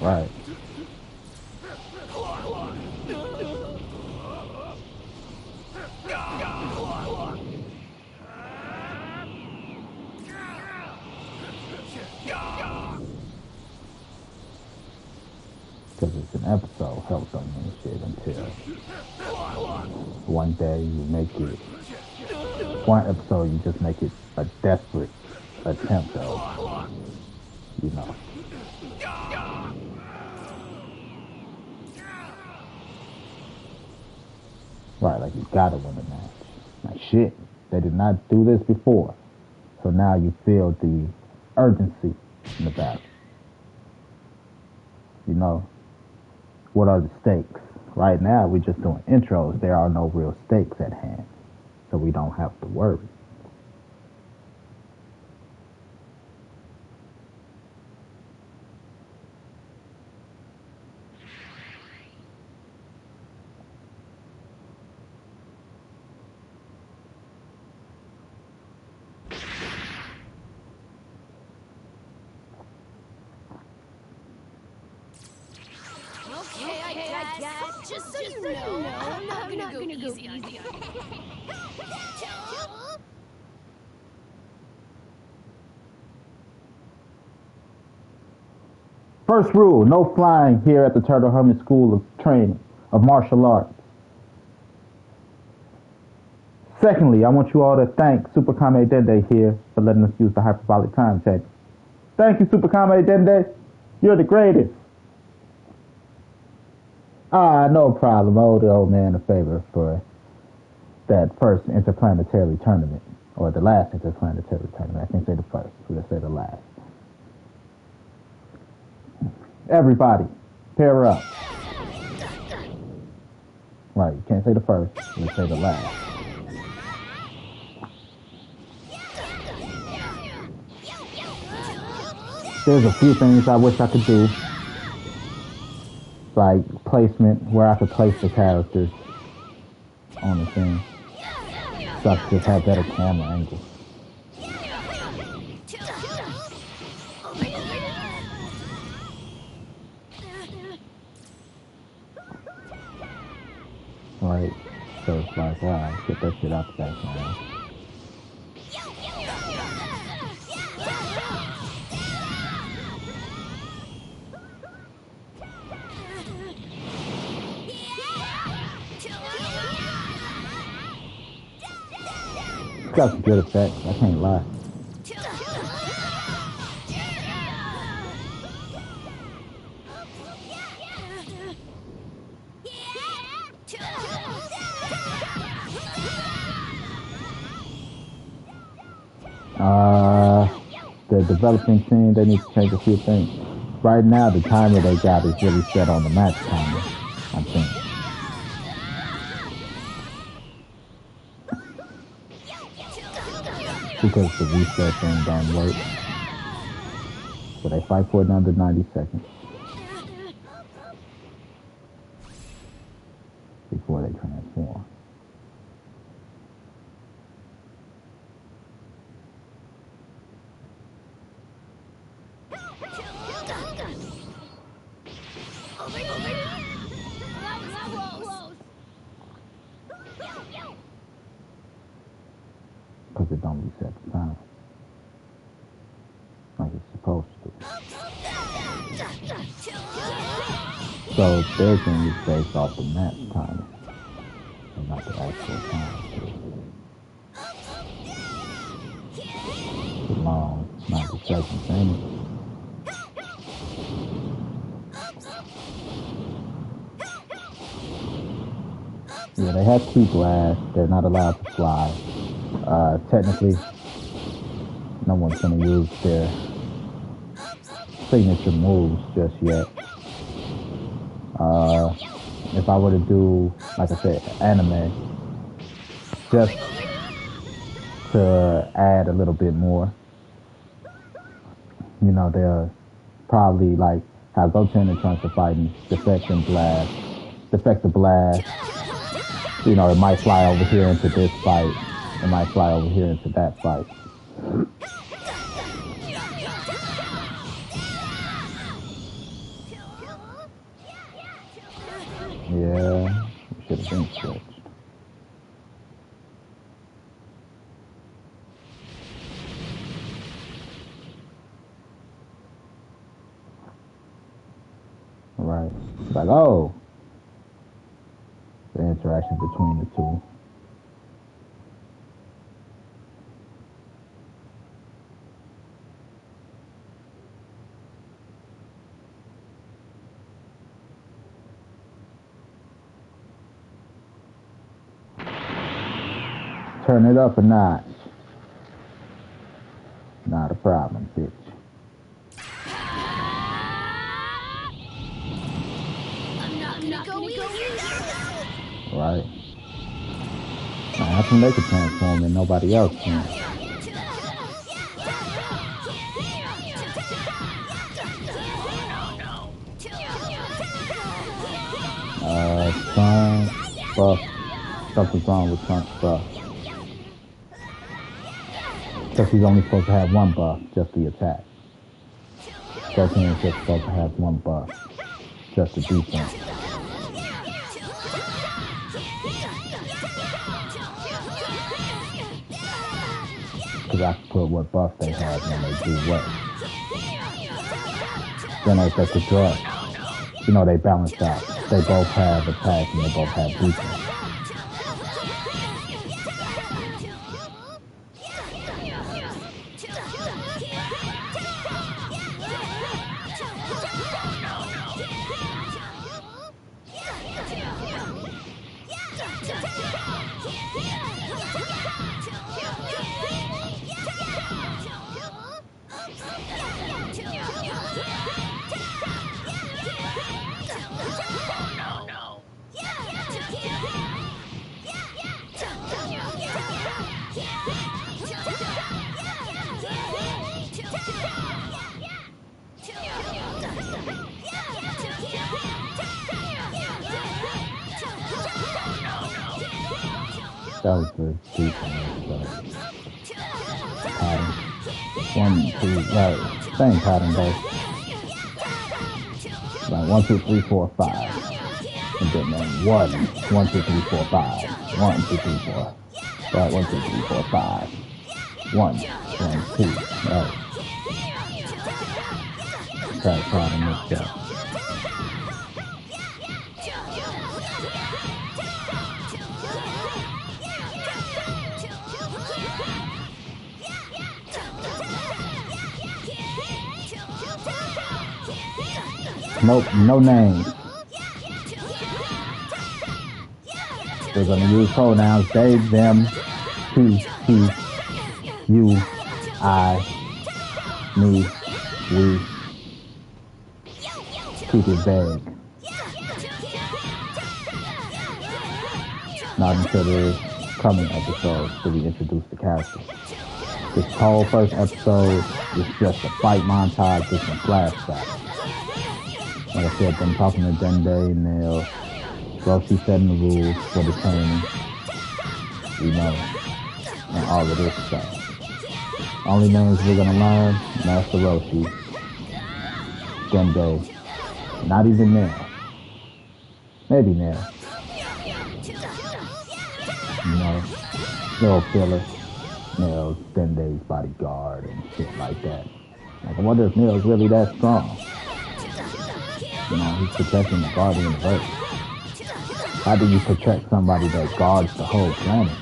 Right. Because it's an episode, help don't mean shit until one day you make it, one episode you just make it a desperate attempt of, you know. Right, like you gotta win the match. Like shit, they did not do this before. So now you feel the urgency in the battle. You know, what are the stakes? Right now we're just doing intros. There are no real stakes at hand. So we don't have to worry. Okay, I guess. Just so you know, I'm not gonna go easy on you. First rule, no flying here at the Turtle Hermit School of Training of Martial Arts. Secondly, I want you all to thank Super Kame Dende here for letting us use the hyperbolic time check. Thank you, Super Kame Dende. You're the greatest. No problem. I owe the old man a favor for that first interplanetary tournament, or the last interplanetary tournament. I can't say the first, let's say the last. Everybody, pair up. Right, you can't say the first, let's say the last. There's a few things I wish I could do, like placement, where I could place the characters on the thing, so I could just have better camera angles. Right, so it's like, wow, get that shit out the back now. It's got some good effects, I can't lie. The developing team, they need to change a few things. Right now, the timer they got is really set on the match timer, I think. because the reset thing don't work. So they fight for another 90 seconds before they transform. Because it don't reset the time like it's supposed to. So their thing is based off the map time and not the actual time. It's a long 90 seconds, ain't it? Yeah, they have key blast. They're not allowed to fly. Technically, no one's going to use their signature moves just yet. If I were to do, like I said, anime, just to add a little bit more, you know, they'll probably like how Goten and Trunks are fighting, defect and blast, defect the blast. You know, it might fly over here into this fight. It might fly over here into that fight. Yeah, we should have been switched. Right. It's like, oh, the interaction between the two. Turn it up a notch. Not a problem, bitch. I'm not gonna go easy. Right? Now, how come they can transform and nobody else can? Trunk buff. Something's wrong with Trunk's buff. Because he's only supposed to have one buff, just the attack. Goten is just supposed to have one buff, just the defense. Because I can put what buff they have when they do what. Then they set the dress. You know, they balance out. They both have attack and they both have defense. That was the defense pattern. 1, 2, right. Same pattern though. Like 1, 2, 3, 4, 5. And then 1, 1, 2, 3, 4, 5. 1, 2, 3, 4. Right, 1, 2, 3, 4, 5. 1, 1, 2. Right. Try to mix that. Nope, no names. We're gonna use pronouns they, them, he, you, I, me, we. Keep it vague. Not until the coming episodes do we introduce the characters. This whole first episode is just a fight montage with some flashbacks. Like I said, them talking to Dende, Nail, Roshi setting the rules for the training, you know, and all of this stuff. Only names we're gonna learn, Master Roshi, Dende, not even Nail. Maybe Nail. You know, little filler. Nail's Dende's bodyguard and shit like that. Like, I wonder if Nail's really that strong. You know, he's protecting the Guardian of Earth. How do you protect somebody that guards the whole planet?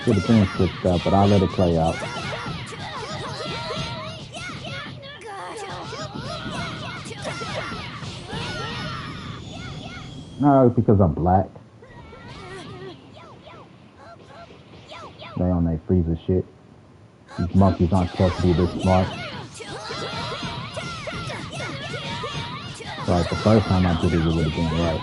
Should have been switched up, but I'll let it play out. No, because I'm black. They on their freezer shit. These monkeys aren't supposed to be this smart. Right, the first time I did it, it would have been right.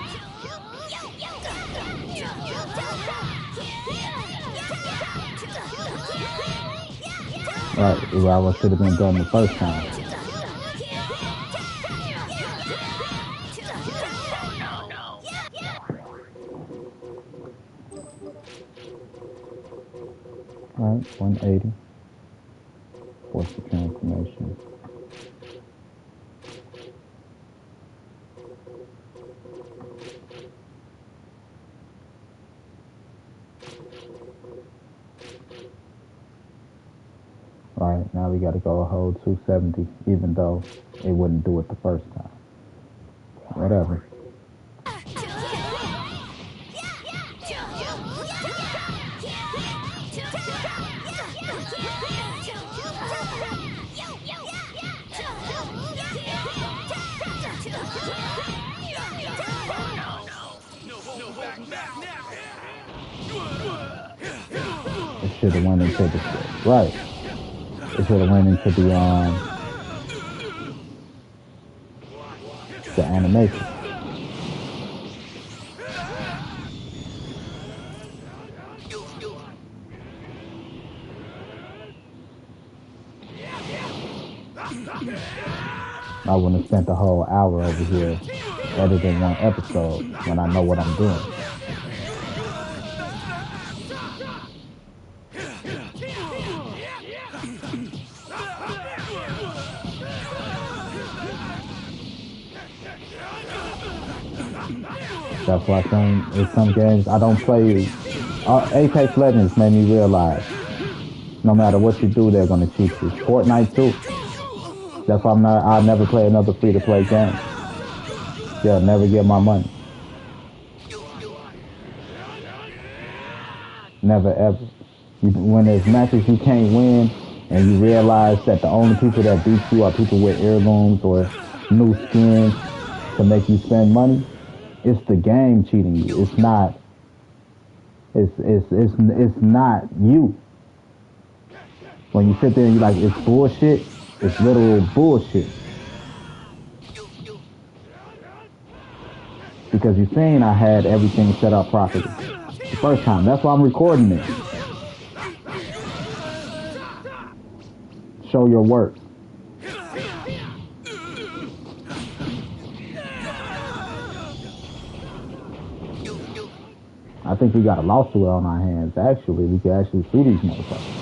Right, well, I should have been done the first time. Alright, 180. Force the transformation. Alright, now we gotta go a whole 270, even though it wouldn't do it the first time. Whatever. It should have went into the right. It should have went into the animation. I wouldn't have spent the whole hour over here editing one episode when I know what I'm doing. That's why in some games I don't play. Apex Legends made me realize no matter what you do, they're gonna cheat you. Fortnite too. That's why I'll never play another free-to-play game. They'll never get my money. Never ever. When there's matches you can't win, and you realize that the only people that beat you are people with heirlooms or new skins to make you spend money, it's the game cheating you. It's not. It's not you. When you sit there and you're like, it's bullshit. It's literal bullshit. Because you seen I had everything set up properly the first time. That's why I'm recording it. Show your work. I think we got a lawsuit on our hands. Actually, we could actually sue these motherfuckers.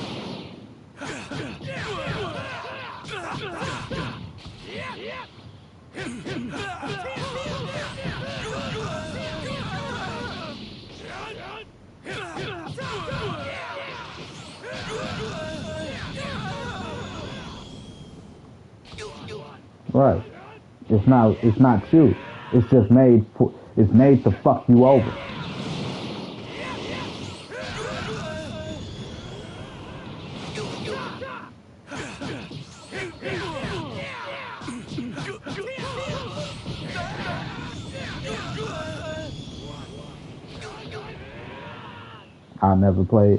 Right. It's not you. It's just made to fuck you over. I never play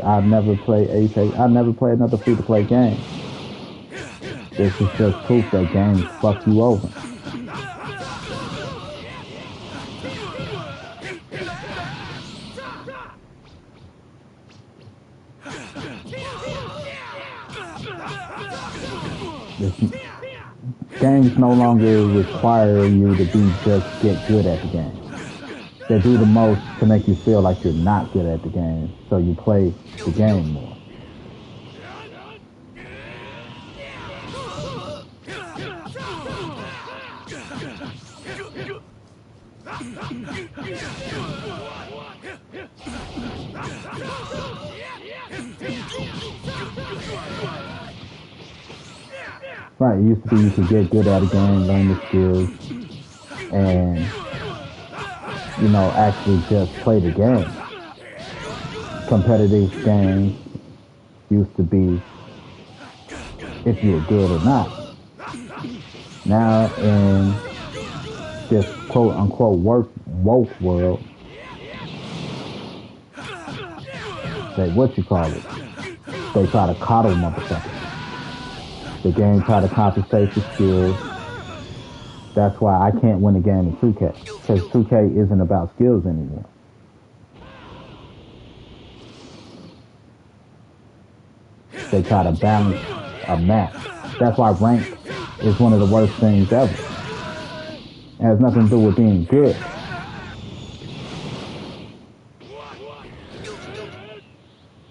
Apex. I never play another free-to-play game. This is just proof that games fuck you over. Games no longer require you to just get good at the game. They do the most to make you feel like you're not good at the game, so you play the game more. Right, it used to be you could get good at a game, learn the skills, and, you know, actually just play the game. Competitive games used to be if you were good or not. Now, in this quote-unquote woke world, they they try to coddle motherfuckers. The game try to compensate for skills. That's why I can't win a game in 2K. Because 2K isn't about skills anymore. They try to balance a match. That's why rank is one of the worst things ever. It has nothing to do with being good.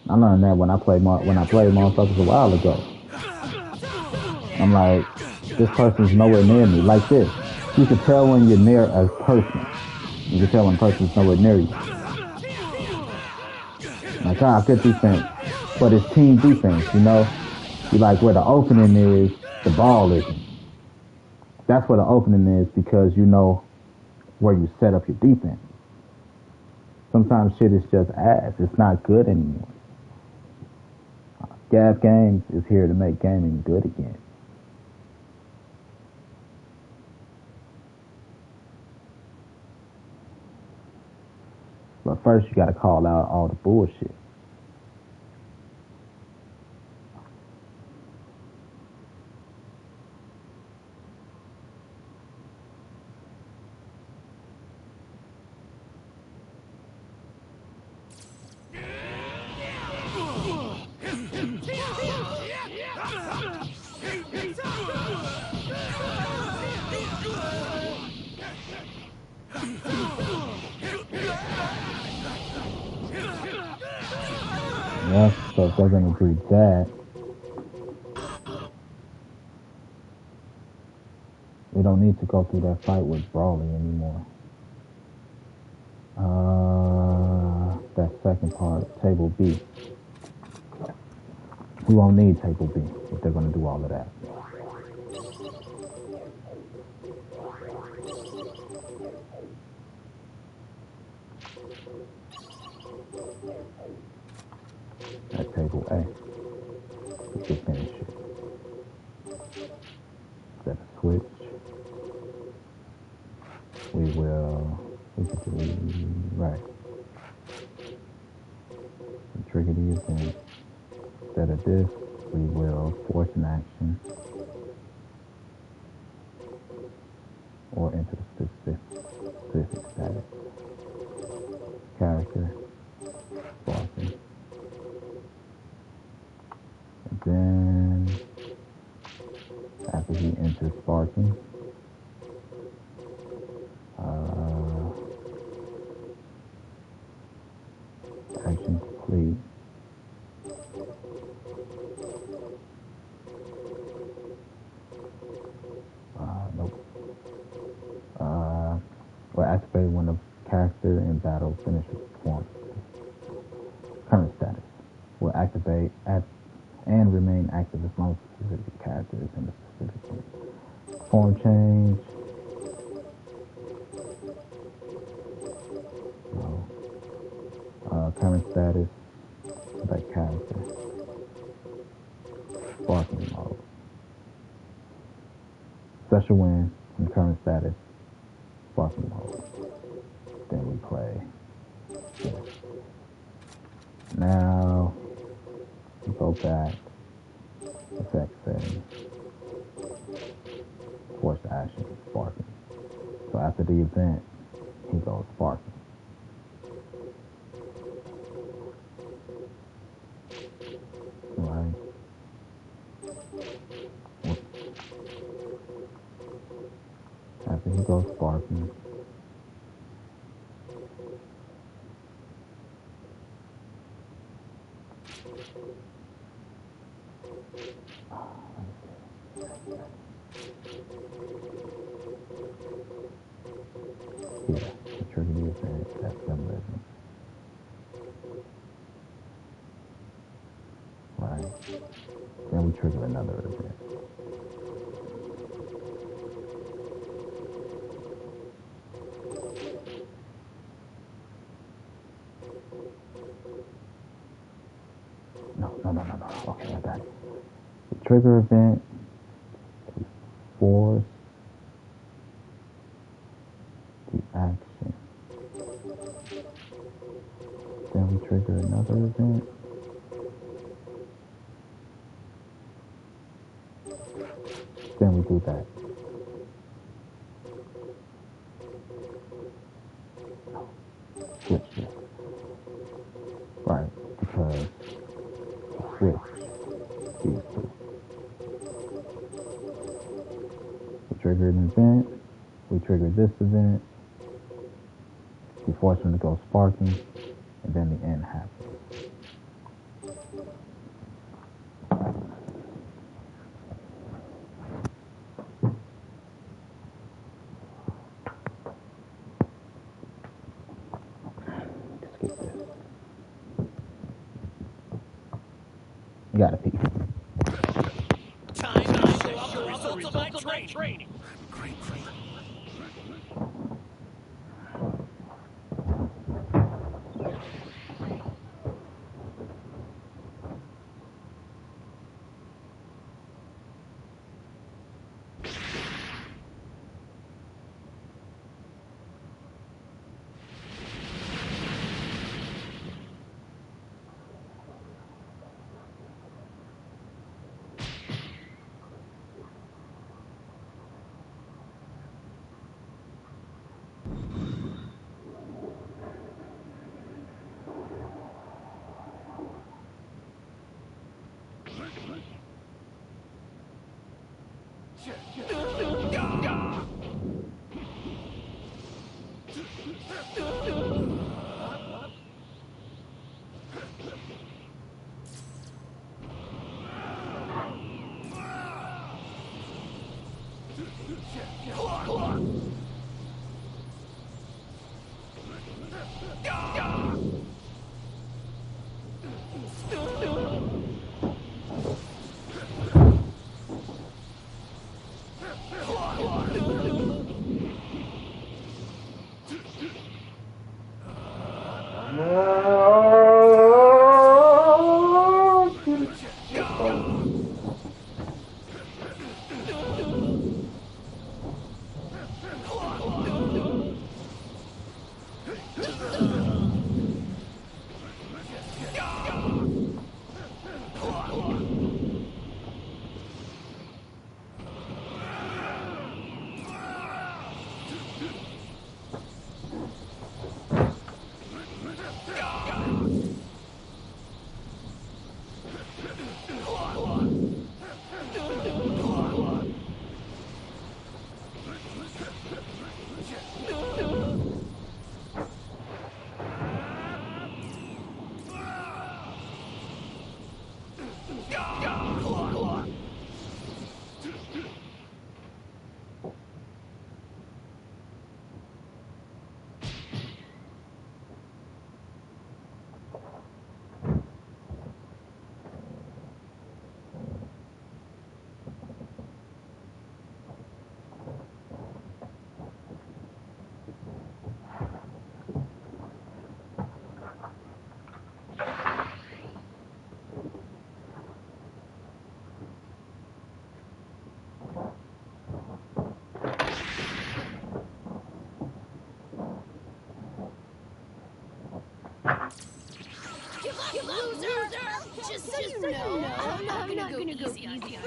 I learned that when I played motherfuckers a while ago. I'm like, this person's nowhere near me. Like this. You can tell when you're near a person. You can tell when a person's nowhere near you. Like, good defense. But it's team defense, you know? You like where the opening is, the ball isn't. That's where the opening is because you know where you set up your defense. Sometimes shit is just ass. It's not good anymore. Gas Games is here to make gaming good again. But first, you gotta call out all the bullshit. Yeah, so if they're gonna do that, we don't need to go through that fight with Brawley anymore. That second part, Table B. We won't need Table B if they're gonna do all of that. At Table A, we can finish it. Set a switch. We can do, right. Trigger the event. Instead of this, we will force an action or enter the specific status. Character, sparking. And then, after he enters sparking, action complete. Nope. Will activate when the character in battle finishes performance. Current status will activate and remain active as long as the specific character is in the specific game. Form change. Current status, select character. Sparking mode. Special win from current status, sparking mode. Then we play this. Now, go back, effect settings, force action, sparking. So after the event, he goes sparking. Right? After he goes sparking, yeah, the trigger the event, that's them living. Right? Then we trigger another event. No. Okay, I got it. The trigger event, we force the action. Then we trigger another event. Then we do that. No. Switch this. Right, because switch these two. We trigger an event, we trigger this event, we force them to go sparking, and then the end happens. Skip this. You gotta peek. Time to show off the results of my training. Great. Just so you know, I'm not gonna go easy on you.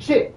Shit!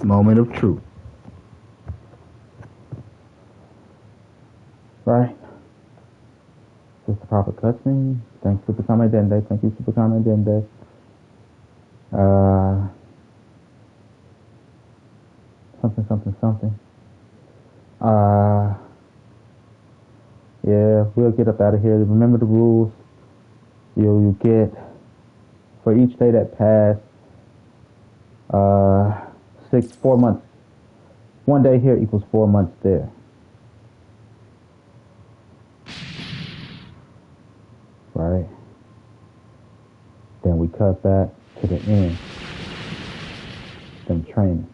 Moment of truth. Right. Just the proper cutscene. Thanks, Super Kame Dende. Thank you, Super Kame Dende. Something. Yeah, we'll get up out of here. Remember the rules. You get, for each day that passed, 4 months. 1 day here equals 4 months there. Right? Then we cut back to the end. Them training.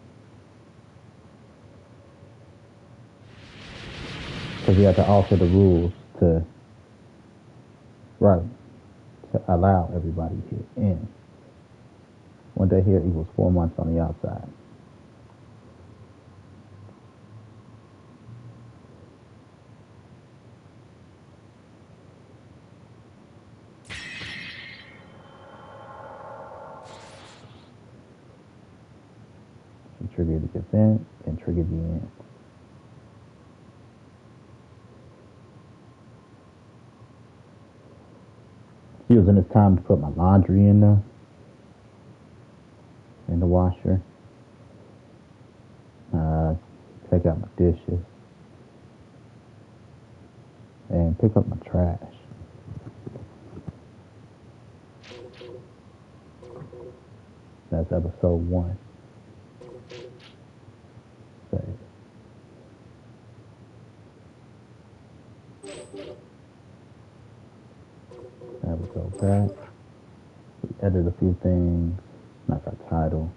Because we had to alter the rules to allow everybody here in. 1 day here equals 4 months on the outside. You trigger the event and trigger the end. Using this time to put my laundry in the washer. Take out my dishes. And pick up my trash. That's episode 1. Save. There we go back. We edit a few things, like our title,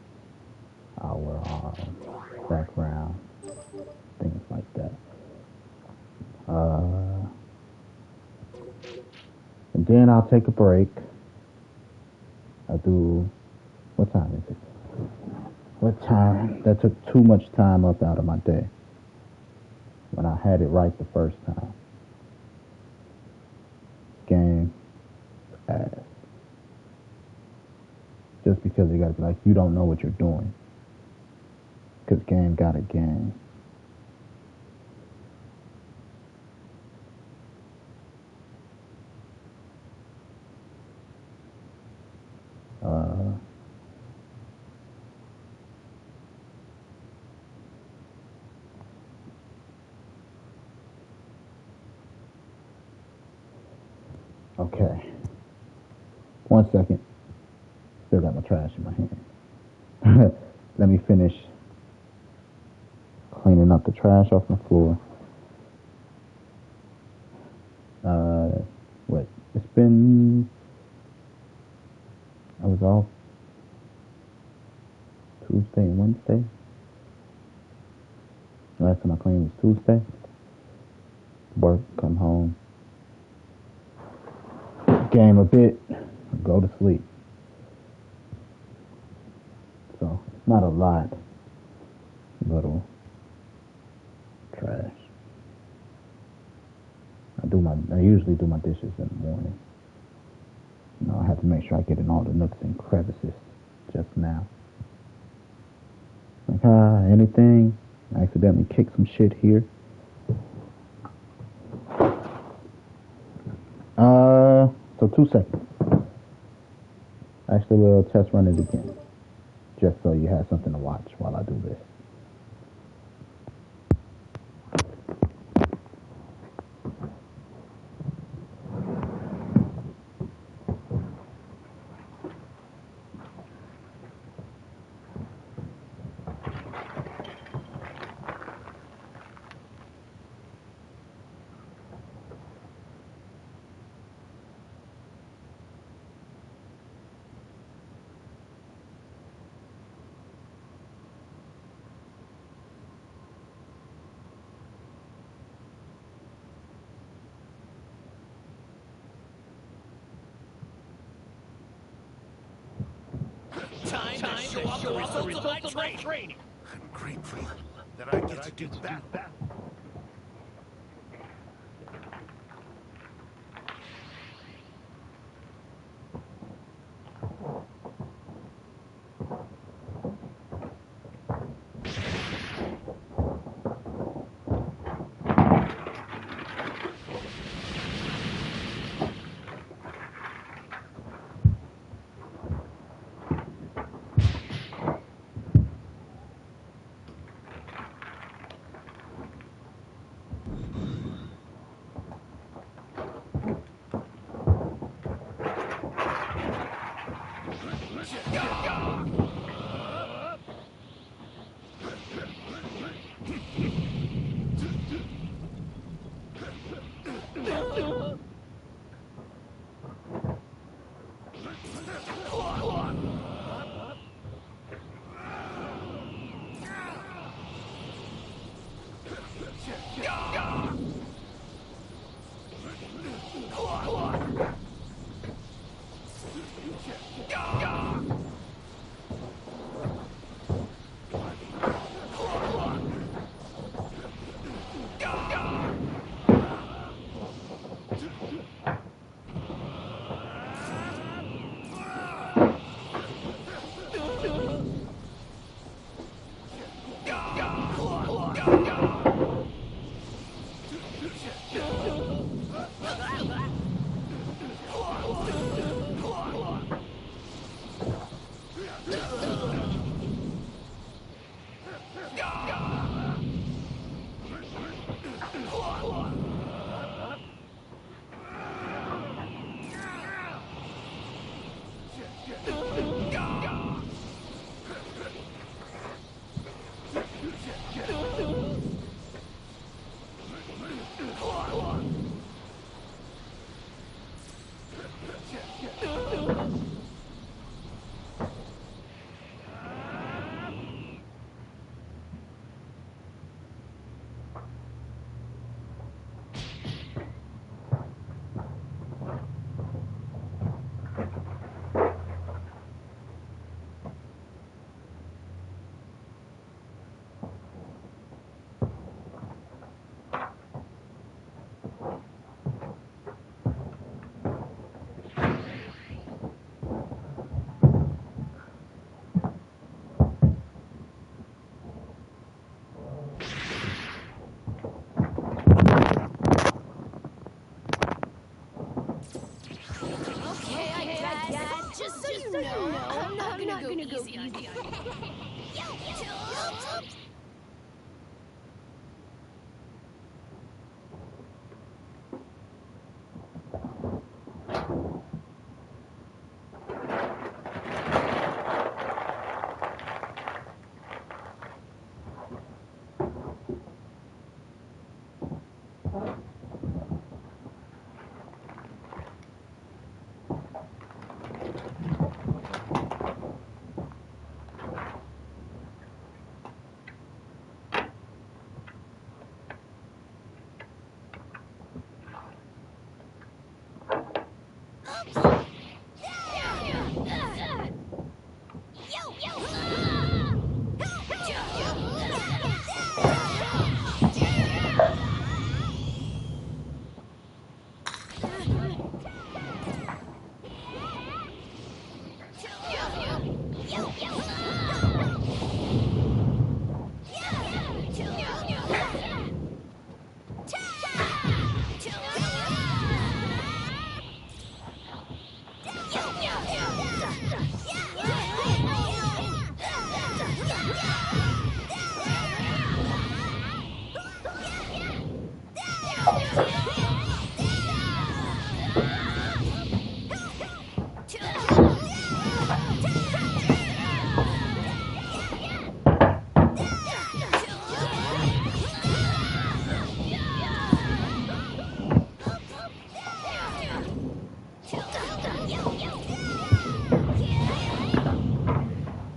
our background, things like that. And then I'll take a break. I'll do, what time is it? What time? That took too much time up out of my day when I had it right the first time. Game ass. Just because you gotta be like, you don't know what you're doing. Because game got a game. Okay. 1 second. Still got my trash in my hand. Let me finish cleaning up the trash off my floor. It's been, I was off Tuesday and Wednesday. Last time I cleaned was Tuesday. Work, come home, game a bit, go to sleep. So it's not a lot. Little trash. I usually do my dishes in the morning. I have to make sure I get in all the nooks and crevices just now. Like, anything? I accidentally kicked some shit here. So 2 seconds. Actually, we'll test run it again. Just so you have something to watch while I do this. Time to show off the results of my training. I'm grateful that I get to do that. Okay, I guess. Just so you know, I'm not gonna go easy on you. Oops.